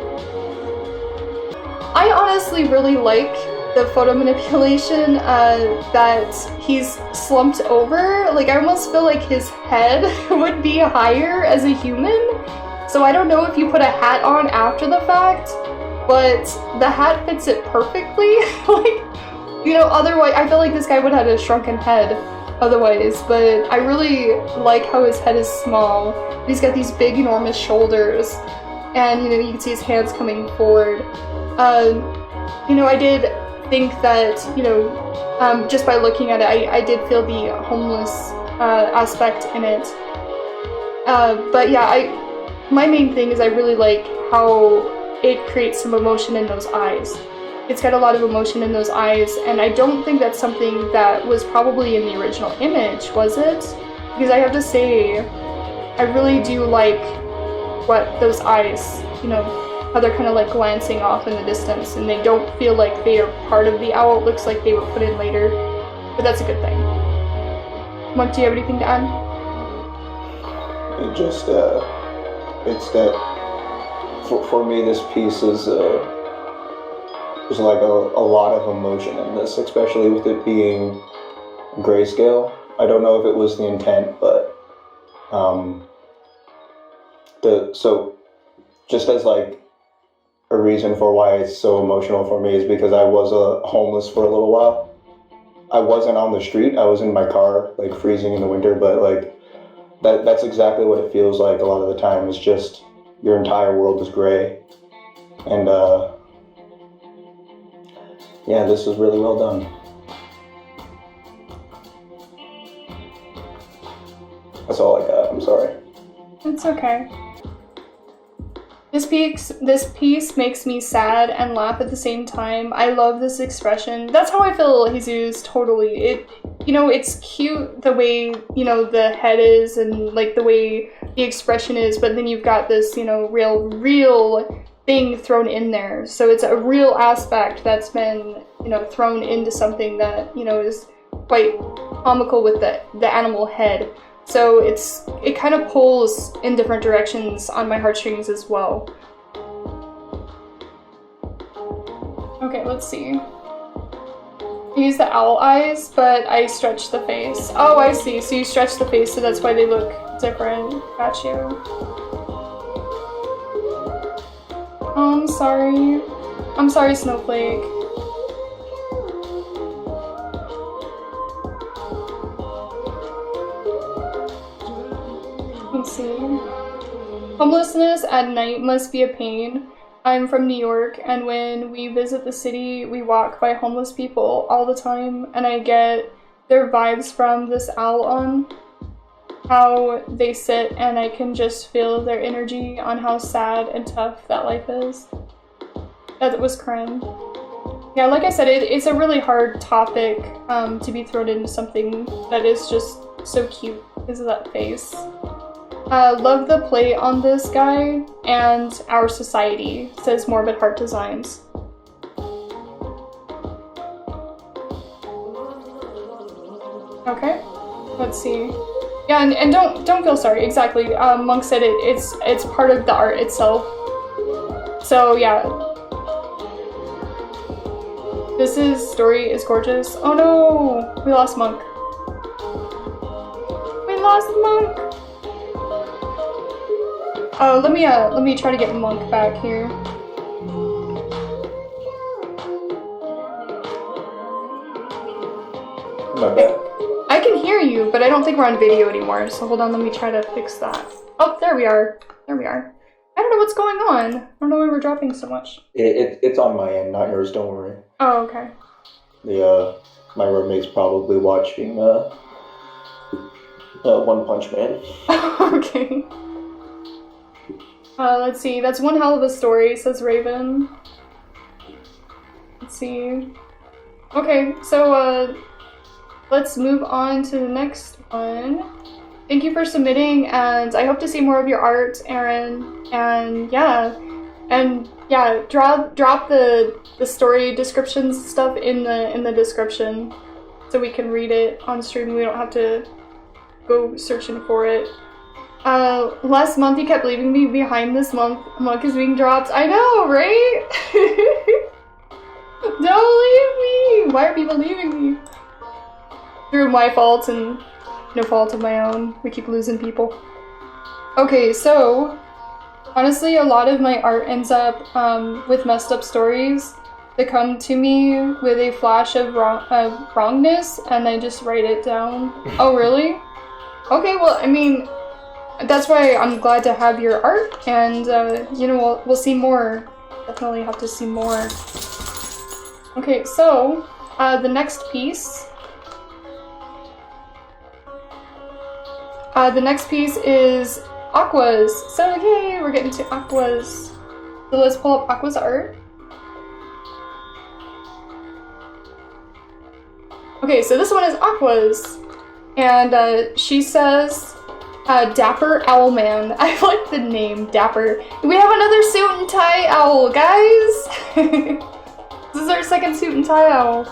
I honestly really like the photo manipulation that he's slumped over. Like, I almost feel like his head would be higher as a human. So I don't know if you put a hat on after the fact, but the hat fits it perfectly. Like, you know, otherwise, I feel like this guy would have a shrunken head otherwise, but I really like how his head is small. He's got these big, enormous shoulders, and, you know, you can see his hands coming forward. You know, I did think that, you know, just by looking at it, I did feel the homeless aspect in it. But yeah, my main thing is I really like how it creates some emotion in those eyes. It's got a lot of emotion in those eyes, and I don't think that's something that was probably in the original image, was it? Because I have to say, I really do like what those eyes, you know, how they're kind of like glancing off in the distance, and they don't feel like they are part of the owl. It looks like they were put in later, but that's a good thing. Monk, do you have anything to add? It just, it's that, for me, this piece is, there's like a lot of emotion in this, especially with it being grayscale. I don't know if it was the intent, but, so, just as like, a reason for why it's so emotional for me is because I was homeless for a little while. I wasn't on the street, I was in my car, like freezing in the winter, but like, that's exactly what it feels like a lot of the time. It's just, your entire world is gray. And yeah, this was really well done. That's all I got, I'm sorry. It's okay. This piece makes me sad and laugh at the same time. I love this expression. That's how I feel Jesus, totally. You know, it's cute the way, you know, the head is and like the way the expression is, but then you've got this, you know, real thing thrown in there. So it's a real aspect that's been, you know, thrown into something that, you know, is quite comical with the animal head. So it kind of pulls in different directions on my heartstrings as well. Okay, let's see. I use the owl eyes, but I stretch the face. Oh, I see. So you stretch the face, so that's why they look different. Got you. Oh, I'm sorry. I'm sorry, Snowflake. Let's see. Homelessness at night must be a pain. I'm from New York, and when we visit the city, we walk by homeless people all the time, and I get their vibes from this owl on how they sit, and I can just feel their energy on how sad and tough that life is. That was Krim. Yeah, like I said, it's a really hard topic to be thrown into something that is just so cute. Is that face? Love the play on this guy and our society, says Morbid Heart Designs. Okay, let's see. Yeah, and don't feel sorry. Exactly. Monk said it's part of the art itself. So yeah, this story is gorgeous. Oh no, we lost Monk. We lost Monk. Oh, let me try to get Monk back here. My bad. I can hear you, too, but I don't think we're on video anymore, so hold on, let me try to fix that. Oh, there we are. There we are. I don't know what's going on. I don't know why we're dropping so much. It's on my end, not yours, don't worry. Oh, okay. My roommate's probably watching One Punch Man. Okay. Let's see, that's one hell of a story, says Raven. Let's see. Okay, so let's move on to the next one. Thank you for submitting, and I hope to see more of your art, Aaron. And yeah, drop the story descriptions stuff in the description so we can read it on stream. We don't have to go searching for it. Last month you kept leaving me behind. This month Monk is being dropped. I know, right? Don't leave me! Why are people leaving me? Through my fault and no fault of my own. We keep losing people. Okay, so honestly, a lot of my art ends up with messed up stories that come to me with a flash of wrongness, and I just write it down. Oh, really? Okay, well, I mean, that's why I'm glad to have your art, and you know, we'll see more. Definitely have to see more. Okay, so the next piece. The next piece is Aqua's. So yay, we're getting to Aqua's. So let's pull up Aqua's art. Okay, so this one is Aqua's, and she says, Dapper OwlMan. I like the name, Dapper. We have another suit and tie owl, guys! This is our second suit and tie owl.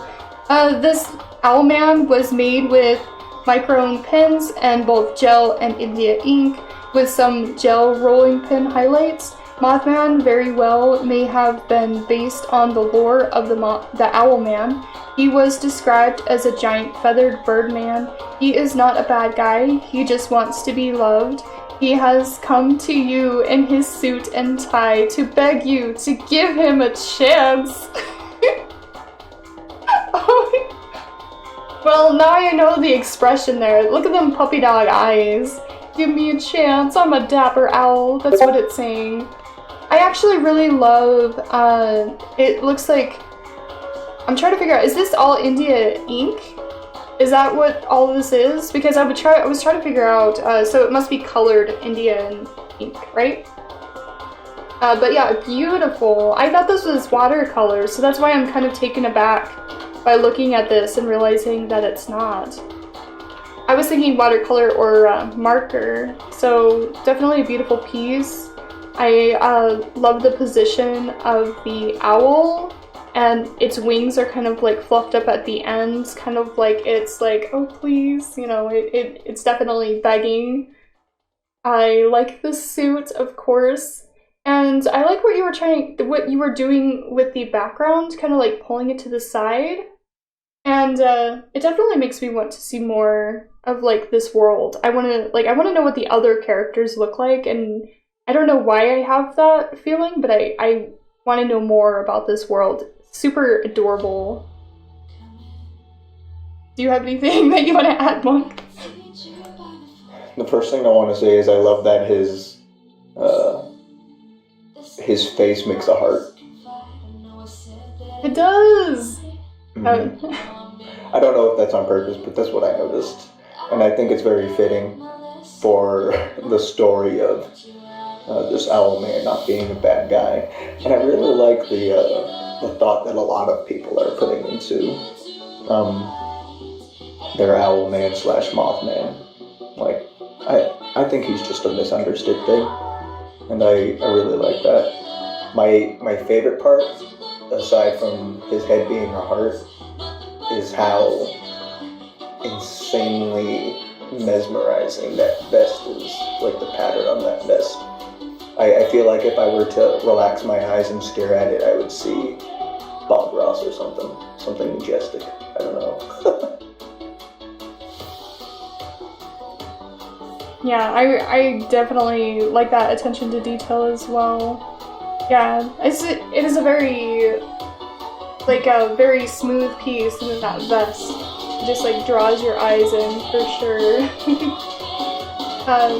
This OwlMan was made with micron pens and both gel and India ink with some gel rolling pin highlights. MothMan very well may have been based on the lore of the OwlMan. He was described as a giant feathered bird man. He is not a bad guy, he just wants to be loved. He has come to you in his suit and tie to beg you to give him a chance. Well, now I know the expression there. Look at them puppy dog eyes. Give me a chance, I'm a dapper owl. That's what it's saying. I actually really love, it looks like, I'm trying to figure out, is this all India ink? Is that what all of this is? Because I was trying to figure out, so it must be colored Indian ink, right? But yeah, beautiful. I thought this was watercolor, so that's why I'm kind of taken aback by looking at this and realizing that it's not. I was thinking watercolor or marker, so definitely a beautiful piece. I love the position of the owl, and its wings are kind of like fluffed up at the ends, kind of like it's like, oh please, you know, it's definitely begging. I like the suit, of course, and I like what you were doing with the background, kind of like pulling it to the side. And it definitely makes me want to see more of like this world. I want to know what the other characters look like, and I don't know why I have that feeling, but I want to know more about this world. Super adorable. Do you have anything that you want to add, Monk? The first thing I want to say is I love that his face makes a heart. It does. Mm-hmm. I don't know if that's on purpose, but that's what I noticed, and I think it's very fitting for the story of this OwlMan not being a bad guy. And I really like the thought that a lot of people are putting into their OwlMan / MothMan. Like, I think he's just a misunderstood thing, and I really like that. My favorite part, aside from his head being a heart, is how insanely mesmerizing that vest is, like the pattern on that vest. I feel like if I were to relax my eyes and stare at it, I would see Bob Ross or something majestic. I don't know. Yeah, I definitely like that attention to detail as well. Yeah, it is a very, like a very smooth piece with that vest. just like draws your eyes in for sure.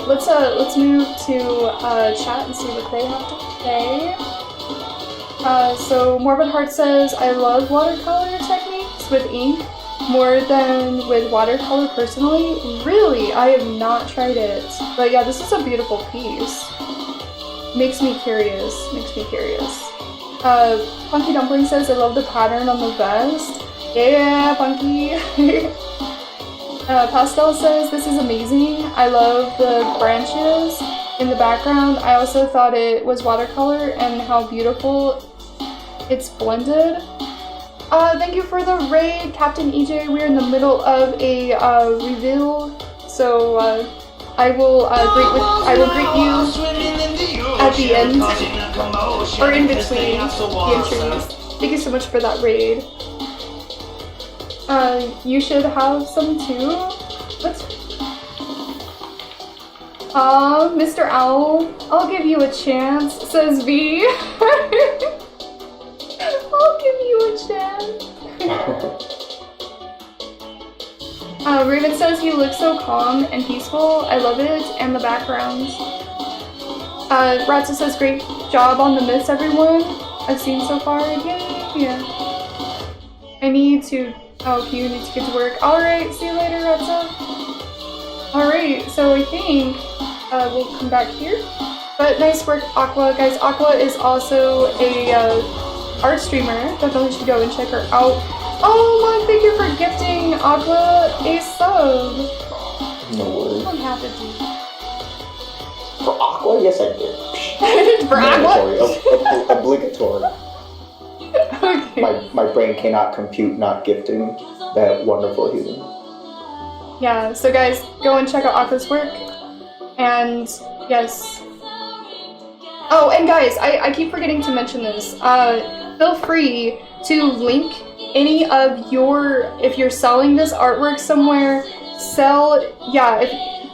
Let's move to chat and see what they have to say. So Morbid Heart says, I love watercolor techniques with ink more than with watercolor personally. Really? I have not tried it. But yeah, this is a beautiful piece. Makes me curious. Funky Dumpling says, I love the pattern on the vest. Yeah, Funky. Pastel says, this is amazing. I love the branches in the background. I also thought it was watercolor and how beautiful it's blended. Thank you for the raid, Captain EJ. We're in the middle of a reveal, so I will greet you at the end or in between the entries. Thank you so much for that raid. You should have some too. Mr. Owl, I'll give you a chance, says V. I'll give you a chance. Raven says you look so calm and peaceful. I love it, and the background. Ratsa says great job on the myths, everyone. I've seen so far. Yeah. I need to. Oh, you need to get to work. All right. See you later, Ratsa. All right. So I think we'll come back here. But nice work, Aqua, guys. Aqua is also a art streamer. Definitely should go and check her out. Oh my, thank you for gifting Aqua a sub. No worries. You don't have to do For Aqua? Yes, I did. For Aqua? Obligatory. Okay. My brain cannot compute not gifting that wonderful human. Yeah, so guys, go and check out Aqua's work. And yes. Oh, and guys, I keep forgetting to mention this. Feel free to link any of your, if you're selling this artwork somewhere,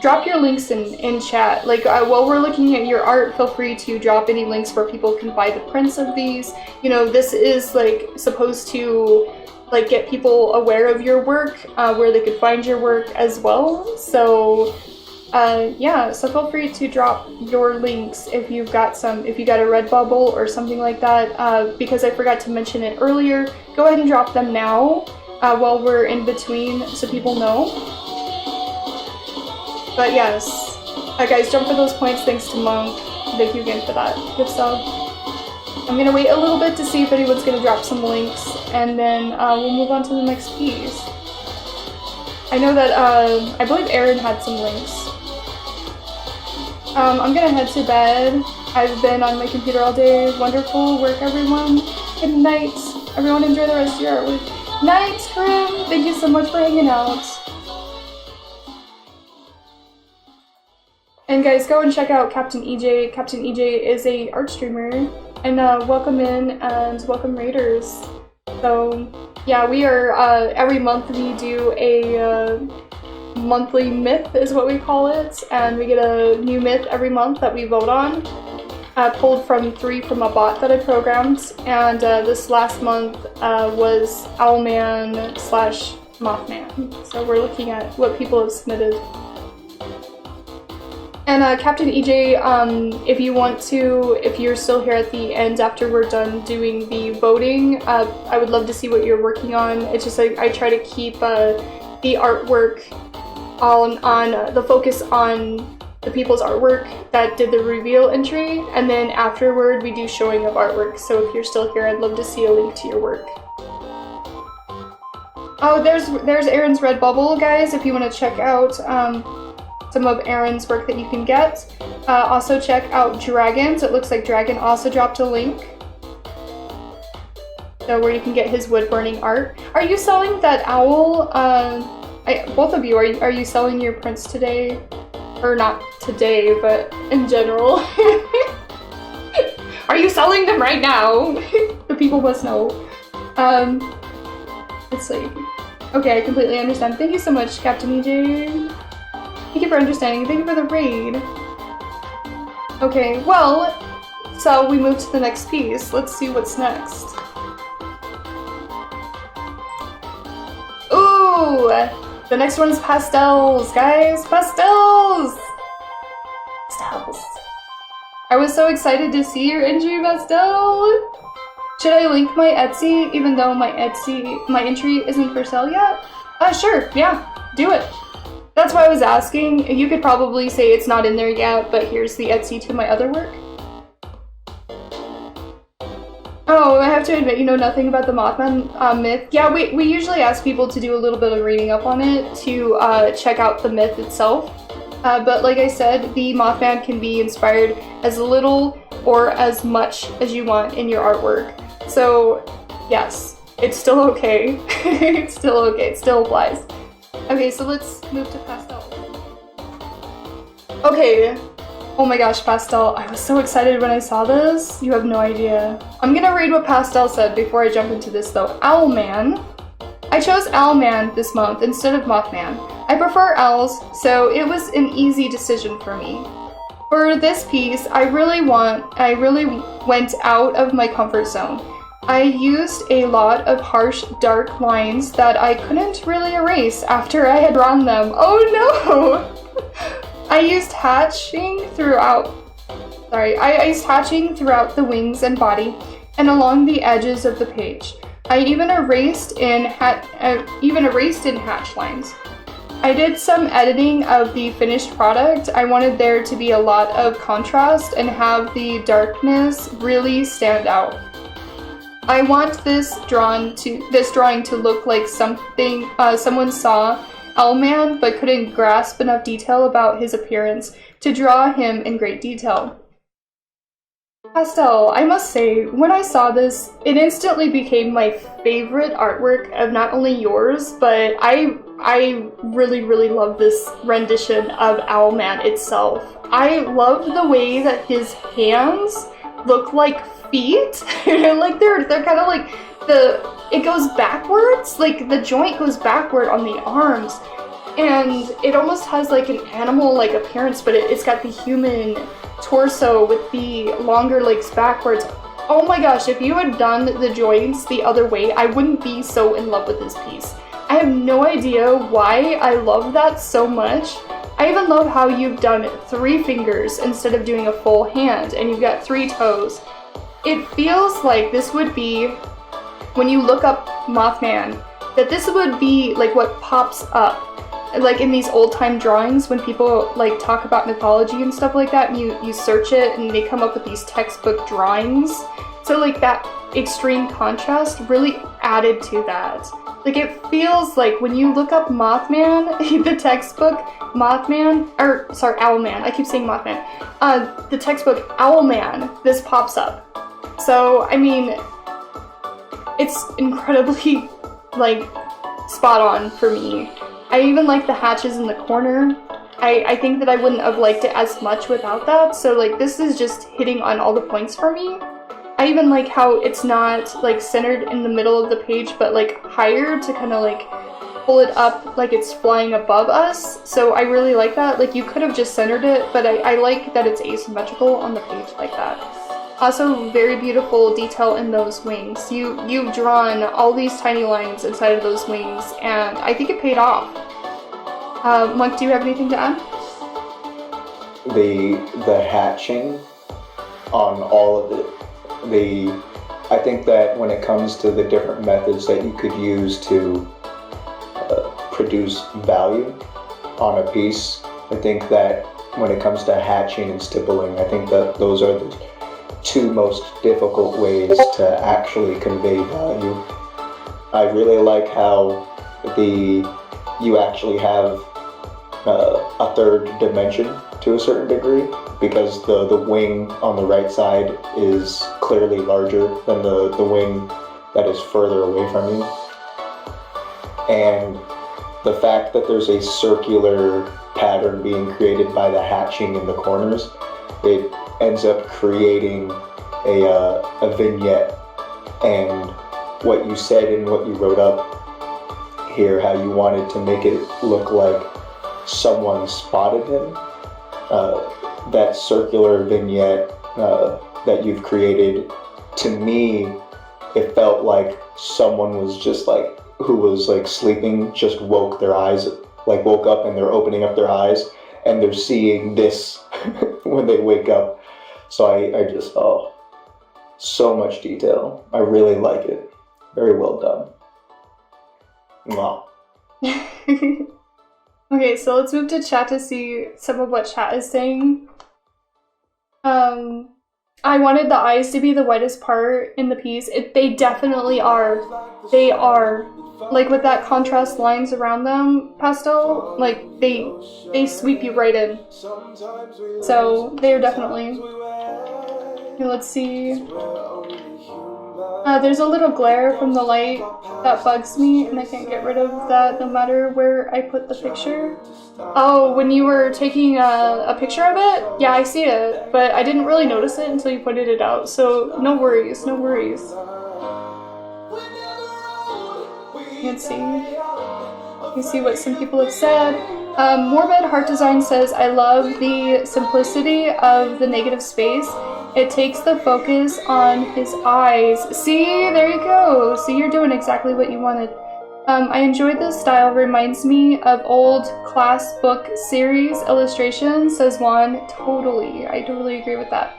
drop your links in chat. Like, while we're looking at your art, feel free to drop any links where people can buy the prints of these. You know, this is, like, supposed to, like, get people aware of your work, where they could find your work as well. So, yeah, so feel free to drop your links if you've got if you got a Redbubble or something like that, because I forgot to mention it earlier. Go ahead and drop them now, while we're in between, so people know. But yes, guys, jump for those points, thanks to Monk. Thank you again for that gift sub. I'm gonna wait a little bit to see if anyone's gonna drop some links, and then we'll move on to the next piece. I know that, I believe Aaron had some links. I'm gonna head to bed. I've been on my computer all day. Wonderful work, everyone. Good night. Everyone enjoy the rest of your artwork. Night, Grim! Thank you so much for hanging out. And guys, go and check out Captain EJ. Captain EJ is a art streamer. And welcome in and welcome raiders. So yeah, we are, every month we do a monthly myth is what we call it, and we get a new myth every month that we vote on, pulled from 3 from a bot that I programmed, and this last month was OwlMan / MothMan. So we're looking at what people have submitted. And Captain EJ, if you're still here at the end after we're done doing the voting, I would love to see what you're working on. It's just like I try to keep the artwork on the focus on the people's artwork that did the reveal entry, and then afterward we do showing of artwork. So if you're still here, I'd love to see a link to your work. Oh, there's Aaron's Redbubble, guys, if you want to check out some of Aaron's work that you can get. Also check out Dragon's. It looks like Dragon also dropped a link. So where you can get his wood burning art. Are you selling that owl? Both of you, are you selling your prints today? Or not today, but in general. Are you selling them right now? The people must know. Let's see. Okay, I completely understand. Thank you so much, Captain EJ. Thank you for understanding. Thank you for the raid. Okay, well, so we move to the next piece. Let's see what's next. Ooh, go! The next one is pastels, guys! Pastels! Pastels. I was so excited to see your entry, Pastel! Should I link my Etsy, even though my entry isn't for sale yet? Sure, yeah, do it. That's why I was asking. You could probably say it's not in there yet, but here's the Etsy to my other work. Oh, I have to admit, you know nothing about the MothMan myth. Yeah, we usually ask people to do a little bit of reading up on it to check out the myth itself. But like I said, the MothMan can be inspired as little or as much as you want in your artwork. So, yes, it's still okay. It's still okay, it still applies. Okay, so let's move to pastel. Okay. Oh my gosh, Pastel, I was so excited when I saw this. You have no idea. I'm gonna read what Pastel said before I jump into this though. OwlMan. I chose OwlMan this month instead of MothMan. I prefer owls, so it was an easy decision for me. For this piece, I really went out of my comfort zone. I used a lot of harsh, dark lines that I couldn't really erase after I had drawn them. Oh no! I used hatching throughout the wings and body and along the edges of the page. I even erased in hatch lines. I did some editing of the finished product. I wanted there to be a lot of contrast and have the darkness really stand out. I want this drawing to look like something someone saw OwlMan but couldn't grasp enough detail about his appearance to draw him in great detail. Pastel, I must say, when I saw this, it instantly became my favorite artwork of not only yours, but I really love this rendition of OwlMan itself. I love the way that his hands look like feet. Like they're kind of like it goes backwards, like the joint goes backward on the arms, and it almost has like an animal-like appearance, but it's got the human torso with the longer legs backwards. Oh my gosh, if you had done the joints the other way, I wouldn't be so in love with this piece. I have no idea why I love that so much. I even love how you've done 3 fingers instead of doing a full hand, and you've got 3 toes. It feels like this would be, when you look up MothMan, that this would be like what pops up like in these old-time drawings when people like talk about mythology and stuff like that, and you search it and they come up with these textbook drawings. So like that extreme contrast really added to that. Like it feels like when you look up MothMan, the textbook MothMan, or sorry, OwlMan, I keep saying MothMan, the textbook OwlMan, this pops up. So I mean, it's incredibly like spot on for me. I even like the hatches in the corner. I think that I wouldn't have liked it as much without that, so like this is just hitting on all the points for me. I even like how it's not like centered in the middle of the page, but like higher to kind of like pull it up like it's flying above us. So I really like that. Like you could have just centered it, but I like that it's asymmetrical on the page like that. Also, very beautiful detail in those wings. You've drawn all these tiny lines inside of those wings, and I think it paid off. Monk, do you have anything to add? The hatching on all of it. I think that when it comes to the different methods that you could use to produce value on a piece, I think that when it comes to hatching and stippling, I think that those are the 2 most difficult ways to actually convey value. I really like how you actually have a 3rd dimension to a certain degree, because the wing on the right side is clearly larger than the wing that is further away from you. And the fact that there's a circular pattern being created by the hatching in the corners, it ends up creating a vignette. And what you said and what you wrote up here, how you wanted to make it look like someone spotted him, that circular vignette that you've created, to me, it felt like someone was just like who was like sleeping just woke up and they're opening up their eyes and they're seeing this when they wake up. So I just, so much detail. I really like it. Very well done. Wow. Okay, so let's move to chat to see some of what chat is saying. I wanted the eyes to be the whitest part in the piece. They definitely are. They are. Like with that contrast lines around them, pastel, like they sweep you right in. So they are definitely. Okay, let's see. There's a little glare from the light that bugs me, and I can't get rid of that no matter where I put the picture. Oh, when you were taking a picture of it? Yeah, I see it, but I didn't really notice it until you pointed it out, so no worries, no worries. Let's see. You see what some people have said. Morbid Heart Design says, I love the simplicity of the negative space. It takes the focus on his eyes. See, there you go. See, you're doing exactly what you wanted. I enjoyed this style. Reminds me of old class book series illustrations, says Juan. Totally. I totally agree with that.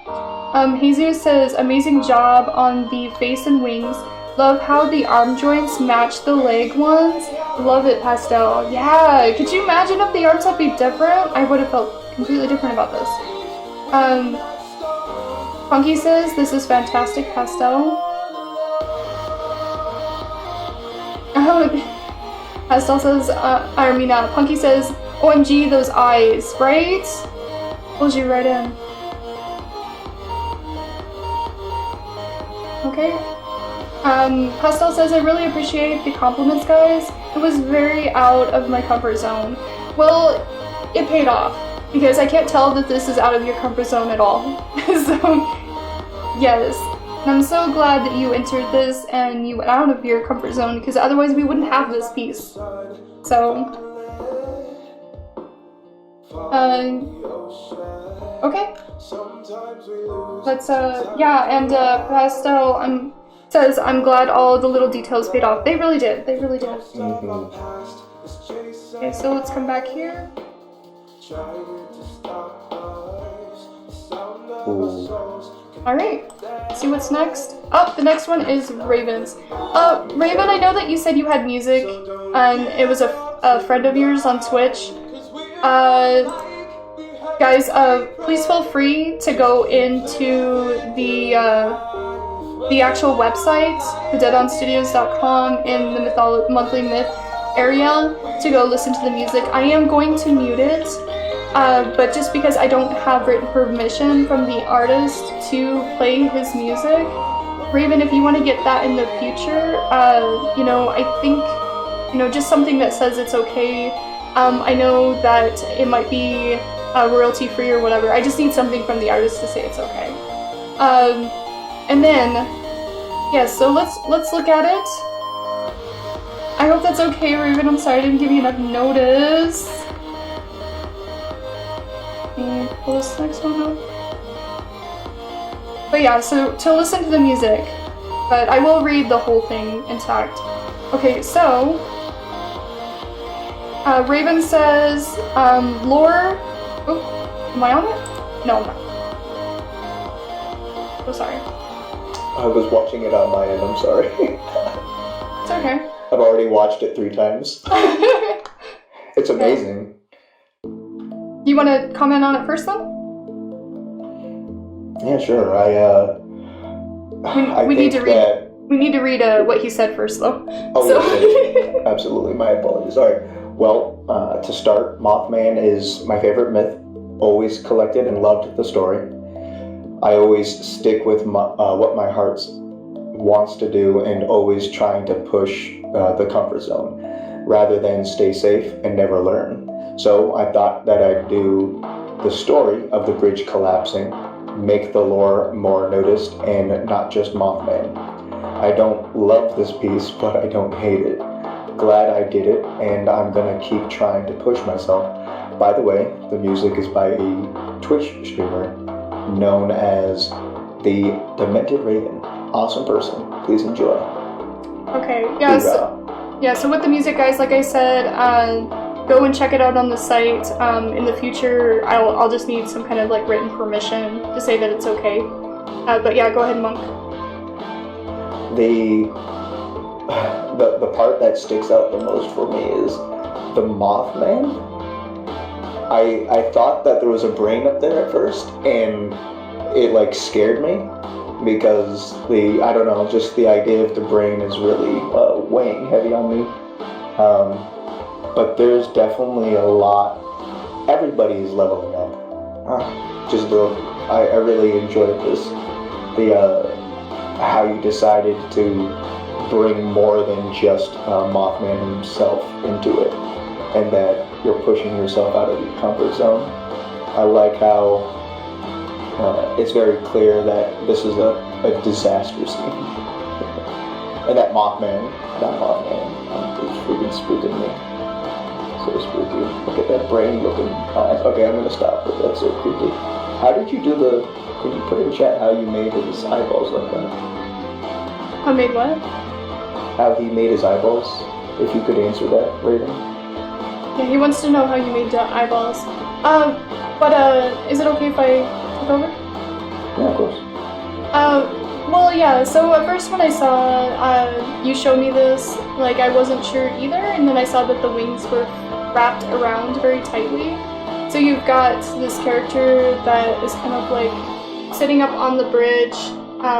Jesus says, amazing job on the face and wings. Love how the arm joints match the leg ones. Love it, pastel. Yeah, could you imagine if the arms had been different? I would have felt completely different about this. Funky says, this is fantastic, pastel. Pastel says, Punky says, OMG, those eyes, right? Pulls you right in. Okay. Pastel says, I really appreciate the compliments, guys. It was very out of my comfort zone. Well, it paid off, because I can't tell that this is out of your comfort zone at all. So, yes. And I'm so glad that you entered this and you went out of your comfort zone, because otherwise we wouldn't have this piece. So, okay. Let's, yeah, and, Pastel, says, I'm glad all the little details paid off. They really did. They really did. Okay, so let's come back here. Alright, see what's next? Oh, the next one is Raven's. Raven, I know that you said you had music, and it was a friend of yours on Twitch. Guys, please feel free to go into the actual website, thedeadonstudios.com, in the monthly myth area to go listen to the music. I am going to mute it, but just because I don't have written permission from the artist to play his music. Raven, if you want to get that in the future, you know, I think, you know, just something that says it's okay. I know that it might be royalty free or whatever. I just need something from the artist to say it's okay. And then, yeah, so let's look at it. I hope that's okay, Raven. I'm sorry I didn't give you enough notice. And pull this next one up. But yeah, so to listen to the music, but I will read the whole thing intact. Okay, so Raven says, lore. Oh, am I on it? No, I'm not. Oh, sorry. I was watching it on my end, I'm sorry. It's okay. I've already watched it 3 times. It's amazing. You want to comment on it first, then? Yeah, sure. We need to read what he said first, though. Oh, so. Yes, absolutely. My apologies. All right. Well, to start, MothMan is my favorite myth. Always collected and loved the story. I always stick with what my heart wants to do and always trying to push the comfort zone rather than stay safe and never learn. So I thought that I'd do the story of the bridge collapsing, make the lore more noticed, and not just MothMan. I don't love this piece, but I don't hate it. Glad I did it, and I'm gonna keep trying to push myself. By the way, the music is by a Twitch streamer known as the Demented Raven. Awesome person. Please enjoy. Okay, yeah, Yeah, so with the music, guys, like I said, go and check it out on the site. In the future, I'll just need some kind of like written permission to say that it's okay. But yeah, go ahead, Monk. The part that sticks out the most for me is the Mothman. I thought that there was a brain up there at first, and it like scared me because I don't know, just the idea of the brain is really weighing heavy on me. But there's definitely a lot. Everybody's leveling up. I really enjoyed this. How you decided to bring more than just Mothman himself into it, and that you're pushing yourself out of your comfort zone. I like how it's very clear that this is a disaster scene. And that Mothman, it's freaking spooking me. So spooky. Look at that brain looking eyes. Okay, I'm gonna stop, but that's so creepy. How did you do can you put in chat how you made his eyeballs like that? How made what? How he made his eyeballs? If you could answer that, Raven. Yeah, he wants to know how you made the eyeballs. Is it okay if I take over? Yeah, of course. Well, yeah, so at first when I saw you show me this, like, I wasn't sure either, and then I saw that the wings were wrapped around very tightly. So you've got this character that is kind of like sitting up on the bridge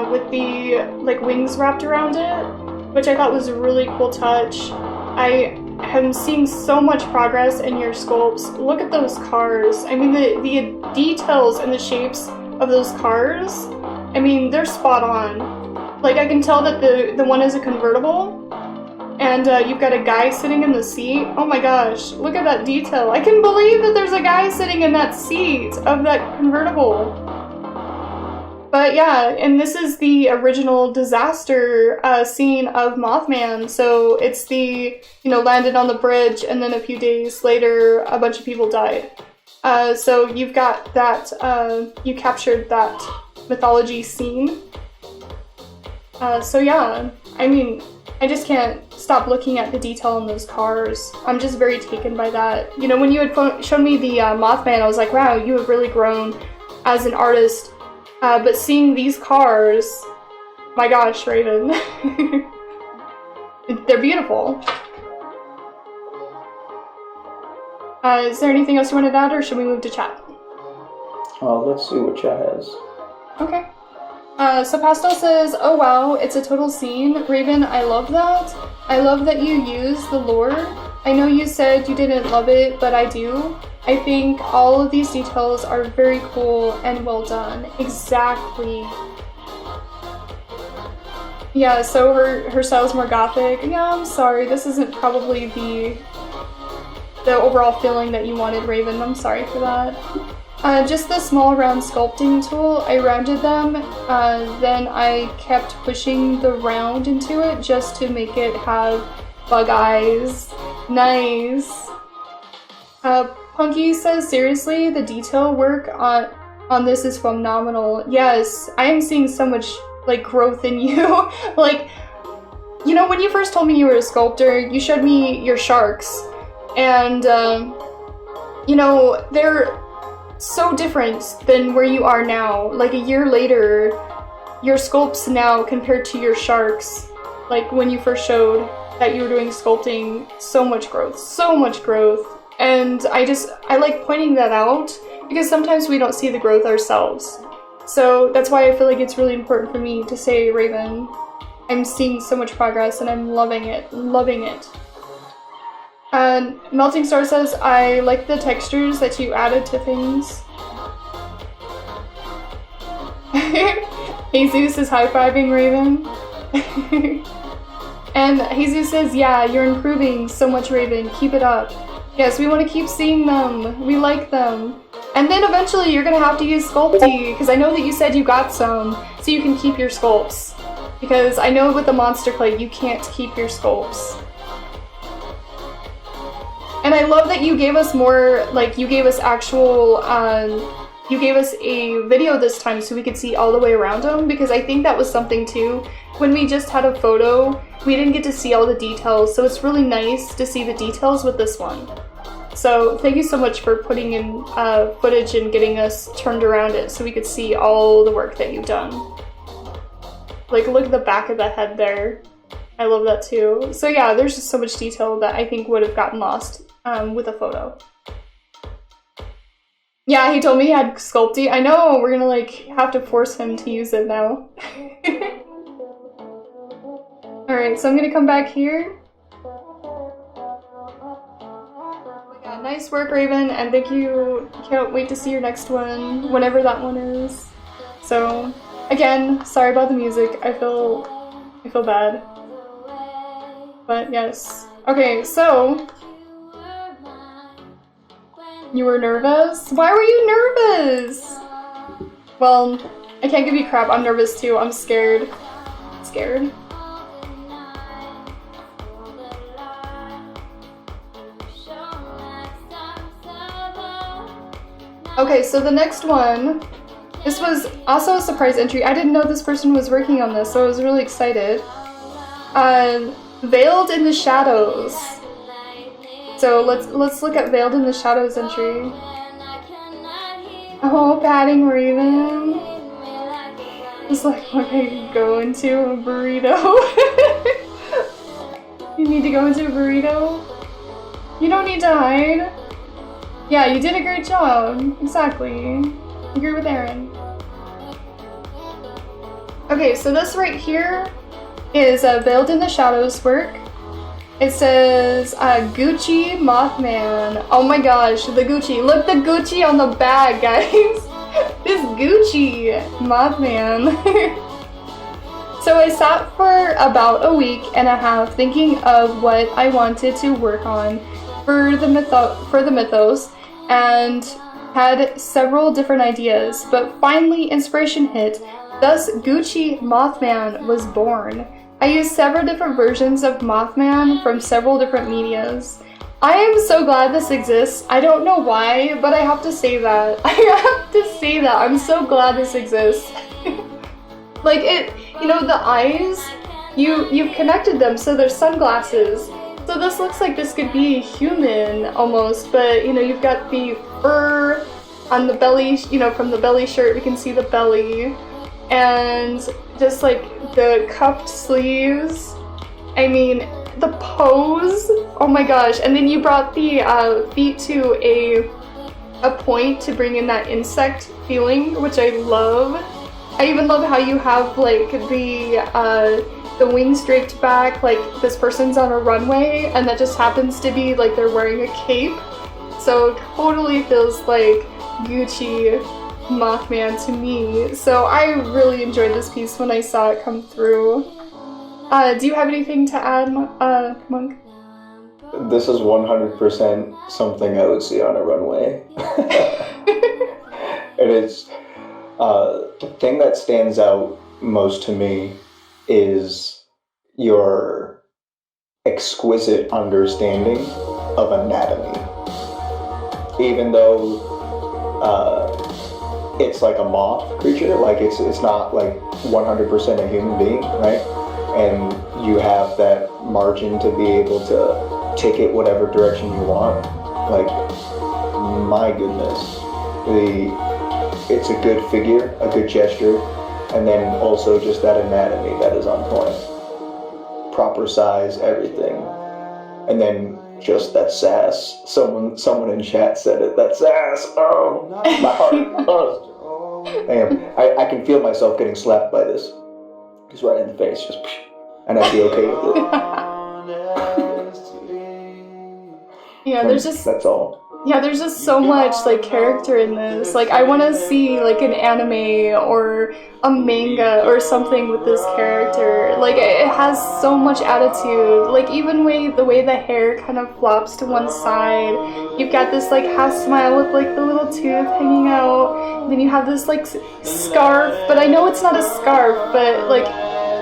with the like wings wrapped around it, which I thought was a really cool touch. I am seeing so much progress in your sculpts. Look at those cars. I mean, the details and the shapes of those cars, I mean, they're spot on. Like, I can tell that the one is a convertible, and you've got a guy sitting in the seat. Oh my gosh, look at that detail. I can believe that there's a guy sitting in that seat of that convertible. But yeah, and this is the original disaster scene of Mothman. So it's landed on the bridge, and then a few days later, a bunch of people died. So you've got that, you captured that mythology scene. So yeah, I mean, I just can't stop looking at the detail in those cars. I'm just very taken by that. You know, when you had shown me the Mothman, I was like, wow, you have really grown as an artist. But seeing these cars, my gosh, Raven, they're beautiful. Is there anything else you wanted to add, or should we move to chat? Let's see what chat has. Okay. So Pastel says, oh wow, it's a total scene. Raven, I love that. I love that you use the lore. I know you said you didn't love it, but I do. I think all of these details are very cool and well done. Exactly. Yeah, so her style's more gothic. Yeah, I'm sorry, this isn't probably the overall feeling that you wanted, Raven. I'm sorry for that. Just the small round sculpting tool, I rounded them, then I kept pushing the round into it just to make it have bug eyes. Nice. Punky says, seriously, the detail work on this is phenomenal. Yes, I am seeing so much, like, growth in you. Like, you know, when you first told me you were a sculptor, you showed me your sharks, and, you know, they're so different than where you are now. Like, a year later, your sculpts now compared to your sharks, like, when you first showed that you were doing sculpting, so much growth, so much growth. And I like pointing that out because sometimes we don't see the growth ourselves. So that's why I feel like it's really important for me to say, Raven, I'm seeing so much progress and I'm loving it, loving it. And Melting Star says, I like the textures that you added to things. Jesus is high-fiving Raven. And Jesus says, yeah, you're improving so much, Raven. Keep it up. Yes, we want to keep seeing them. We like them. And then eventually you're going to have to use Sculpty, because I know that you said you got some, so you can keep your sculpts. Because I know with the monster clay, you can't keep your sculpts. And I love that you gave us more, like, you gave us actual you gave us a video this time so we could see all the way around him, because I think that was something too. When we just had a photo, we didn't get to see all the details, so it's really nice to see the details with this one. So thank you so much for putting in footage and getting us turned around it so we could see all the work that you've done. Like, look at the back of the head there. I love that too. So yeah, there's just so much detail that I think would have gotten lost with a photo. Yeah, he told me he had Sculpty. I know, we're gonna like have to force him to use it now. Alright, so I'm gonna come back here. Yeah, nice work, Raven, and thank you. Can't wait to see your next one, whenever that one is. So, again, sorry about the music. I feel bad. But yes. Okay, so you were nervous? Why were you nervous? Well, I can't give you crap. I'm nervous too. I'm scared. Scared. Okay, so the next one, this was also a surprise entry. I didn't know this person was working on this, so I was really excited. Veiled in the Shadows. So let's look at Veiled in the Shadows entry. Oh, patting Raven. It's like, okay, go into a burrito. You need to go into a burrito? You don't need to hide. Yeah, you did a great job. Exactly. Agree with Aaron. Okay, so this right here is Veiled in the Shadows work. It says Gucci MothMan. Oh my gosh, the Gucci. Look, the Gucci on the bag, guys. This Gucci MothMan. So I sat for about a week and a half thinking of what I wanted to work on for the mythos, and had several different ideas, but finally inspiration hit. Thus, Gucci MothMan was born. I used several different versions of MothMan from several different medias. I am so glad this exists. I don't know why, but I have to say that. I have to say that. I'm so glad this exists. Like, it, you know, the eyes, you've connected them, so they're sunglasses. So this looks like this could be a human almost, but you know, you've got the fur on the belly, you know, from the belly shirt we can see the belly, and just like the cupped sleeves. I mean, the pose, oh my gosh. And then you brought the feet to a point to bring in that insect feeling, which I love. I even love how you have like the wings draped back, like this person's on a runway, and that just happens to be like they're wearing a cape. So it totally feels like Gucci MothMan to me. So I really enjoyed this piece when I saw it come through. Do you have anything to add, Monk? This is 100% something I would see on a runway. And it's the thing that stands out most to me is your exquisite understanding of anatomy. Even though it's like a moth creature, like it's not like 100% a human being, right? And you have that margin to be able to take it whatever direction you want. Like, my goodness, it's a good figure, a good gesture, and then also just that anatomy that is on point. Proper size, everything. And then just that sass. Someone in chat said it, that sass. Oh, my heart. Oh. Damn, I can feel myself getting slapped by this. Just right in the face, just, and I'd be okay with it. Yeah, there's just... That's all. Yeah, there's just so much, like, character in this. Like, I want to see, like, an anime or a manga or something with this character. Like, it has so much attitude. Like, even the way the hair kind of flops to one side. You've got this, like, half smile with, like, the little tooth hanging out. And then you have this, like, scarf. But I know it's not a scarf, but, like,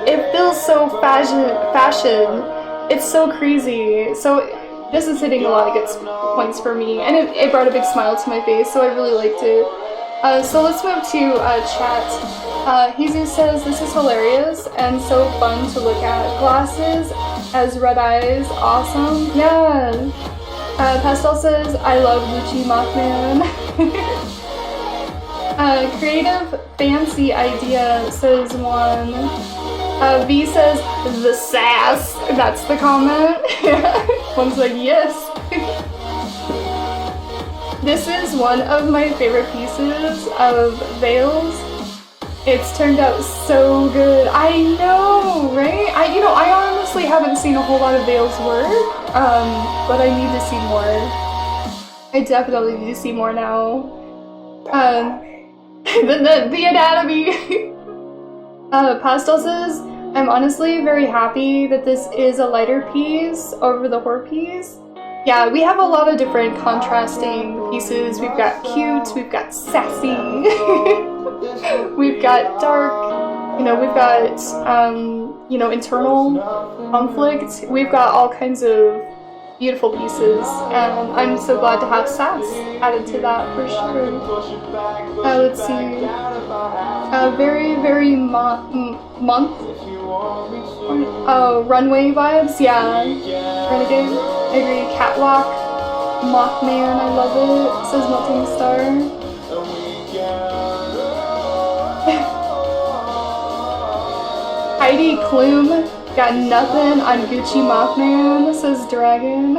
it feels so fashion. It's so crazy. So... this is hitting a lot of good points for me, and it brought a big smile to my face, so I really liked it. So let's move to chat. Jesus says, this is hilarious and so fun to look at. Glasses as red eyes, awesome. Yeah. Pastel says, I love Gucci MothMan. Creative fancy idea, says one. V says, the sass. That's the comment. One's like, yes. This is one of my favorite pieces of Veils. It's turned out so good. I know, right? I honestly haven't seen a whole lot of Veils work, but I need to see more. I definitely need to see more now. The anatomy. Pastel says, I'm honestly very happy that this is a lighter piece over the horror piece. Yeah, we have a lot of different contrasting pieces. We've got cute, we've got sassy, we've got dark, we've got, internal conflict. We've got all kinds of beautiful pieces, and I'm so glad to have sass added to that for sure. Let's see. Very, very month. Oh, runway vibes, yeah. Renegade, I agree. Catwalk, MothMan, I love it. Says Melting Star. Heidi Klum, got nothing on Gucci MothMan, says Dragon.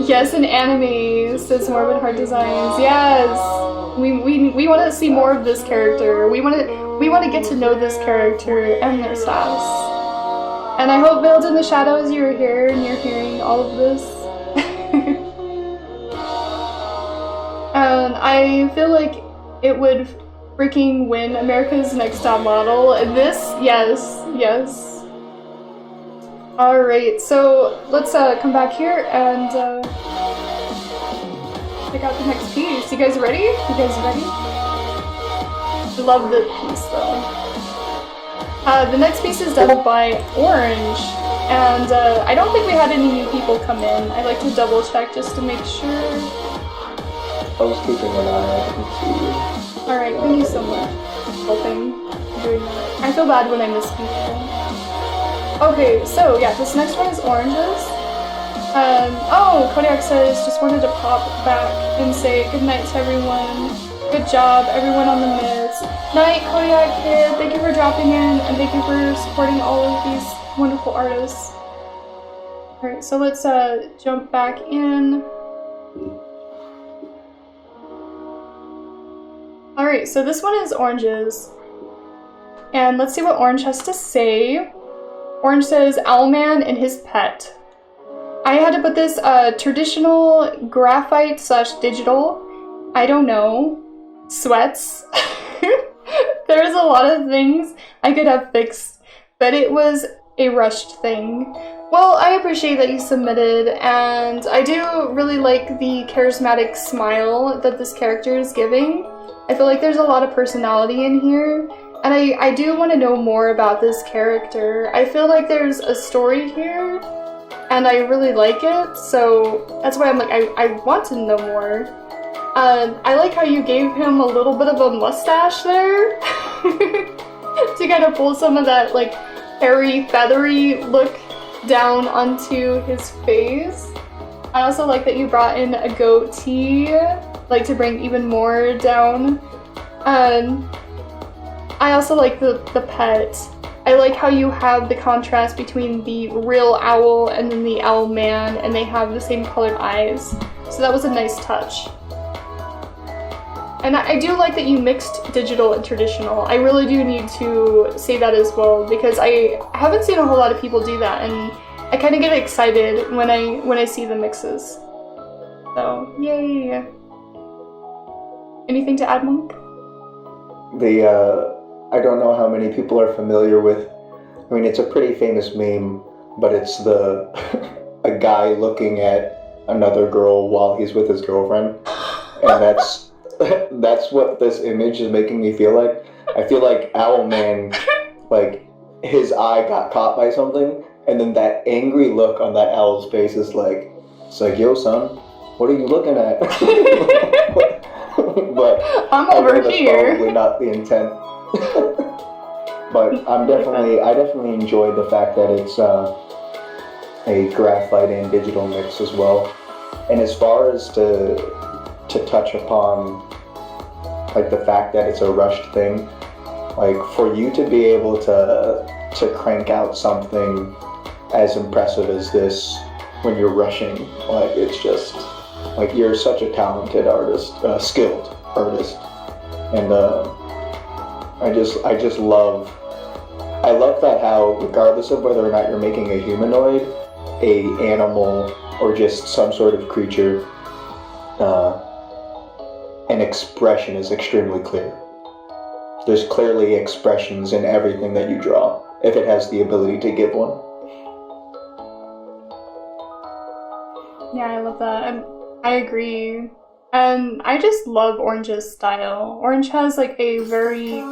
Yes, an anime, says Morbid Heart Designs. Yes, we want to see more of this character. We want to get to know this character and their sass. And I hope, Veiled in the Shadows, you're here and you're hearing all of this. And I feel like it would freaking win America's Next Top Model. This, yes. Alright, so let's come back here and check out the next piece. You guys ready? Love the piece though. The next piece is done by Orange, and I don't think we had any new people come in. I like to double check just to make sure. I was keeping an eye on it. Alright, thank you so much for helping doing that. I feel bad when I miss people. Okay, so yeah, this next one is Oranges. Oh, Kodiak says, just wanted to pop back and say good night to everyone. Good job, everyone on the myths. Night, Kodiak Kid. Thank you for dropping in, and thank you for supporting all of these wonderful artists. Alright, so let's jump back in. Alright, so this one is Oranges. And let's see what Orange has to say. Orange says, OwlMan and his pet. I had to put this traditional graphite / digital. I don't know. Sweats. There's a lot of things I could have fixed, but it was a rushed thing. Well, I appreciate that you submitted, and I do really like the charismatic smile that this character is giving. I feel like there's a lot of personality in here, and I do want to know more about this character. I feel like there's a story here, and I really like it, so that's why I'm like, I want to know more. I like how you gave him a little bit of a mustache there to kind of pull some of that like hairy, feathery look down onto his face. I also like that you brought in a goatee, like to bring even more down. I also like the pet. I like how you have the contrast between the real owl and then the OwlMan, and they have the same colored eyes. So that was a nice touch. And I do like that you mixed digital and traditional. I really do need to say that as well, because I haven't seen a whole lot of people do that, and I kind of get excited when I see the mixes. So, yay! Anything to add, Monk? I don't know how many people are familiar with, I mean, it's a pretty famous meme, but it's a guy looking at another girl while he's with his girlfriend, and that's what this image is making me feel like. I feel like OwlMan, like, his eye got caught by something, and then that angry look on that owl's face is like, it's like, yo son, what are you looking at? but I'm I know over that's here. probably not the intent. But I definitely enjoy the fact that it's a graphite and digital mix as well. And as far as to touch upon like the fact that it's a rushed thing, like for you to be able to crank out something as impressive as this when you're rushing, like it's just like you're such a talented artist, skilled artist, and I just love that how regardless of whether or not you're making a humanoid, a animal, or just some sort of creature, an expression is extremely clear. There's clearly expressions in everything that you draw, if it has the ability to give one. Yeah, I love that. I agree. And I just love Orange's style. Orange has like a very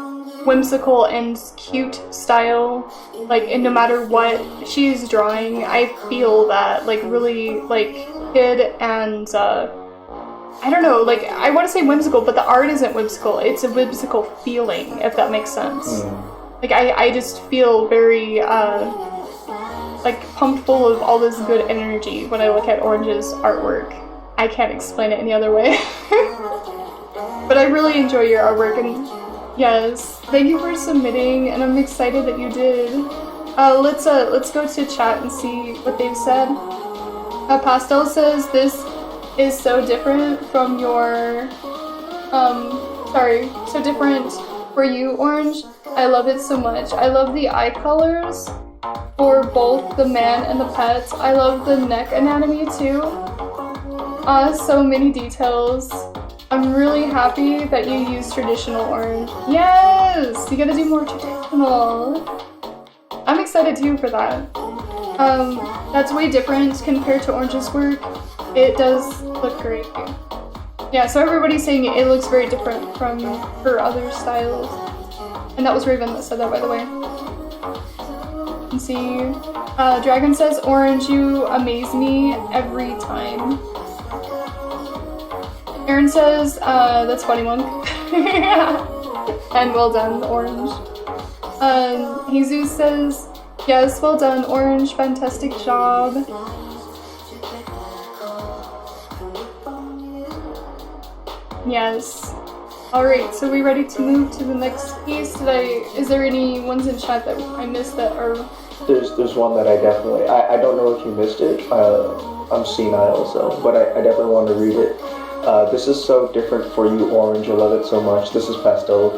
whimsical and cute style. Like, and no matter what she's drawing, I feel that like really like kid and I don't know, like I want to say whimsical, but the art isn't whimsical. It's a whimsical feeling, if that makes sense. Like I just feel very like pumped full of all this good energy when I look at Orange's artwork. I can't explain it any other way. But I really enjoy your artwork, and yes, thank you for submitting, and I'm excited that you did. Let's go to chat and see what they've said. Pastel says this is so different from your so different for you, Orange. I love it so much. I love the eye colors for both the man and the pets. I love the neck anatomy too. So many details. I'm really happy that you use traditional Orange. Yes! You gotta do more traditional. I'm excited too for that. That's way different compared to Orange's work. It does look great. Yeah, so everybody's saying it looks very different from her other styles. And that was Raven that said that, by the way. Let's see. Dragon says, Orange, you amaze me every time. Aaron says, that's funny one. And well done, Orange. Jesus says, yes, well done, Orange, fantastic job. Yes. Alright, so we ready to move to the next piece? Is there any ones in chat that I missed that are... There's one that I definitely, I don't know if you missed it, I'm senile, so, but I definitely want to read it. This is so different for you, Orange, I love it so much. This is Pastel,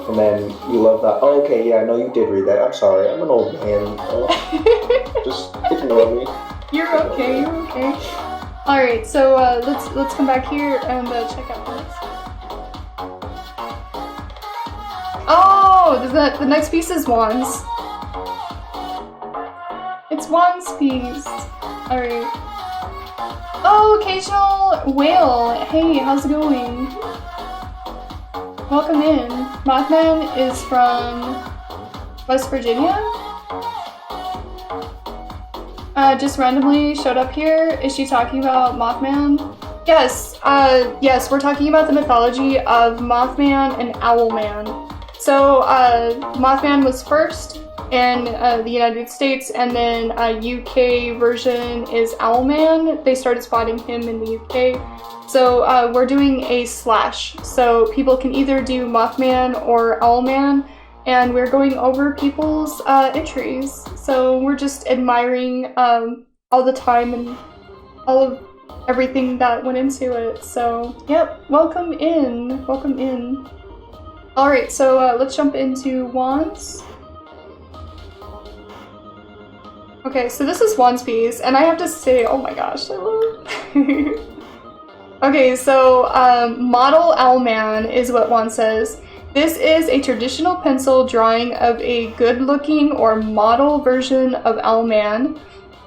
and then you love that. Oh, okay, yeah, I know you did read that. I'm sorry, I'm an old man. Just ignore me. You're okay, you're okay. Alright, so let's come back here and check out this. Oh, the next piece is Wands. It's Wands piece. Alright. Oh, occasional whale. Hey, how's it going? Welcome in. MothMan is from West Virginia. Just randomly showed up here. Is she talking about MothMan? Yes, yes, we're talking about the mythology of MothMan and OwlMan. So, MothMan was first in the United States, and then a UK version is OwlMan. They started spotting him in the UK. So, we're doing a slash. So, people can either do MothMan or OwlMan, and we're going over people's entries. So, we're just admiring all the time and all of everything that went into it. So, yep, welcome in. Welcome in. Alright, so let's jump into Wands. Okay, so this is Wands piece, and I have to say, oh my gosh, I love it. Okay, so model OwlMan is what Wands says. This is a traditional pencil drawing of a good-looking or model version of OwlMan.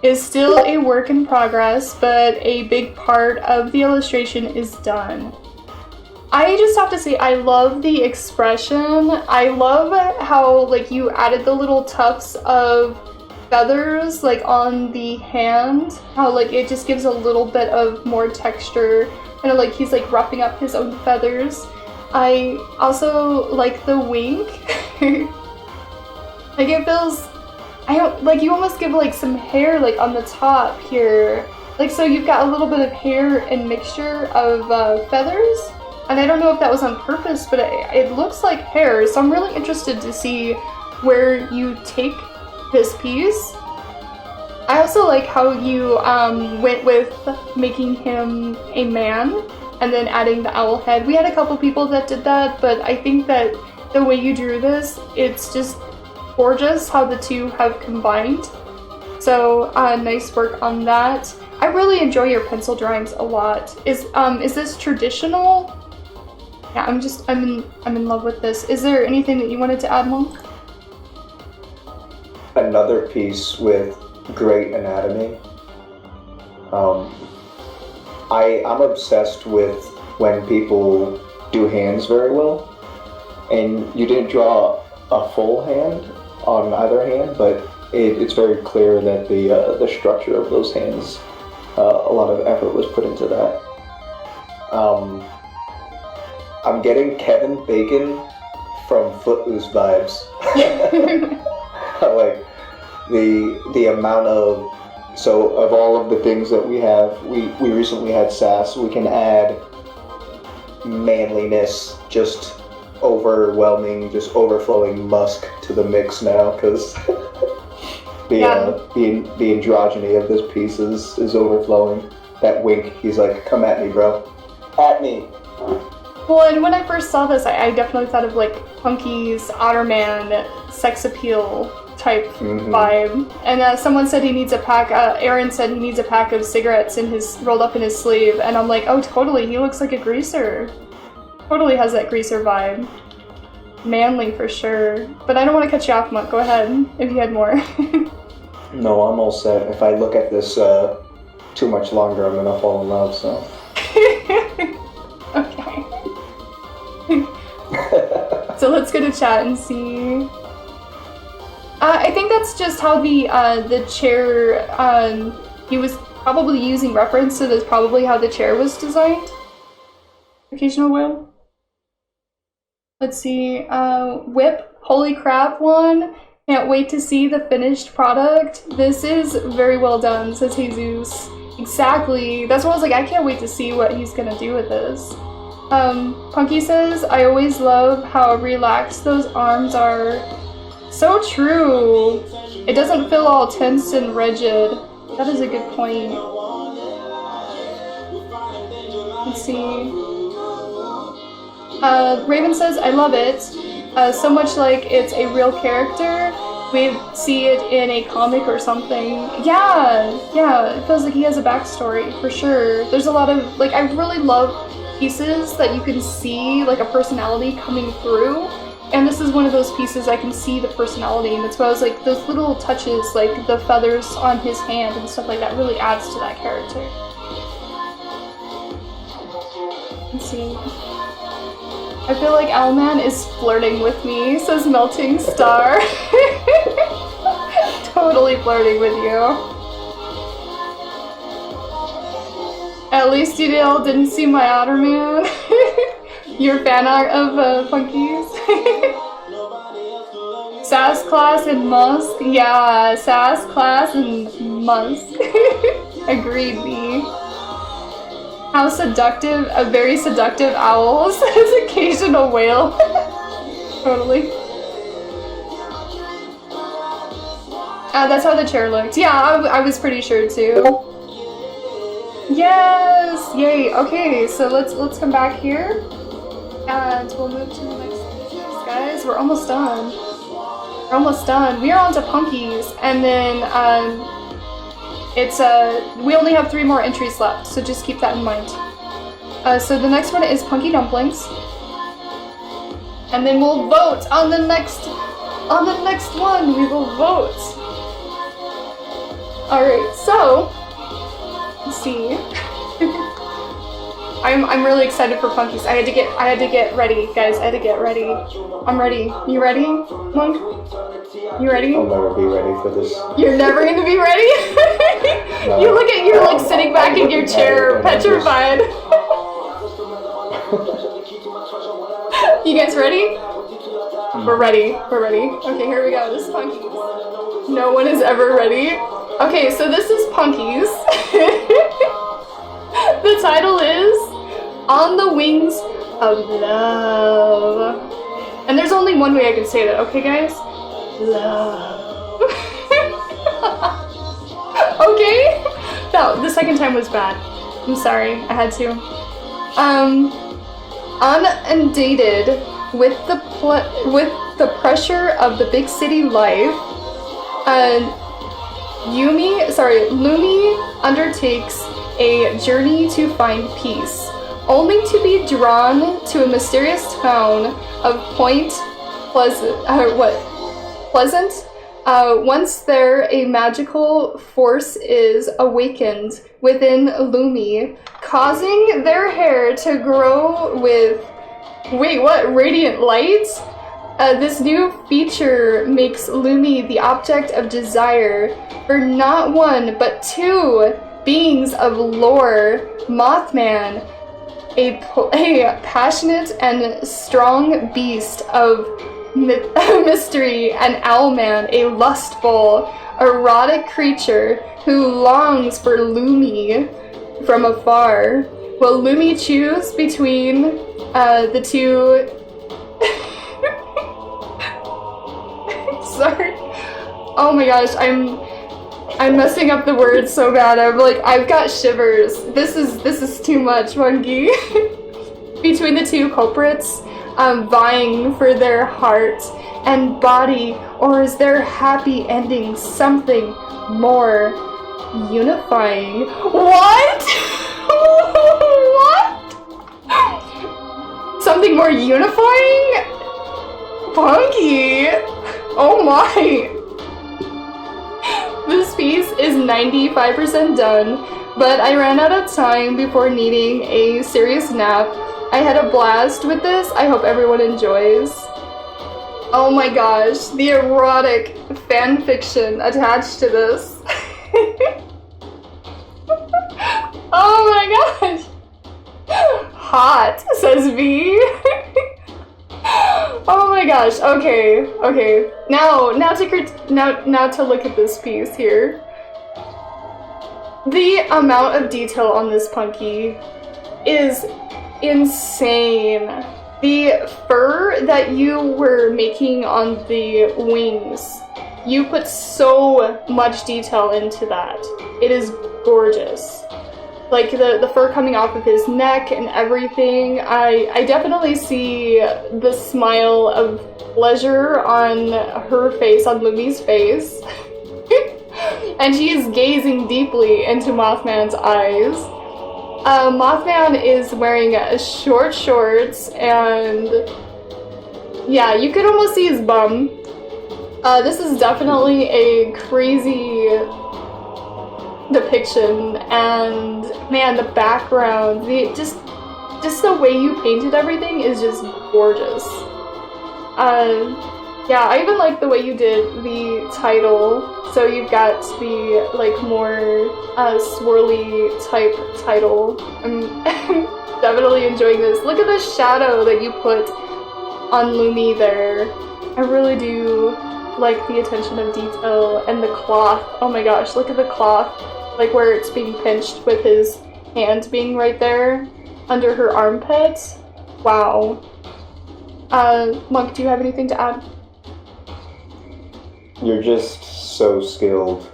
Is still a work in progress, but a big part of the illustration is done. I just have to say, I love the expression. I love how like you added the little tufts of feathers like on the hand. How like it just gives a little bit of more texture kind of like he's like roughing up his own feathers. I also like the wink. Like it feels, I don't, like you almost give like some hair like on the top here. Like so you've got a little bit of hair and mixture of feathers. And I don't know if that was on purpose, but it looks like hair. So I'm really interested to see where you take this piece. I also like how you went with making him a man and then adding the owl head. We had a couple people that did that, but I think that the way you drew this, it's just gorgeous how the two have combined. So nice work on that. I really enjoy your pencil drawings a lot. Is this traditional? Yeah, I'm in love with this. Is there anything that you wanted to add, Monk? Another piece with great anatomy. I'm obsessed with when people do hands very well, and you didn't draw a full hand on either hand, but it's very clear that the structure of those hands, a lot of effort was put into that. I'm getting Kevin Bacon from Footloose vibes. Like the amount of, so of all of the things that we have, we recently had sass. We can add manliness, just overwhelming, just overflowing musk to the mix now, because the androgyny of this piece is overflowing. That wink, he's like, come at me, bro. At me. Well, and when I first saw this, I definitely thought of like Punky's OwlMan sex appeal type vibe. And someone said he needs a pack, Aaron said he needs a pack of cigarettes rolled up in his sleeve, and I'm like, oh totally, he looks like a greaser. Totally has that greaser vibe. Manly for sure. But I don't want to cut you off, Monk. Go ahead, if you had more. No, I'm all set. If I look at this too much longer, I'm gonna fall in love, so. Okay. So let's go to chat and see. I think that's just how the chair, he was probably using reference, so that's probably how the chair was designed. Occasional whale. Let's see, Whip, holy crap one. Can't wait to see the finished product. This is very well done, says Jesus. Exactly, that's why I was like, I can't wait to see what he's gonna do with this. Punky says, I always love how relaxed those arms are. So true. It doesn't feel all tense and rigid. That is a good point. Let's see. Raven says, I love it. So much like it's a real character. We see it in a comic or something. Yeah, it feels like he has a backstory, for sure. There's a lot of, like, I really love pieces that you can see, like, a personality coming through. And this is one of those pieces I can see the personality, and that's why I was like, those little touches, like the feathers on his hand and stuff like that, really adds to that character. Let's see. I feel like OwlMan is flirting with me, says Melting Star. Totally flirting with you. At least you didn't see my OwlMan. Your fan art of Punkies. Sass Class and Musk. Yeah, Sass Class and Musk. Agreed, B. How seductive, a very seductive owl, says occasional whale. Totally. That's how the chair looked. Yeah, I was pretty sure too. Yes! Yay! Okay, so let's come back here. And we'll move to the next piece, guys. We're almost done. We're almost done. We are on to Punkies, and then we only have 3 more entries left, so just keep that in mind. So the next one is Punky Dumplings, and then we'll vote on the next one. We will vote. All right, so let's see. I'm really excited for Punkies. I had to get ready, guys. I had to get ready. I'm ready. You ready, Monk? You ready? I'll never be ready for this. You're never gonna be ready? No. You're like sitting back in your chair, petrified. You guys ready? We're ready. We're ready. Okay, here we go. This is Punkies. No one is ever ready. Okay, so this is Punkies. The title is On the Wings of Love. And there's only one way I can say that, okay guys? Love. Okay? No, the second time was bad. I'm sorry, I had to. Undated with the pressure of the big city life, Lumi undertakes a journey to find peace, only to be drawn to a mysterious town of Point Pleasant. Once there, a magical force is awakened within Lumi, causing their hair to grow with, radiant light? This new feature makes Lumi the object of desire for not one, but two beings of lore. MothMan, a passionate and strong beast of mystery, and OwlMan, a lustful, erotic creature who longs for Lumi from afar. Will Lumi choose between the two? Sorry. Oh my gosh, I'm messing up the words so bad. I've got shivers. This is too much, Monkey. Between the two culprits, vying for their heart and body, or is their happy ending something more unifying? What? What? Something more unifying? Punky! Oh my! This piece is 95% done, but I ran out of time before needing a serious nap. I had a blast with this. I hope everyone enjoys. Oh my gosh, the erotic fan fiction attached to this. Oh my gosh! Hot, says V. Oh my gosh, okay. Now to look at this piece here. The amount of detail on this Punky is insane. The fur that you were making on the wings, you put so much detail into that. It is gorgeous. Like the fur coming off of his neck and everything. I definitely see the smile of pleasure on her face, on Lumi's face. And she is gazing deeply into Mothman's eyes. Mothman is wearing short shorts, and yeah, you could almost see his bum. This is definitely a crazy depiction, and man, the background, just the way you painted everything is just gorgeous. Yeah, I even like the way you did the title. So you've got the like more swirly type title. I'm definitely enjoying this. Look at the shadow that you put on Lumi there. I really do like the attention of detail, and the cloth. Oh my gosh, look at the cloth, like where it's being pinched with his hand being right there under her armpit. Wow. Monk, do you have anything to add? You're just so skilled.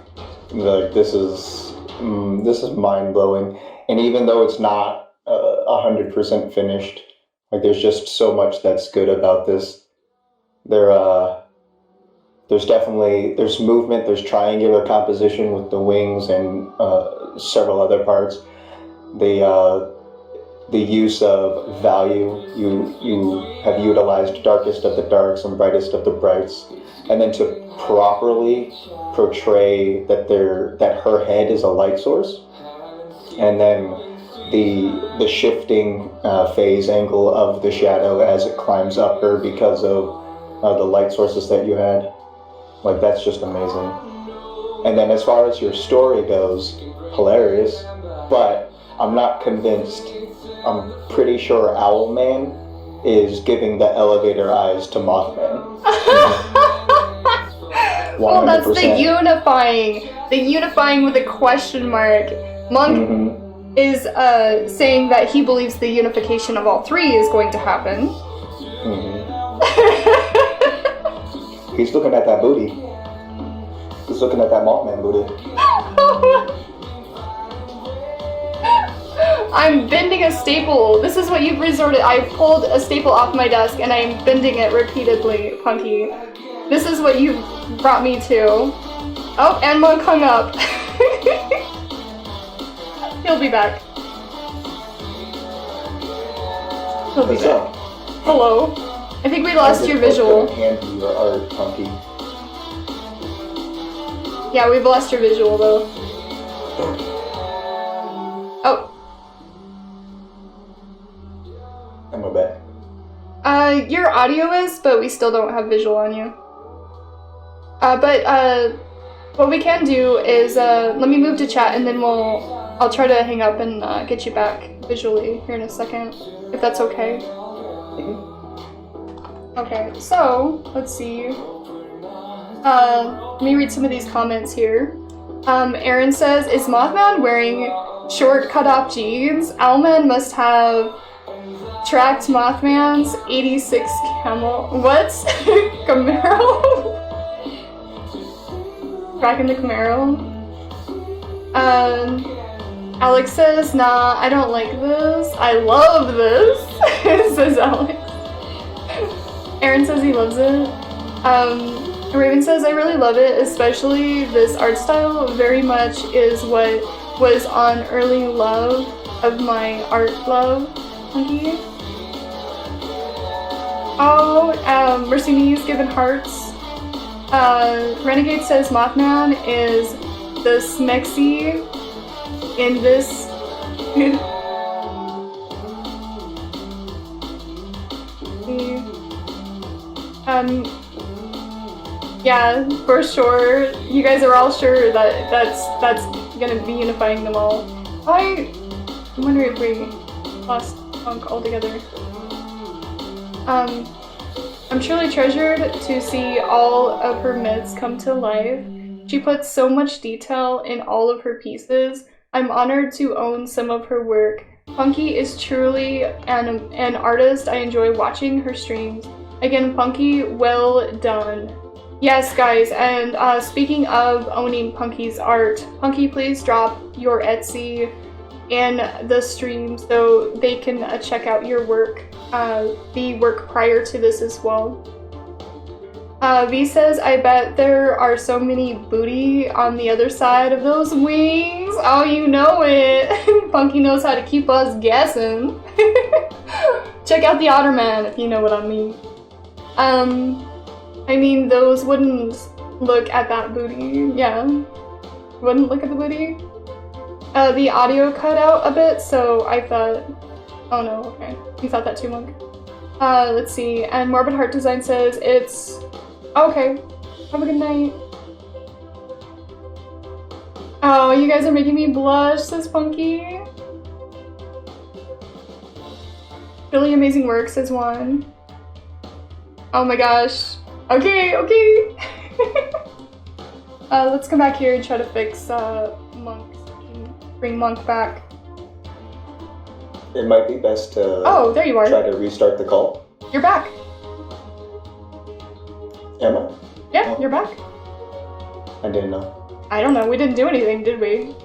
Like this is mind-blowing. And even though it's not 100% finished, like there's just so much that's good about this. There's movement, there's triangular composition with the wings and several other parts. The use of value, you have utilized darkest of the darks and brightest of the brights, and then to properly portray that her head is a light source, and then the shifting phase angle of the shadow as it climbs up her because of the light sources that you had. Like, that's just amazing. And then as far as your story goes, hilarious, but I'm not convinced. I'm pretty sure OwlMan is giving the elevator eyes to Mothman. Well, that's the unifying with a question mark. Monk is saying that he believes the unification of all three is going to happen. He's looking at that booty. He's looking at that Mothman booty. I'm bending a staple. This is what you've resorted. I pulled a staple off my desk and I'm bending it repeatedly, Punky. This is what you've brought me to. Oh, and Monk hung up. He'll be back. He'll be back. Hello. I think we lost your visual. Hand you your art, Punky. Yeah, we've lost your visual though. Oh. And we're back. Your audio is, but we still don't have visual on you. What we can do is, let me move to chat and then I'll try to hang up and get you back visually here in a second, if that's okay. Okay, so, let's see. Let me read some of these comments here. Aaron says, is Mothman wearing short cut-off jeans? OwlMan must have tracked Mothman's 86 Camel. What? Camaro? Tracking the Camaro? Alex says, nah, I don't like this. I love this, says Alex. Aaron says he loves it. Raven says, I really love it, especially this art style. Very much is what was on early love of my art love. Punky. Oh, Mercedes giving hearts. Renegade says Mothman is the smexy in this. Yeah, for sure. You guys are all sure that that's gonna be unifying them all. I wonder if we lost Punk altogether. I'm truly treasured to see all of her myths come to life. She puts so much detail in all of her pieces. I'm honored to own some of her work. Punky is truly an artist. I enjoy watching her streams. Again, Punky, well done. Yes, guys, and speaking of owning Punky's art, Punky, please drop your Etsy in the stream so they can check out your work, the work prior to this as well. V says, I bet there are so many booty on the other side of those wings. Oh, you know it. Punky knows how to keep us guessing. Check out the OwlMan if you know what I mean. I mean, those wouldn't look at that booty. Yeah. Wouldn't look at the booty. The audio cut out a bit, so I thought... Oh no, okay. You thought that too, Monk. Let's see. And Morbid Heart Design says it's... Okay. Have a good night. Oh, you guys are making me blush, says Punky. Really amazing work, says Juan. Oh my gosh. Okay, okay. Let's come back here and try to fix Monk. Bring Monk back. It might be best to oh, there you are. Try to restart the call. You're back. Am I? Yeah, oh. You're back. I didn't know. I don't know. We didn't do anything, did we?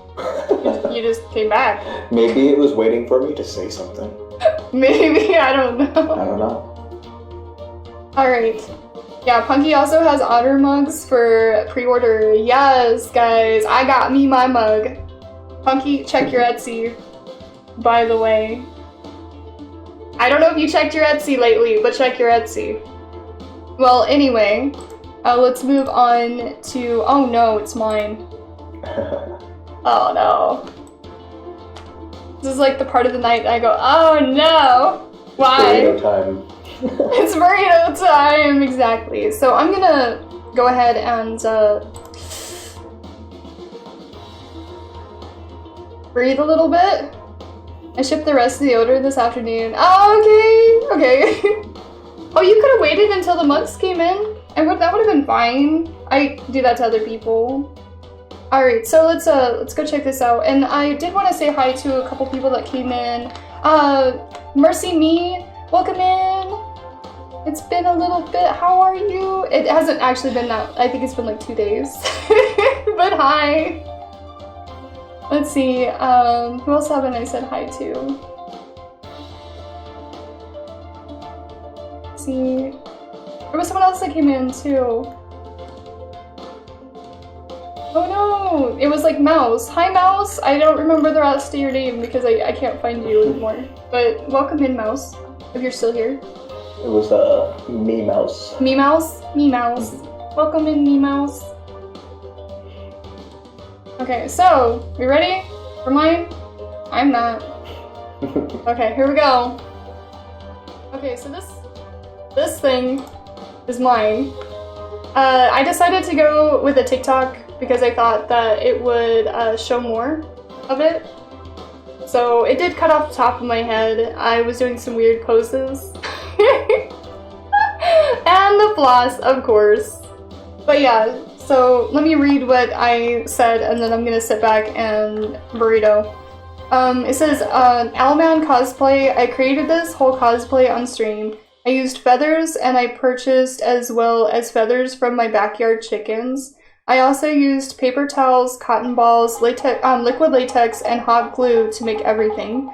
You just came back. Maybe it was waiting for me to say something. Maybe, I don't know. I don't know. Alright. Yeah, Punky also has otter mugs for pre-order. Yes, guys, I got me my mug. Punky, check your Etsy, by the way. I don't know if you checked your Etsy lately, but check your Etsy. Well, anyway, let's move on to... Oh no, it's mine. Oh no. This is like the part of the night that I go, oh no! Why? Burrito time. It's burrito time, exactly. So I'm gonna go ahead and breathe a little bit. I shipped the rest of the order this afternoon. Oh, okay. Oh, you could have waited until the mugs came in. That would have been fine. I do that to other people. Alright, so let's go check this out. And I did want to say hi to a couple people that came in. Mercy Me, welcome in. It's been a little bit. How are you? It hasn't actually been that. I think it's been like 2 days. But hi. Let's see. Who else haven't I said hi to? Let's see. There was someone else that came in too. Oh no! It was like Mouse. Hi Mouse! I don't remember the rest of your name because I can't find you anymore. But welcome in, Mouse, if you're still here. It was Me Mouse. Me Mouse? Me Mouse. Welcome in, Me Mouse. Okay, so, we ready for mine? I'm not. Okay, here we go. Okay, so this thing is mine. I decided to go with a TikTok because I thought that it would show more of it. So it did cut off the top of my head. I was doing some weird poses. And the floss, of course. But yeah, so let me read what I said and then I'm gonna sit back and burrito. It says, OwlMan cosplay. I created this whole cosplay on stream. I used feathers and I purchased as well as feathers from my backyard chickens. I also used paper towels, cotton balls, latex, liquid latex, and hot glue to make everything.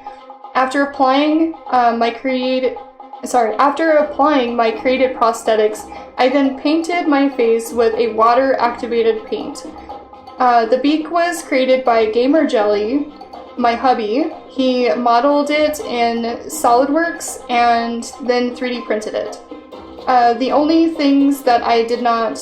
After applying my created prosthetics, I then painted my face with a water-activated paint. The beak was created by Gamer Jelly, my hubby. He modeled it in SolidWorks and then 3D printed it. The only things that I did not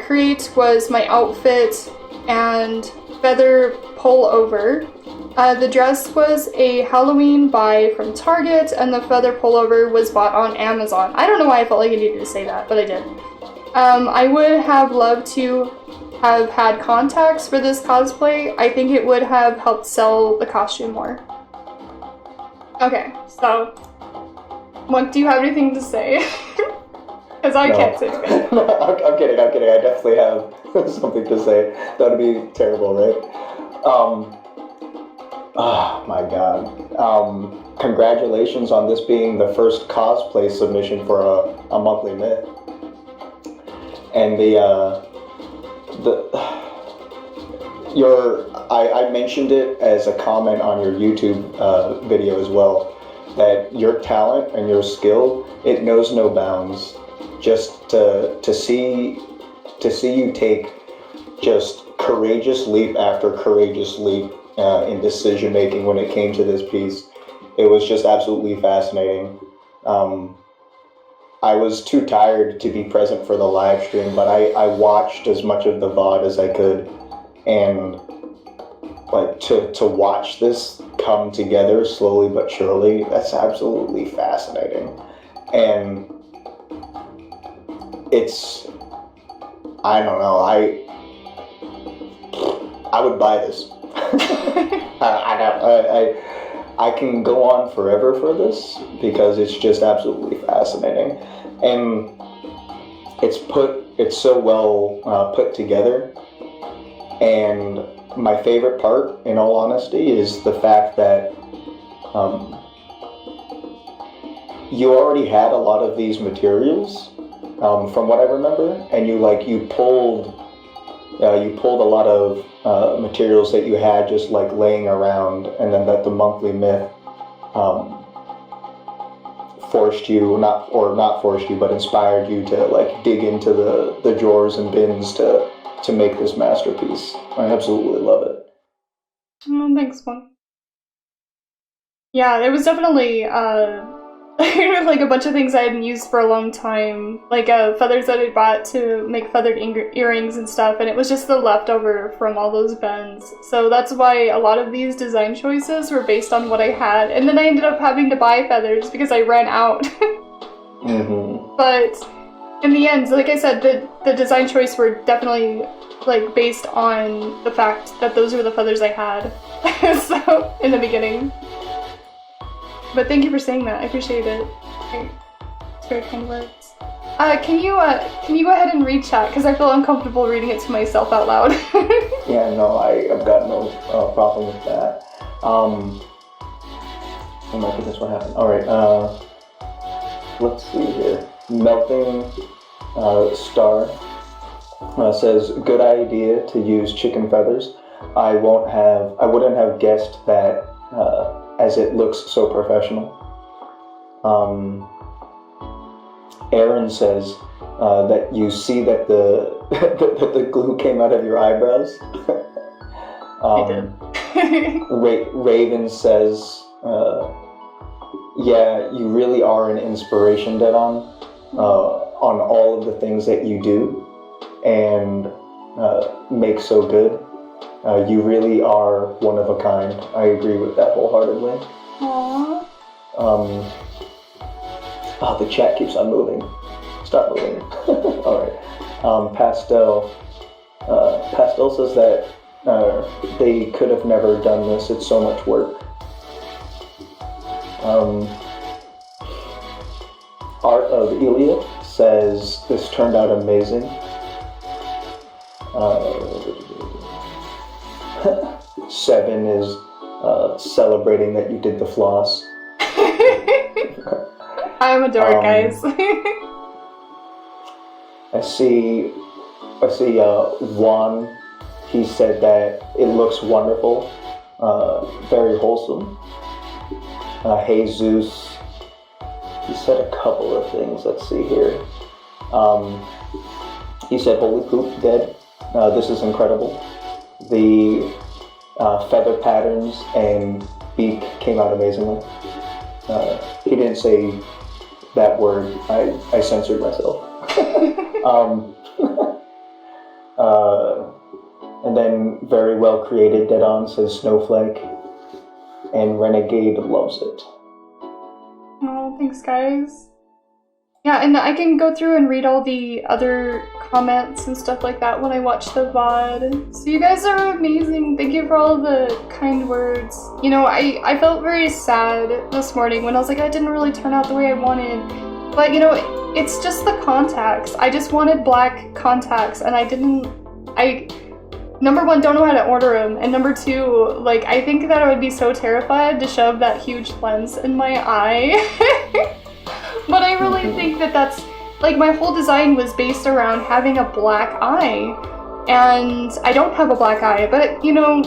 create was my outfit and feather pullover. The dress was a Halloween buy from Target, and the feather pullover was bought on Amazon. I don't know why I felt like I needed to say that, but I did. I would have loved to have had contacts for this cosplay. I think it would have helped sell the costume more. Okay, so, what do you have anything to say? Because I can't say anything. No, I'm kidding. I definitely have something to say. That would be terrible, right? Oh my god. Congratulations on this being the first cosplay submission for a monthly myth. And I mentioned it as a comment on your YouTube video as well, that your talent and your skill, it knows no bounds. Just to see you take just courageous leap after courageous leap in decision making when it came to this piece, it was just absolutely fascinating. I was too tired to be present for the live stream, but I watched as much of the VOD as I could, and like to watch this come together slowly but surely, that's absolutely fascinating. And it's, I don't know, I would buy this. I can go on forever for this because it's just absolutely fascinating, and it's so well put together. And my favorite part, in all honesty, is the fact that you already had a lot of these materials, from what I remember, and you pulled a lot of materials that you had just like laying around, and then that the monthly myth but inspired you to like dig into the drawers and bins to make this masterpiece. I absolutely love it. Oh, thanks, Mom. Yeah, it was definitely like a bunch of things I hadn't used for a long time, like feathers that I bought to make feathered earrings and stuff, and it was just the leftover from all those bends. So that's why a lot of these design choices were based on what I had, and then I ended up having to buy feathers because I ran out. Mm-hmm. But in the end, like I said, the design choice were definitely like based on the fact that those were the feathers I had. So in the beginning. But thank you for saying that. I appreciate it. It's very kind words. Can you go ahead and read chat? Because I feel uncomfortable reading it to myself out loud. Yeah, no, I've got no problem with that. Oh my goodness, what happened? Alright, let's see here. Melting Star says, good idea to use chicken feathers. I wouldn't have guessed that as it looks so professional. Aaron says that you see that the glue came out of your eyebrows. I did. Raven says, yeah, you really are an inspiration, Deadon, on all of the things that you do and make so good. You really are one of a kind. I agree with that wholeheartedly. Aww. Oh, the chat keeps on moving. Stop moving. Alright. Pastel says that they could have never done this. It's so much work. Art of Elia says this turned out amazing. Seven is celebrating that you did the floss. I'm a dork, guys. I see Juan, he said that it looks wonderful, very wholesome. Jesus, he said a couple of things, let's see here. He said, holy poop, dead, this is incredible. The feather patterns and beak came out amazingly. He didn't say that word, I censored myself. And then very well created, Deadon says Snowflake, and Renegade loves it. Oh, thanks guys. Yeah, and I can go through and read all the other comments and stuff like that when I watch the VOD. So you guys are amazing. Thank you for all the kind words. You know, I felt very sad this morning when I was like, I didn't really turn out the way I wanted. But you know, it's just the contacts. I just wanted black contacts and number one, don't know how to order them, and number two, like, I think that I would be so terrified to shove that huge lens in my eye. But I really think that that's, like, my whole design was based around having a black eye, and I don't have a black eye, but, you know,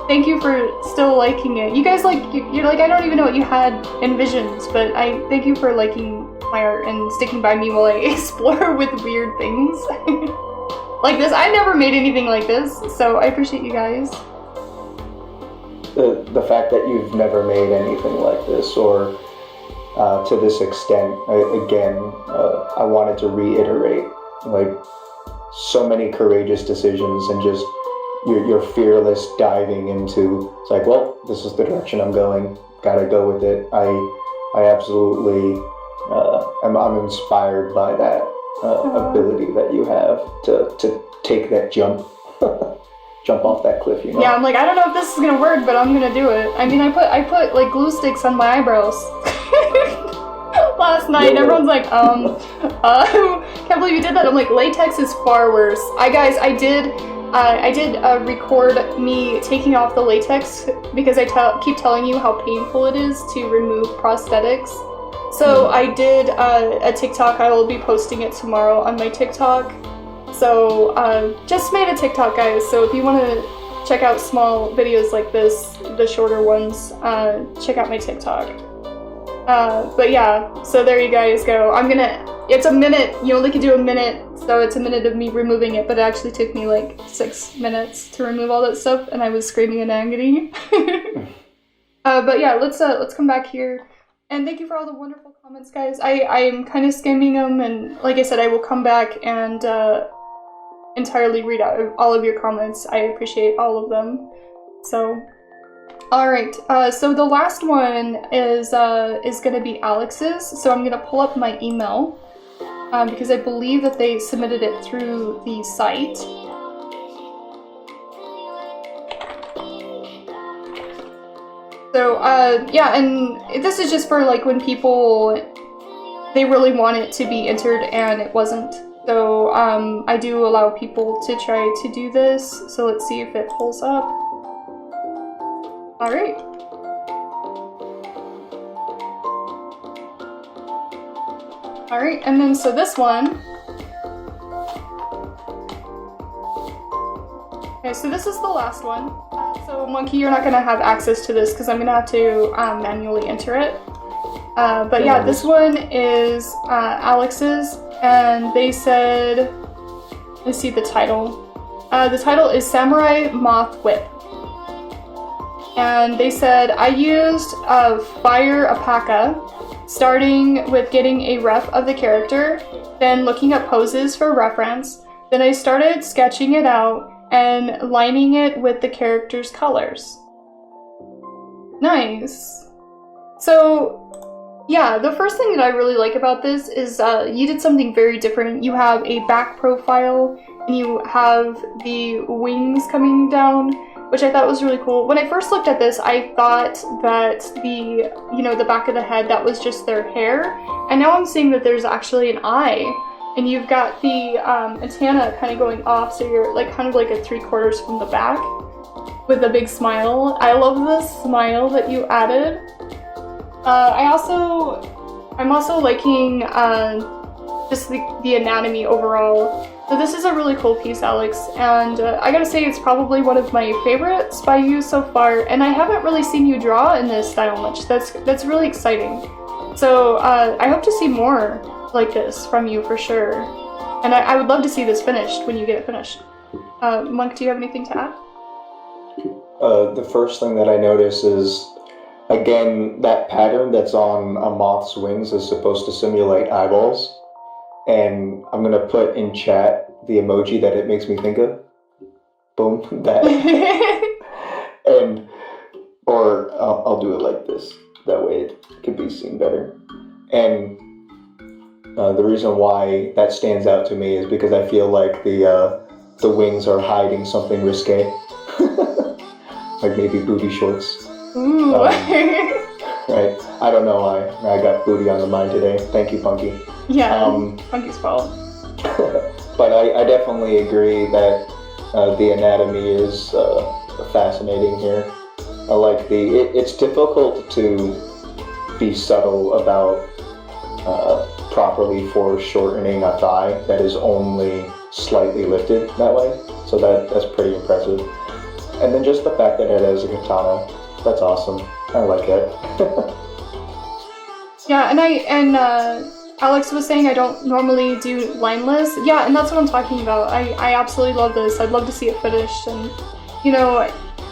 thank you for still liking it. You guys, like, you're like, I don't even know what you had envisioned, but I thank you for liking my art and sticking by me while I explore with weird things. Like this, I never made anything like this, so I appreciate you guys. The fact that you've never made anything like this, or to this extent, I wanted to reiterate, like, so many courageous decisions and just your fearless diving into, it's like, well, this is the direction I'm going, gotta go with it. I absolutely, I'm inspired by that. Ability that you have to take that jump off that cliff, you know? Yeah, I'm like, I don't know if this is gonna work, but I'm gonna do it. I mean, I put like glue sticks on my eyebrows last night, and everyone's like, can't believe you did that. I'm like, latex is far worse. I did record me taking off the latex because I keep telling you how painful it is to remove prosthetics. So I did a TikTok. I will be posting it tomorrow on my TikTok. So just made a TikTok, guys. So if you want to check out small videos like this, the shorter ones, check out my TikTok. But yeah, so there you guys go. It's a minute. You only can do a minute, so it's a minute of me removing it. But it actually took me like 6 minutes to remove all that stuff, and I was screaming in agony. But yeah, let's come back here. And thank you for all the wonderful comments, guys. I'm kind of skimming them, and like I said, I will come back and entirely read out all of your comments. I appreciate all of them. So, all right. So the last one is gonna be Alex's. So I'm gonna pull up my email because I believe that they submitted it through the site. So So, yeah, and this is just for, like, when people, they really want it to be entered and it wasn't. So, I do allow people to try to do this, so let's see if it pulls up. Alright. Alright, and then so this one. Okay, so this is the last one. So Monkey, you're not gonna have access to this because I'm gonna have to manually enter it. But yeah, this one is Alex's, and they said, let's see the title. The title is Samurai Moth Whip. And they said, I used Fire Apaka, starting with getting a ref of the character, then looking up poses for reference, then I started sketching it out and lining it with the character's colors. Nice. So, yeah, the first thing that I really like about this is you did something very different. You have a back profile, and you have the wings coming down, which I thought was really cool. When I first looked at this, I thought that the, you know, the back of the head, that was just their hair. And now I'm seeing that there's actually an eye. And you've got the antenna kind of going off, so you're like kind of like a 3/4 from the back with a big smile. I love this smile that you added. I'm also liking just the anatomy overall. So this is a really cool piece, Alex, and I gotta say it's probably one of my favorites by you so far, and I haven't really seen you draw in this style much. That's really exciting. So I hope to see more like this from you for sure. And I would love to see this finished when you get it finished. Monk, do you have anything to add? The first thing that I notice is, again, that pattern that's on a moth's wings is supposed to simulate eyeballs. And I'm gonna put in chat the emoji that it makes me think of. Boom, that. Or I'll do it like this. That way it can be seen better. And the reason why that stands out to me is because I feel like the wings are hiding something risque. Like maybe booty shorts. Ooh. Right. I don't know why. I got booty on the mind today. Thank you, Punky. Yeah, Punky's fault. But I definitely agree that the anatomy is fascinating here. I like it's difficult to be subtle about properly foreshortening a thigh that is only slightly lifted that way. So that's pretty impressive. And then just the fact that it has a katana, that's awesome. I like it. Yeah, and Alex was saying I don't normally do lineless. Yeah, and that's what I'm talking about. I absolutely love this. I'd love to see it finished, and you know,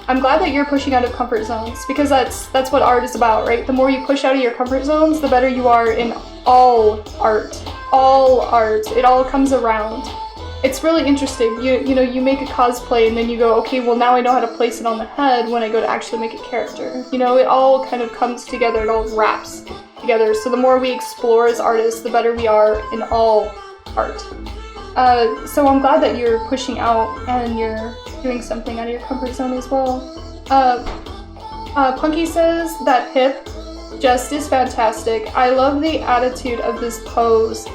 I'm glad that you're pushing out of comfort zones, because that's what art is about, right? The more you push out of your comfort zones, the better you are in all art. All art. It all comes around. It's really interesting. You know, you make a cosplay and then you go, okay, well now I know how to place it on the head when I go to actually make a character. You know, it all kind of comes together, it all wraps together. So the more we explore as artists, the better we are in all art. So I'm glad that you're pushing out and you're doing something out of your comfort zone as well. Punky says that hip just is fantastic. I love the attitude of this pose.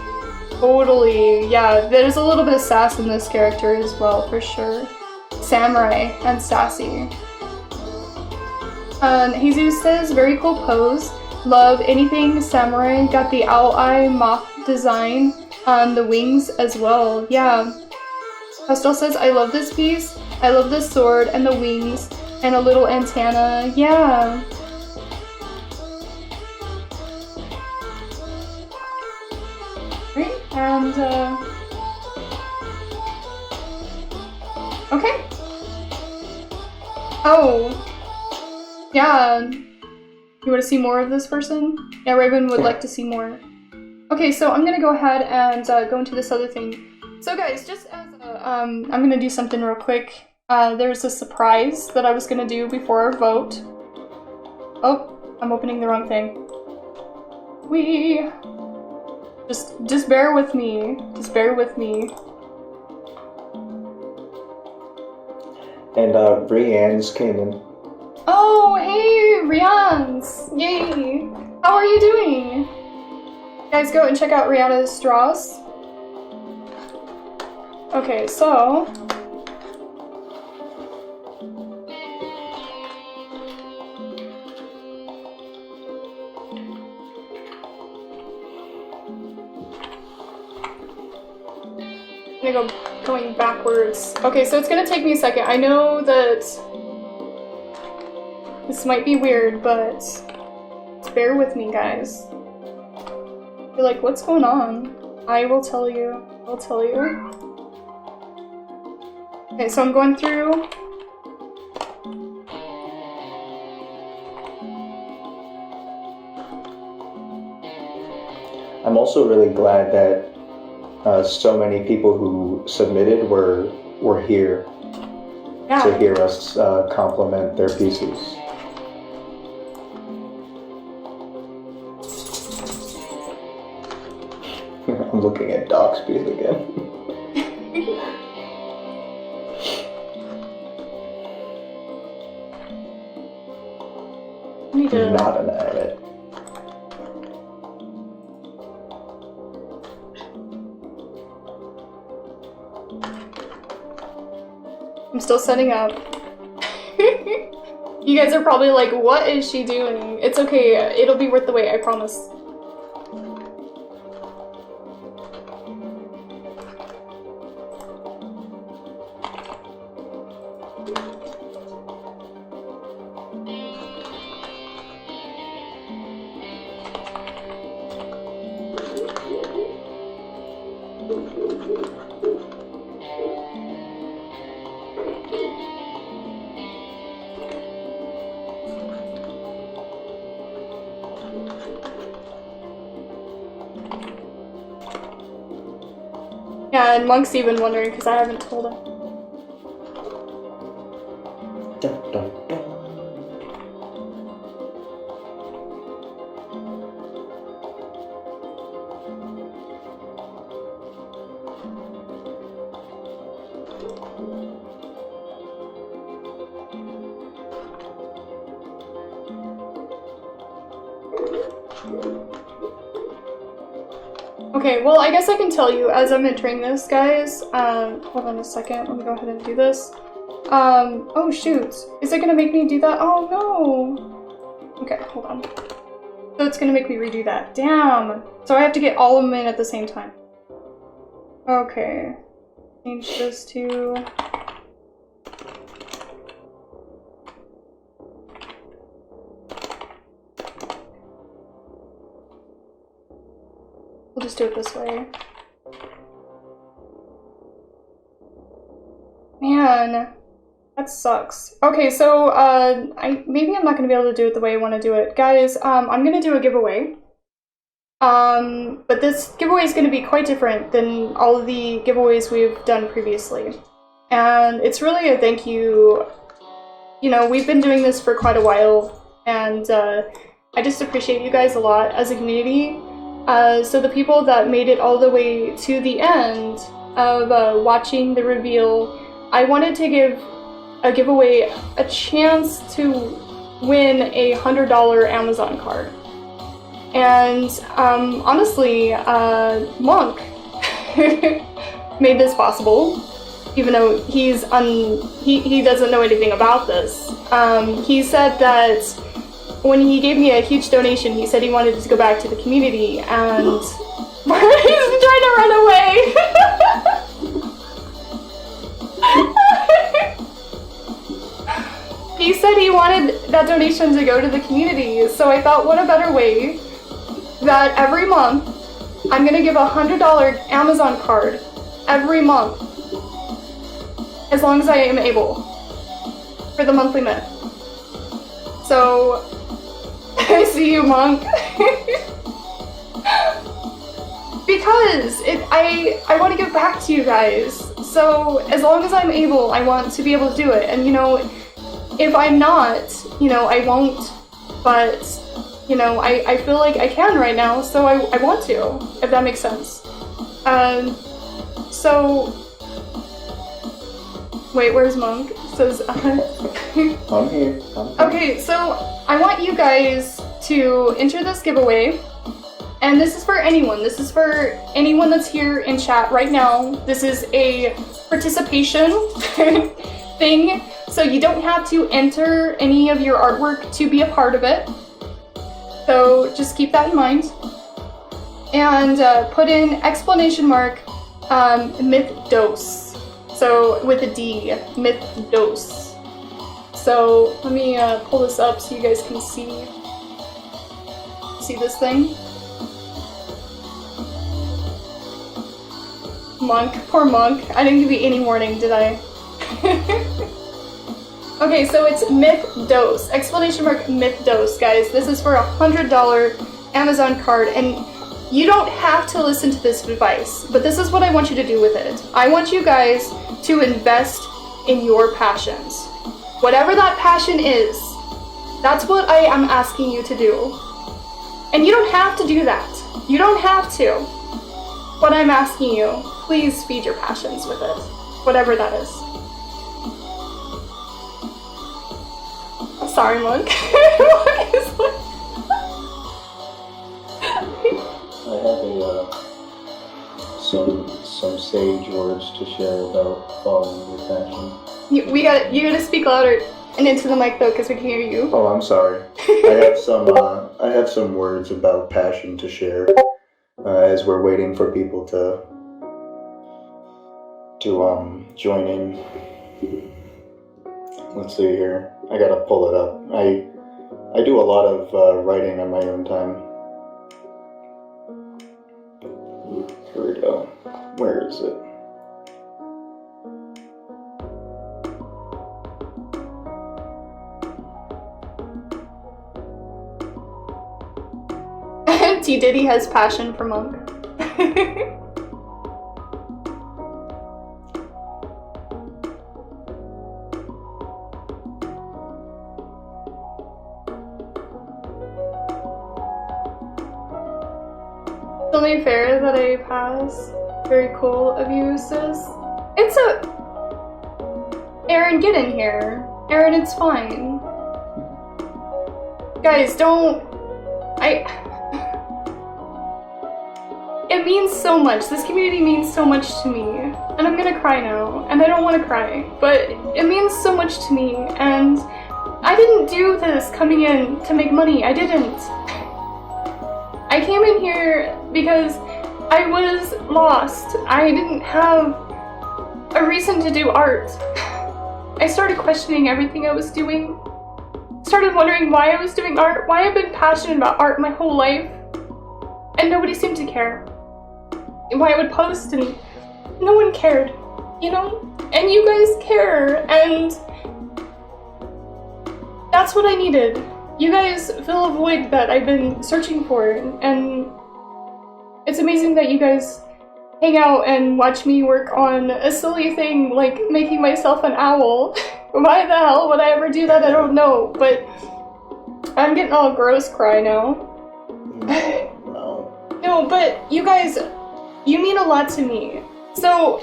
Totally, yeah, there's a little bit of sass in this character as well, for sure. Samurai and sassy. Jesus says, very cool pose. Love anything samurai. Got the owl eye moth design on the wings as well. Yeah. Pastel says, I love this piece. I love the sword and the wings and a little antenna. Yeah. Right, and okay. Oh. Yeah. You want to see more of this person? Yeah, Raven would like to see more. Okay, so I'm gonna go ahead and go into this other thing. So guys, just as I'm gonna do something real quick. There's a surprise that I was gonna do before our vote. Oh, I'm opening the wrong thing. Just bear with me. Just bear with me. And Brianne's came in. Oh, hey, Rihan's! Yay! How are you doing? Guys, go and check out Rihanna's straws. Okay, so... I'm gonna go going backwards. Okay, so it's gonna take me a second. I know that this might be weird, but just bear with me, guys. You're like, what's going on? I will tell you. I'll tell you. Okay, so I'm going through. I'm also really glad that so many people who submitted were here to hear us compliment their pieces. I'm looking at Doc's piece again. Not an edit. I'm still setting up. You guys are probably like, what is she doing? It's okay, it'll be worth the wait, I promise. Yeah, and Monk's even wondering because I haven't told him. Dun, dun, dun. Okay, well, I guess I can tell you as I'm entering this, guys. Hold on a second. Let me go ahead and do this. Oh shoot. Is it gonna make me do that? Oh no. Okay, hold on. So it's gonna make me redo that. Damn. So I have to get all of them in at the same time. Okay. Change this to... We'll just do it this way. Man, that sucks. Okay, so maybe I'm not gonna be able to do it the way I want to do it, guys. I'm gonna do a giveaway. But this giveaway is gonna be quite different than all of the giveaways we've done previously, and it's really a thank you. You know, we've been doing this for quite a while, and I just appreciate you guys a lot as a community. So the people that made it all the way to the end of watching the reveal, I wanted to give a giveaway a chance to win a $100 Amazon card. And honestly, Monk made this possible, even though he doesn't know anything about this. He said that when he gave me a huge donation, he said he wanted to go back to the community, and he's trying to run away. He said he wanted that donation to go to the community, so I thought, what a better way that every month I'm gonna give a $100 Amazon card every month, as long as I am able, for the monthly myth. So I see you, Monk. Because I want to give back to you guys. So as long as I'm able, I want to be able to do it. And you know, if I'm not, you know, I won't. But you know, I feel like I can right now, so I want to, if that makes sense. So Wait, where's Monk? Says I'm here. Okay, so I want you guys to enter this giveaway. And this is for anyone. This is for anyone that's here in chat right now. This is a participation thing. So you don't have to enter any of your artwork to be a part of it. So just keep that in mind. And put in exclamation mark myth dose. So with a D, myth dose. So let me pull this up so you guys can see this thing. Monk, poor Monk. I didn't give you any warning, did I? Okay, so it's myth dose, exclamation mark myth dose, guys. This is for $100 Amazon card, and you don't have to listen to this advice, but this is what I want you to do with it. I want you guys to invest in your passions. Whatever that passion is, that's what I am asking you to do. And you don't have to do that. You don't have to. But I'm asking you, please feed your passions with it. Whatever that is. Sorry, Monk. Monk is like... I have some sage words to share about following your passion. You gotta speak louder and into the mic though, because we can hear you. Oh, I'm sorry. I have some words about passion to share as we're waiting for people to join in. Let's see here. I gotta pull it up. I do a lot of writing on my own time. Here we go. Where is it? T. Diddy has passion for Monk. It's only fair that I pass. Very cool of you, sis. It's Aaron, get in here. Aaron, it's fine. Guys, don't... It means so much. This community means so much to me. And I'm gonna cry now. And I don't want to cry. But it means so much to me. And I didn't do this coming in to make money. I didn't. I came in here because I was lost. I didn't have a reason to do art. I started questioning everything I was doing. Started wondering why I was doing art, why I've been passionate about art my whole life. And nobody seemed to care. Why I would post and no one cared, you know? And you guys care, and that's what I needed. You guys fill a void that I've been searching for, and it's amazing that you guys hang out and watch me work on a silly thing like making myself an owl. Why the hell would I ever do that? I don't know, but I'm getting all gross cry now. No, but you guys, you mean a lot to me. So,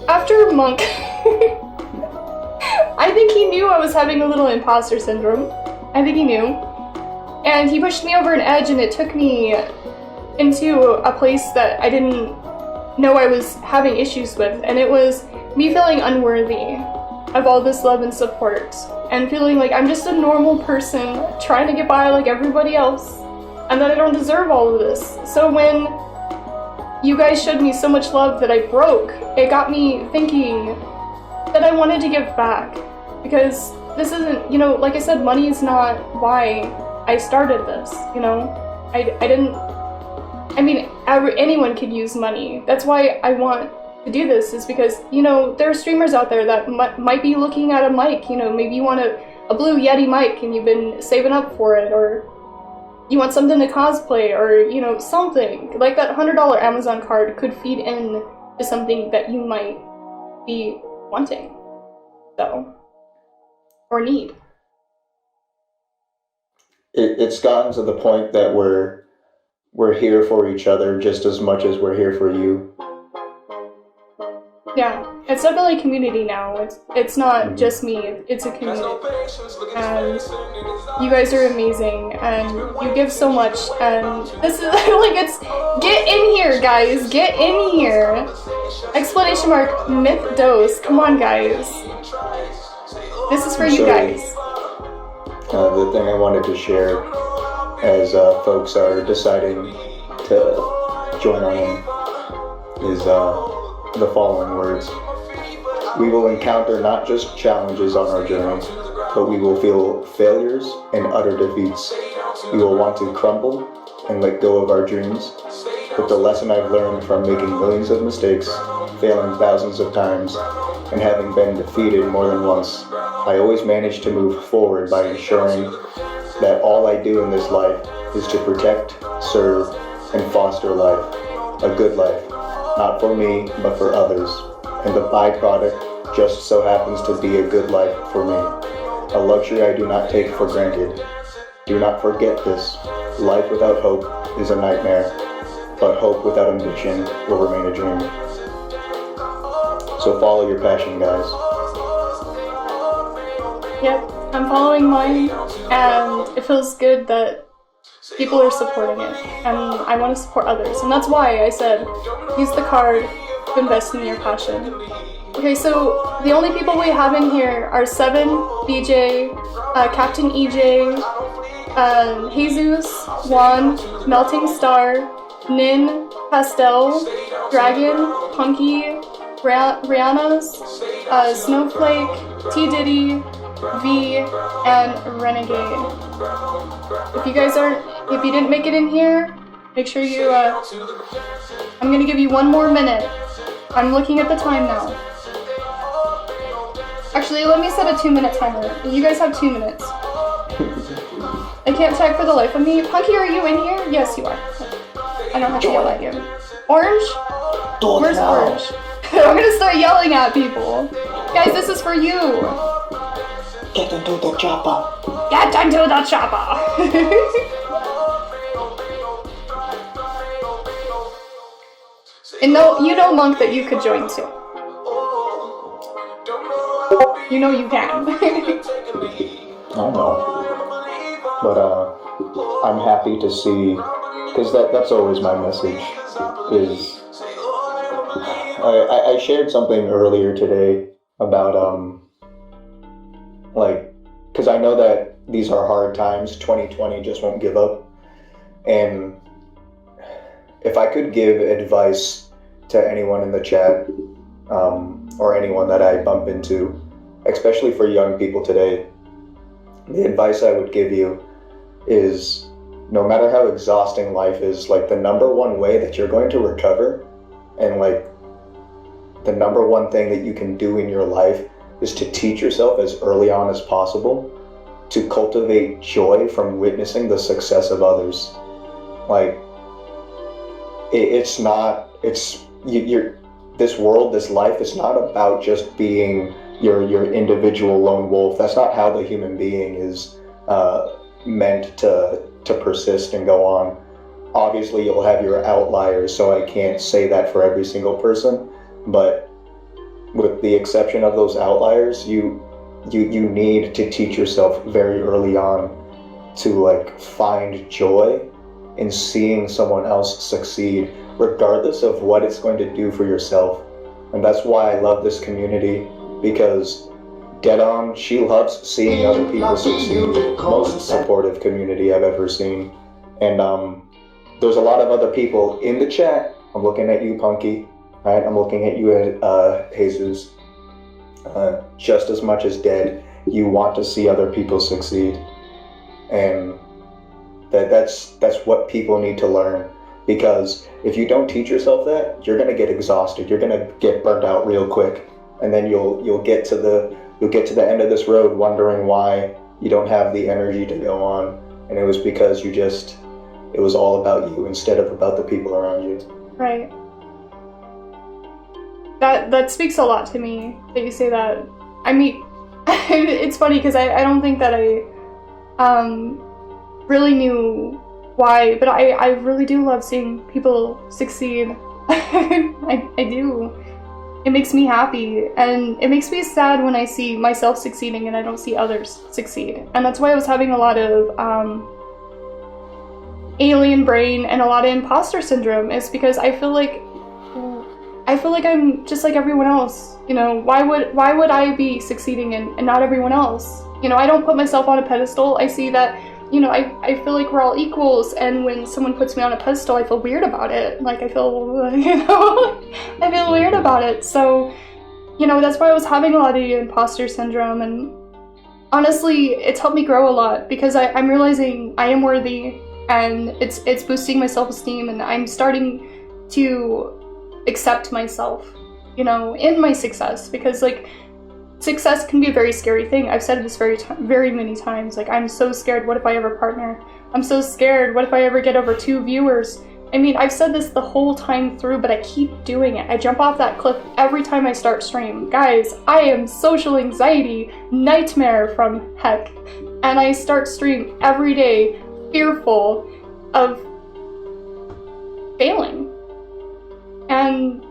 after Monk, I think he knew I was having a little imposter syndrome. I think he knew. And he pushed me over an edge, and it took me into a place that I didn't know I was having issues with. And it was me feeling unworthy of all this love and support. And feeling like I'm just a normal person trying to get by like everybody else. And that I don't deserve all of this. So when you guys showed me so much love that I broke, it got me thinking that I wanted to give back. Because this isn't, you know, like I said, money is not why I started this, you know? I mean, anyone could use money. That's why I want to do this, is because, you know, there are streamers out there that might be looking at a mic, you know, maybe you want a Blue Yeti mic and you've been saving up for it, or you want something to cosplay, or, you know, something. Like that $100 Amazon card could feed in to something that you might be wanting, so, or need. It's gotten to the point that we're here for each other just as much as we're here for you. Yeah, it's definitely a community now. It's not just me, it's a community. And you guys are amazing, and you give so much, and this is like, it's, get in here, guys, get in here! Exclamation mark, myth dose, come on, guys. This is for you guys. The thing I wanted to share as folks are deciding to join on in is the following words. We will encounter not just challenges on our journey, but we will feel failures and utter defeats. We will want to crumble and let go of our dreams. But the lesson I've learned from making millions of mistakes, failing thousands of times, and having been defeated more than once, I always manage to move forward by ensuring that all I do in this life is to protect, serve, and foster life. A good life. Not for me, but for others. And the byproduct just so happens to be a good life for me. A luxury I do not take for granted. Do not forget this. Life without hope is a nightmare, but hope without ambition will remain a dream. So follow your passion, guys. Yep, I'm following mine, and it feels good that people are supporting it, and I want to support others, and that's why I said use the card to invest in your passion. Okay, so the only people we have in here are Seven, BJ, Captain EJ, Jesus, Juan, Melting Star, Nin, Pastel, Dragon, Punky, Rihanna's, Snowflake, T Diddy, V, and Renegade. If you didn't make it in here, make sure you, I'm gonna give you 1 more minute. I'm looking at the time now. Actually, let me set a 2-minute timer. You guys have 2 minutes. I can't type for the life of me. Punky, are you in here? Yes, you are. I don't have to yell at you. Orange? Where's Orange? I'm gonna start yelling at people. Guys, this is for you. Get into the chopper. Get into the chopper. And you know, Monk, that you could join too. You know you can. I know. But I'm happy to see, because that's always my message, is I shared something earlier today about because I know that these are hard times. 2020 just won't give up, and if I could give advice to anyone in the chat, or anyone that I bump into, especially for young people today, the advice I would give you is, no matter how exhausting life is, like, the number one way that you're going to recover, and like the number one thing that you can do in your life, is to teach yourself as early on as possible to cultivate joy from witnessing the success of others. Like, this world, this life is not about just being your individual lone wolf. That's not how the human being is meant to persist and go on. Obviously, you'll have your outliers, so I can't say that for every single person, but with the exception of those outliers, you need to teach yourself very early on to like find joy in seeing someone else succeed, regardless of what it's going to do for yourself. And that's why I love this community, because Dead On, she loves seeing other people succeed. Most supportive community I've ever seen. And there's a lot of other people in the chat. I'm looking at you, Punky. Right? I'm looking at you, Jesus. Just as much as Dead, you want to see other people succeed. And that's what people need to learn. Because if you don't teach yourself that, you're gonna get exhausted. You're gonna get burnt out real quick, and then you'll get to the end of this road wondering why you don't have the energy to go on. And it was because it was all about you instead of about the people around you. Right. That speaks a lot to me that you say that. I mean, it's funny because I don't think that I really knew why, but I really do love seeing people succeed. I do. it makes me happy, and it makes me sad when I see myself succeeding and I don't see others succeed. And that's why I was having a lot of alien brain and a lot of imposter syndrome, is because I feel like I'm just like everyone else. You know, why would I be succeeding and not everyone else? You know, I don't put myself on a pedestal. I see that, you know, I feel like we're all equals, and when someone puts me on a pedestal, I feel weird about it. Like, I feel, you know, I feel weird about it. So, you know, that's why I was having a lot of imposter syndrome, and honestly, it's helped me grow a lot, because I'm realizing I am worthy, and it's boosting my self-esteem, and I'm starting to accept myself, you know, in my success, because, like, success can be a very scary thing. I've said this very many times. Like, I'm so scared, what if I ever partner? I'm so scared, what if I ever get over 2 viewers? I mean, I've said this the whole time through, but I keep doing it. I jump off that cliff every time I start stream. Guys, I am social anxiety nightmare from heck. And I start stream every day fearful of failing. And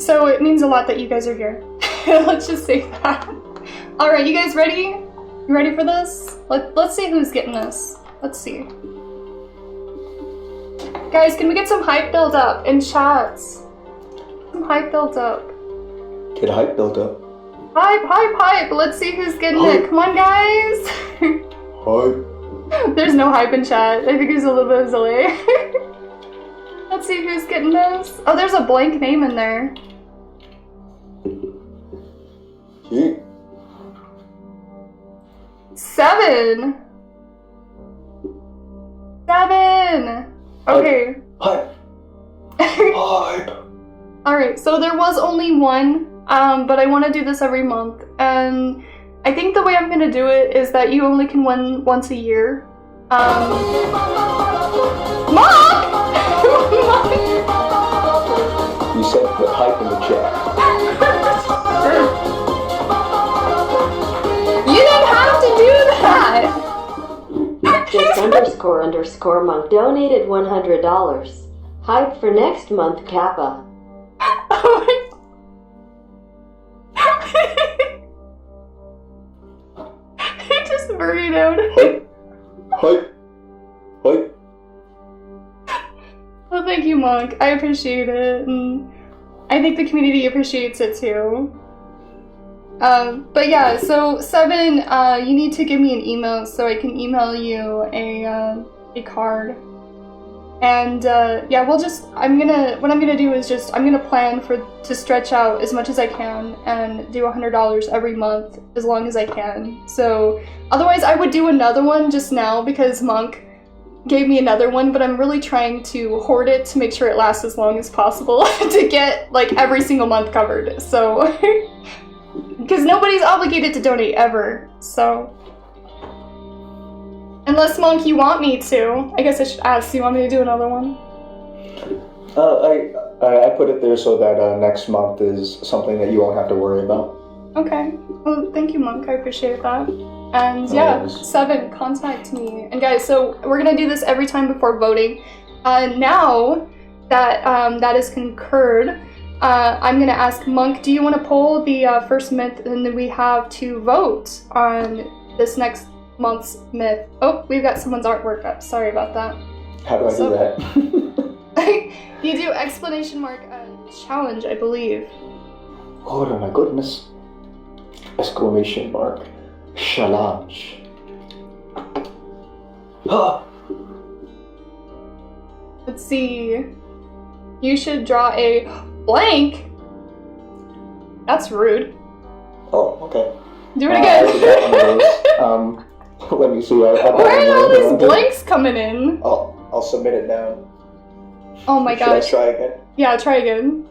so it means a lot that you guys are here. Let's just say that. Alright, you guys ready? You ready for this? Let's see who's getting this. Let's see. Guys, can we get some hype build up in chats? Some hype build up. Get hype built up. Hype! Let's see who's getting it. Come on, guys! Hype. There's no hype in chat. I think there's a little bit of delay. Let's see who's getting this. Oh, there's a blank name in there. Yeah. 7! Okay. Hype. Hype. Alright, so there was only one, but I want to do this every month, and I think the way I'm gonna do it is that you only can win once a year. Mom! You said put hype in the chat. You didn't have to do that! Just _ monk donated $100. Hype for next month, Kappa. Oh my... He just burritoed. Hype. Well, thank you, Monk. I appreciate it, and I think the community appreciates it too. But yeah, so 7, you need to give me an email so I can email you a card. And yeah, what I'm gonna do is I'm gonna plan to stretch out as much as I can and do $100 every month as long as I can. So otherwise I would do another one just now because Monk gave me another one, but I'm really trying to hoard it to make sure it lasts as long as possible to get like every single month covered. So because nobody's obligated to donate ever, so unless, Monk, you want me to. I guess I should ask, do you want me to do another one? I put it there so that next month is something that you won't have to worry about. Okay. Well, thank you, Monk. I appreciate that. And yeah, 7, contact me. And guys, so we're gonna do this every time before voting. Now that that is concurred, I'm gonna ask Monk, do you want to poll the first myth, and then we have to vote on this next month's myth. Oh, we've got someone's artwork up. Sorry about that. How do I do that? You do exclamation mark challenge, I believe. Oh my goodness. Exclamation mark challenge. Ah. Let's see. You should draw a blank. That's rude. Oh, okay. Do it again. Let me see. Where are all these blanks coming in? I'll submit it down. Oh my gosh. Should I try again? Yeah, try again.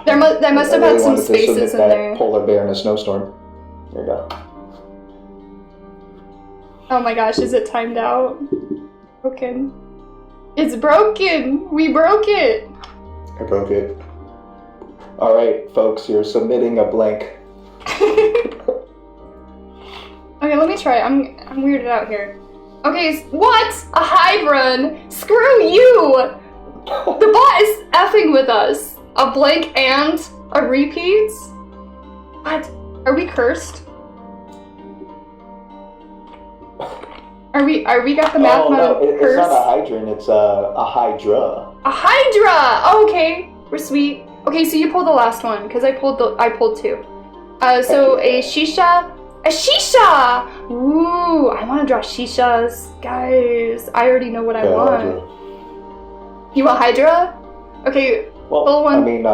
There must have had some spaces in there. Polar bear in a snowstorm. There you go. Oh my gosh, is it timed out? Broken. It's broken! We broke it! I broke it. Alright, folks, you're submitting a blank. Okay, let me try. I'm weirded out here. Okay, what? A Hydra? Screw you! The bot is effing with us. A blank and a repeat? What? Are we cursed? Are we got the math no, curse? it's not a hydrant, it's a Hydra. A Hydra! Oh, okay. We're sweet. Okay, so you pulled the last one, because I pulled two. So a shisha. A shisha! Ooh, I want to draw shishas. Guys, I already know what I want. Hydra. You want Hydra? Okay, Well, pull one. I mean,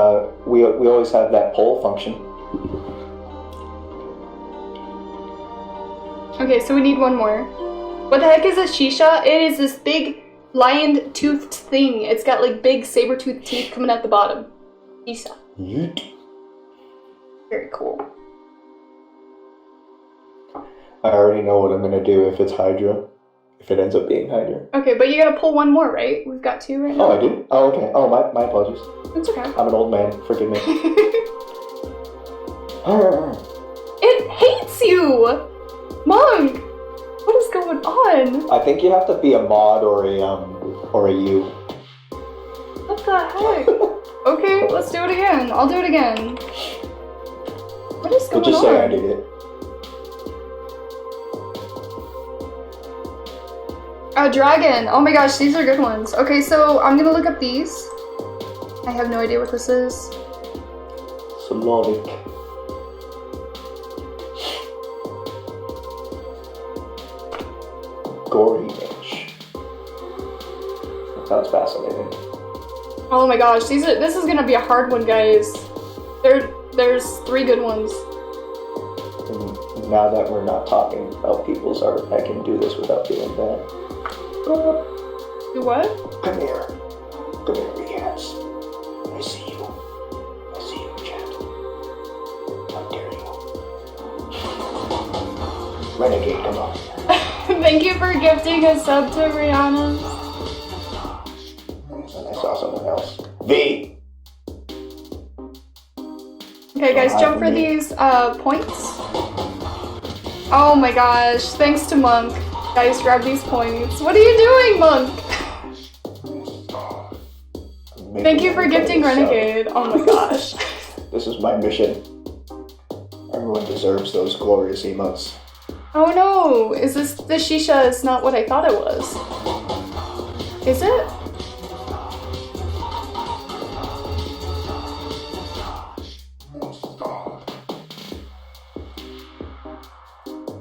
we always have that poll function. Okay, so we need one more. What the heck is a shisha? It is this big lion-toothed thing. It's got like big saber-toothed teeth coming out the bottom. Shisha. Yeet. Very cool. I already know what I'm gonna do if it's Hydra. If it ends up being Hydra. Okay, but you gotta pull one more, right? We've got two right now. Oh, I do? Oh, okay. Oh, my apologies. It's okay. I'm an old man. Forgive me. It hates you! Monk! What is going on? I think you have to be a mod or a U. What the heck? Okay, let's do it again. I'll do it again. What is going But just on? say I did it. A dragon. Oh my gosh, these are good ones. Okay, so I'm gonna look up these. I have no idea what this is. Slavic. Gory image. That sounds fascinating. Oh my gosh, this is gonna be a hard one, guys. There's 3 good ones. And now that we're not talking about people's art, I can do this without feeling bad. Do what? Come here. Come here, Riaz. I see you. I see you, chat. How dare you? Renegade, come on. Thank you for gifting a sub to Rihanna. And I saw someone else. V! Okay, guys, jump for these points. Oh my gosh, thanks to Monk. Guys, grab these points. What are you doing, Monk? Thank you for gifting Renegade. Oh my gosh. This is my mission. Everyone deserves those glorious emotes. Oh no! Is this the shisha is not what I thought it was? Is it?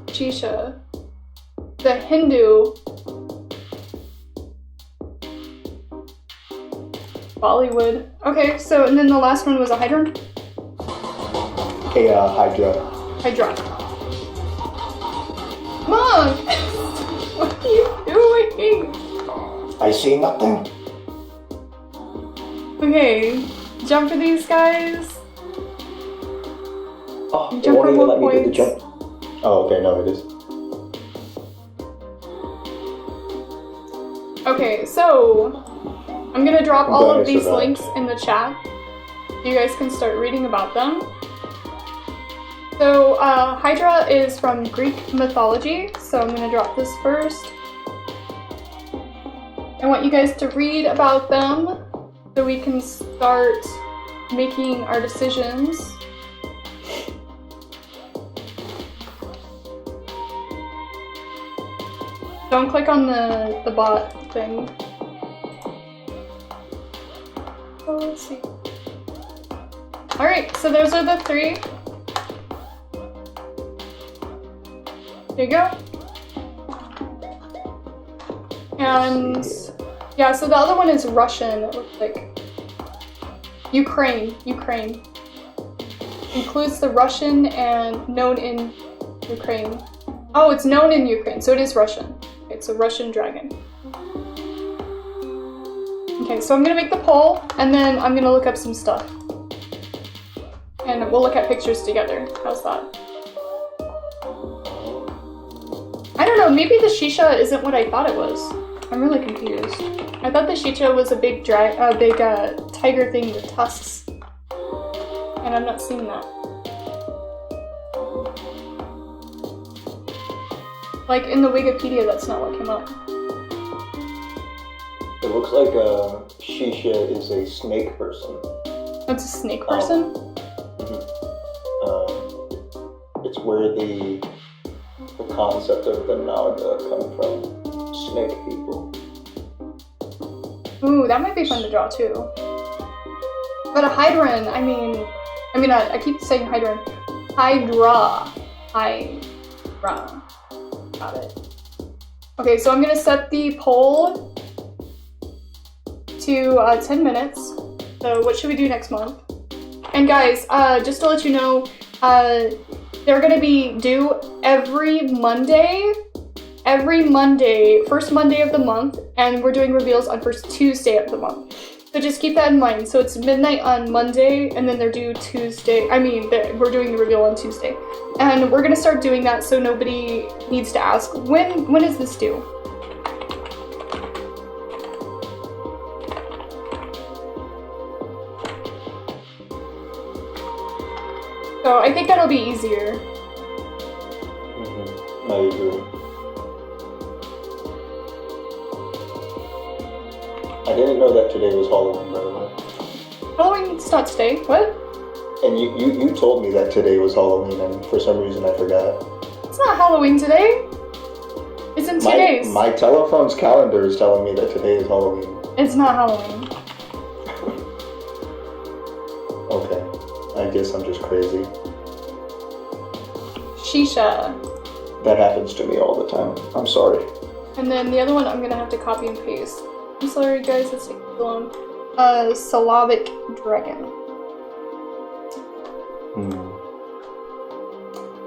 Shisha. The Hindu. Bollywood. Okay, so and then the last one was a hydrant? A Hydra. Hydra. Monk! What are you doing? I see nothing. Okay, jump for these guys. Oh, it Jump won't for even more let me do the points. jump. Oh, okay, no, it is. Okay, so I'm gonna drop all glad I of these survived. links in the chat. You guys can start reading about them. So, Hydra is from Greek mythology, so I'm gonna drop this first. I want you guys to read about them so we can start making our decisions. Don't click on the bot thing. Oh, let's see. Alright, so those are the 3. There you go. And yeah, so the other one is Russian, it looks like. Ukraine. Includes the Russian and known in Ukraine. Oh, it's known in Ukraine, so it is Russian. It's a Russian dragon. Okay, so I'm gonna make the poll, and then I'm gonna look up some stuff. And we'll look at pictures together. How's that? I don't know, maybe the shisha isn't what I thought it was. I'm really confused. I thought the shisha was a big tiger thing with tusks. And I'm not seeing that. Like in the Wikipedia, that's not what came up. It looks like Shisha is a snake person. A That's a snake person? It's where the concept of the Naga come from. Snake people. Ooh, that might be fun to draw too. But a Hydran, I mean, I keep saying Hydran. Hydra. Hydra. Got it. Okay, so I'm gonna set the poll to 10 minutes. So what should we do next month? And guys, just to let you know, they're gonna be due every Monday, first Monday of the month, and we're doing reveals on first Tuesday of the month. So just keep that in mind. So it's midnight on Monday, and then they're due Tuesday. We're doing the reveal on Tuesday. And we're gonna start doing that so nobody needs to ask, when is this due? So I think that'll be easier. I agree. I didn't know that today was Halloween, by the way. Halloween's not today. What? And you told me that today was Halloween, and for some reason I forgot. It's not Halloween today. It's in 2 days. My telephone's calendar is telling me that today is Halloween. It's not Halloween. Okay. I guess I'm just crazy. Shisha. That happens to me all the time. I'm sorry. And then the other one I'm gonna have to copy and paste. I'm sorry guys, it's taking too long. Slavic dragon.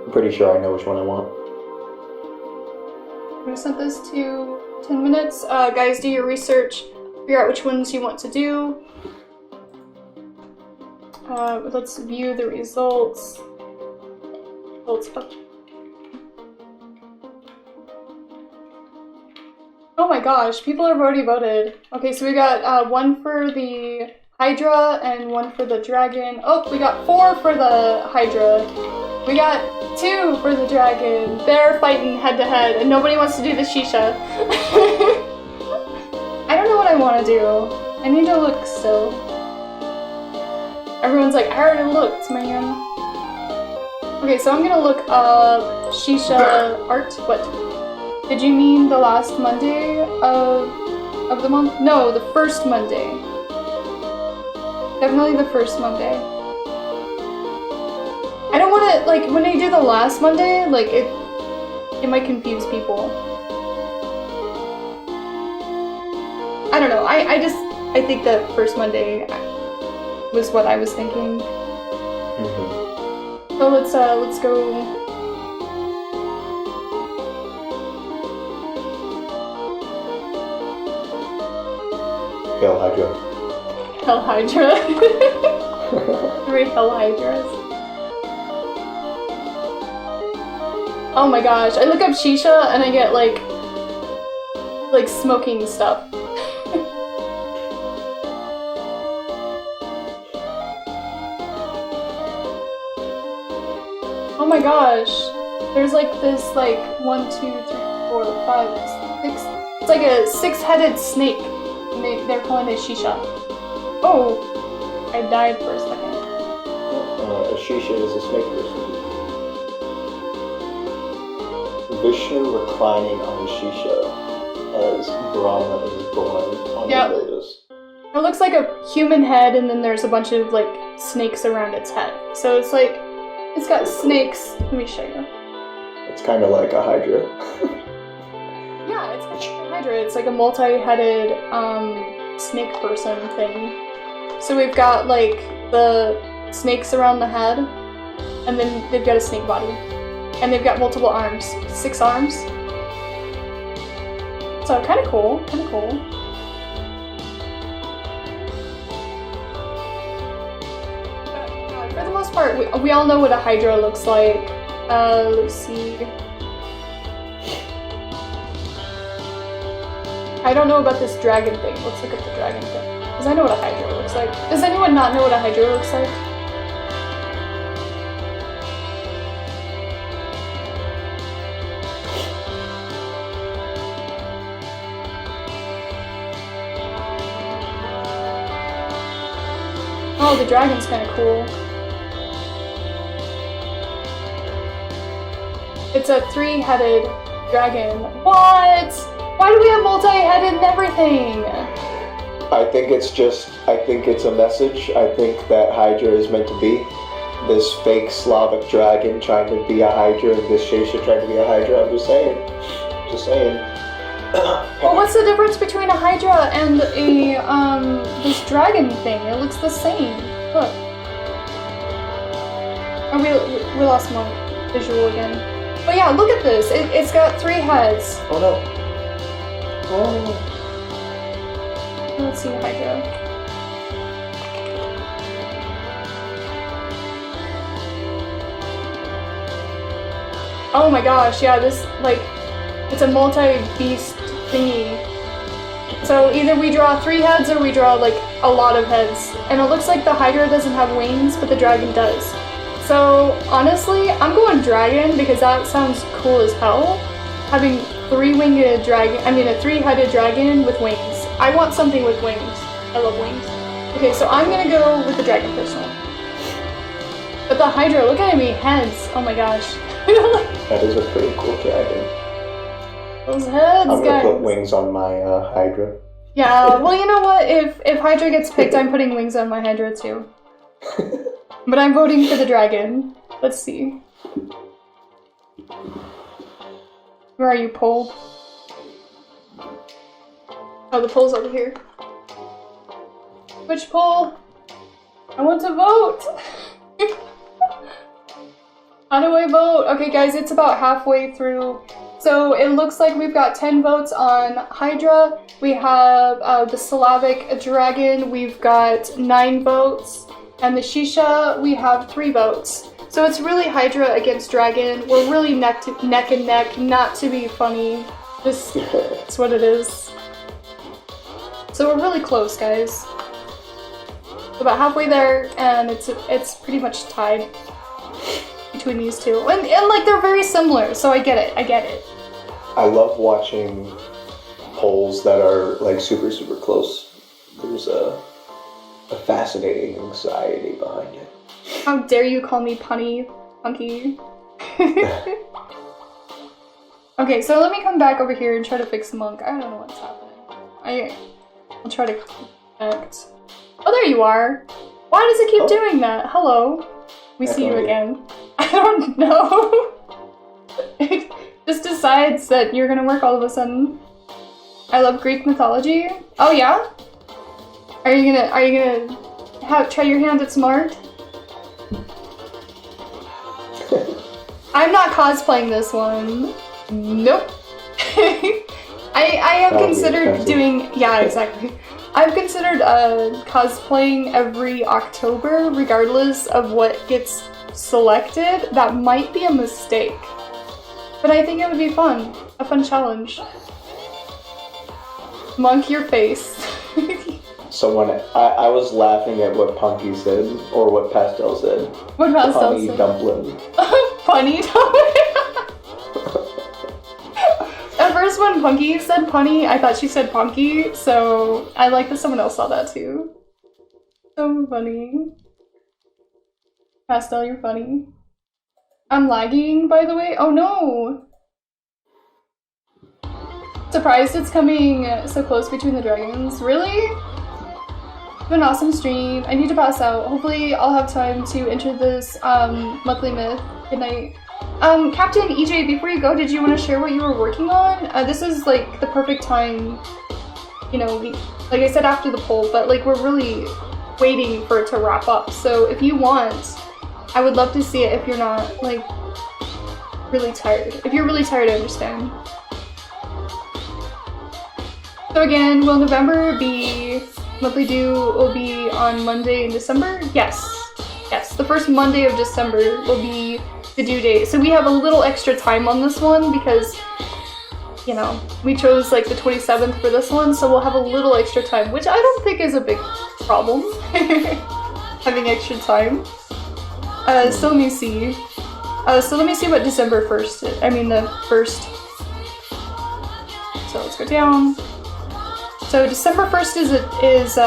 I'm pretty sure I know which one I want. I'm gonna set this to 10 minutes. Guys, do your research. Figure out which ones you want to do. Let's view the results. Oh my gosh, people have already voted. Okay, so we got one for the Hydra and one for the dragon. Oh, we got 4 for the Hydra. We got 2 for the dragon. They're fighting head to head and nobody wants to do the Shisha. I don't know what I want to do. I need to look still. Everyone's like, I already looked, man. Okay, so I'm gonna look up Shisha art. What? Did you mean the last Monday of the month? No, the first Monday. Definitely the first Monday. I don't want to, like, when they do the last Monday, like, it might confuse people. I don't know, I think that first Monday was what I was thinking. So let's go. Hell Hydra. Hell Hydra. 3 Hell Hydras. Oh my gosh, I look up Shisha and I get like smoking stuff. Oh my gosh, there's like this 1, 2, 3, 4, 5, 6. It's like a 6-headed snake. And they're calling it Shisha. Oh, I died for a second. A Shisha is a snake person. Vishnu reclining on Shisha as Brahma is born on the lotus. It looks like a human head, and then there's a bunch of snakes around its head. So it's like it's got snakes. Let me show you. It's kind of like a Hydra. Yeah, it's like a Hydra. It's like a multi-headed snake person thing. So we've got the snakes around the head, and then they've got a snake body. And they've got multiple arms. 6 arms. So kind of cool, For the most part, we all know what a Hydra looks like. Let's see. I don't know about this dragon thing. Let's look at the dragon thing. Because I know what a Hydra looks like. Does anyone not know what a Hydra looks like? Oh, the dragon's kind of cool. It's a 3-headed dragon. What? Why do we have multi-headed and everything? I think it's a message. I think that Hydra is meant to be this fake Slavic dragon trying to be a Hydra, and this Shaysha trying to be a Hydra. I'm just saying. Just saying. Well, what's the difference between a Hydra and a, this dragon thing? It looks the same. Look. Oh, we lost my visual again. But yeah, look at this. It's got 3 heads. Oh no. Oh. Let's see, Hydra. Oh my gosh, yeah, this, like, it's a multi-beast thingy. So either we draw 3 heads or we draw, like, a lot of heads. And it looks like the Hydra doesn't have wings, but the dragon does. So, honestly, I'm going dragon because that sounds cool as hell. Having 3-winged dragon, I mean a 3-headed dragon with wings. I want something with wings. I love wings. Okay, so I'm gonna go with the dragon personally. But the Hydra, look at me, heads. Oh my gosh. That is a pretty cool dragon. Those heads, I'm gonna guys. put wings on my Hydra. Yeah, well, you know what? If Hydra gets picked, I'm putting wings on my Hydra too. But I'm voting for the dragon. Let's see. Where are you, pole? Oh, the pole's over here. Which pole? I want to vote! How do I vote? Okay, guys, it's about halfway through. So it looks like we've got 10 votes on Hydra. We have the Slavic dragon. We've got 9 votes. And the Shisha, we have 3 votes. So it's really Hydra against dragon. We're really neck and neck, not to be funny. Just, it's what it is. So we're really close, guys. About halfway there, and it's pretty much tied between these two. And like, they're very similar, so I get it. I love watching polls that are like super, super close. There's a fascinating anxiety behind it. How dare you call me punky? Okay, so let me come back over here and try to fix Monk. I don't know what's happening. I'll try to connect. Oh, there you are! Why does it keep doing that? Hello. We see you again. I don't know. It just decides that you're gonna work all of a sudden. I love Greek mythology. Oh yeah? Are you gonna try your hand at smart? I'm not cosplaying this one. Nope. I have considered doing, yeah, exactly. I've considered cosplaying every October, regardless of what gets selected. That might be a mistake. But I think it would be fun. A fun challenge. Monk your face. I was laughing at what Punky said, or what Pastel said. What Pastel said? Punny dumpling. Punny dumpling? At first when Punky said punny, I thought she said punky, so I like that someone else saw that too. So funny. Pastel, you're funny. I'm lagging, by the way. Oh no! Surprised it's coming so close between the dragons. Really? Have an awesome stream. I need to pass out. Hopefully I'll have time to enter this monthly myth. Good night. Captain EJ, before you go, did you want to share what you were working on? This is like the perfect time, you know, like I said after the poll, but like we're really waiting for it to wrap up. So if you want, I would love to see it if you're not like really tired. If you're really tired, I understand. So again, will November be monthly due will be on Monday in December? Yes. Yes, the first Monday of December will be the due date. So we have a little extra time on this one because, you know, we chose like the 27th for this one, so we'll have a little extra time, which I don't think is a big problem. Having extra time. So let me see. So let me see what December 1st is. I mean the first. So let's go down. So December 1st is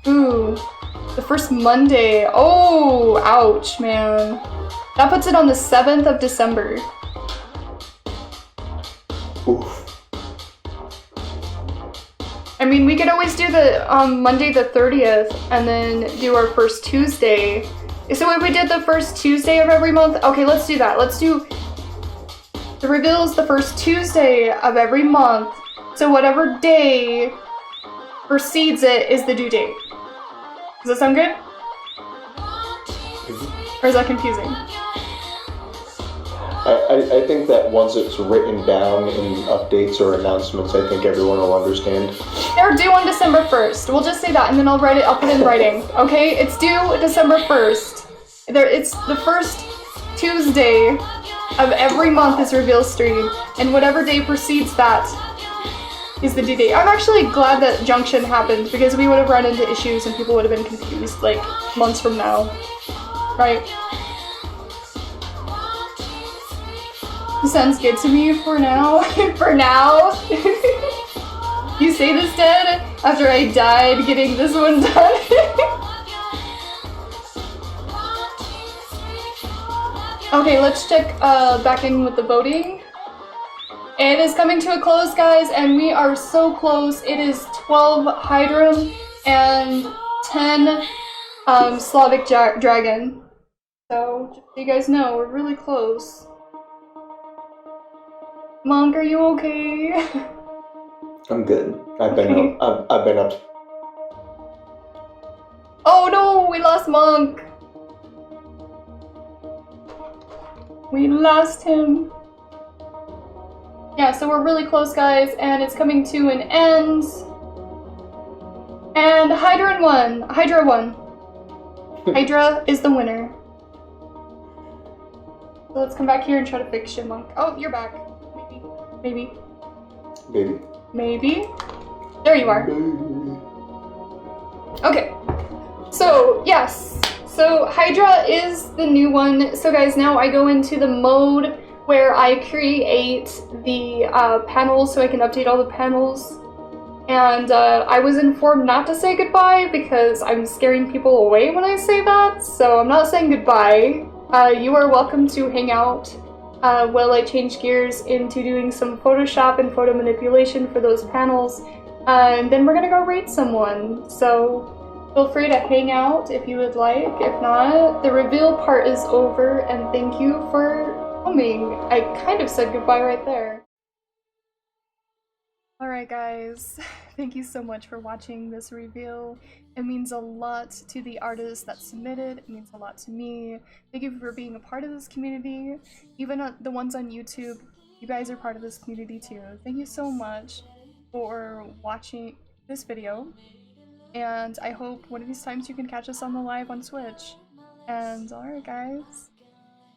Ooh, the first Monday. Oh, ouch, man. That puts it on the 7th of December. Oof. I mean, we could always do the Monday the 30th and then do our first Tuesday. So if we did the first Tuesday of every month, okay, let's do that. Let's do the reveal is the first Tuesday of every month. So whatever day precedes it is the due date. Does that sound good? Or is that confusing? I think that once it's written down in updates or announcements, I think everyone will understand. They're due on December 1st. We'll just say that and then I'll put it in writing. Okay? It's due December 1st. It's the first Tuesday of every month is reveal stream, and whatever day precedes that is the due date. I'm actually glad that Junction happened because we would have run into issues and people would have been confused like months from now. Right? Sounds good to me for now. For now. You say this, Dad, after I died getting this one done. Okay, let's check back in with the voting. It is coming to a close, guys, and we are so close. It is 12 Hydra and 10 Slavic Dragon. So, just so you guys know, we're really close. Monk, are you okay? I'm good. I've been up. Oh no, we lost Monk. We lost him. Yeah, so we're really close, guys, and it's coming to an end. And Hydra won. Hydra won. Hydra is the winner. So let's come back here and try to fix shit, Monk. Oh, you're back. Maybe. Baby. Maybe. There you are. Okay. So, yes. So, Hydra is the new one. So, guys, now I go into the mode where I create the panels so I can update all the panels. And I was informed not to say goodbye because I'm scaring people away when I say that. So, I'm not saying goodbye. You are welcome to hang out while I change gears into doing some Photoshop and photo manipulation for those panels. And then we're gonna go raid someone. So feel free to hang out if you would like. If not, the reveal part is over, and thank you for coming. I kind of said goodbye right there. Alright guys, thank you so much for watching this reveal. It means a lot to the artists that submitted, it means a lot to me. Thank you for being a part of this community. Even the ones on YouTube, you guys are part of this community too. Thank you so much for watching this video. And I hope one of these times you can catch us on the live on Twitch. And alright guys,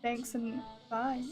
thanks and bye.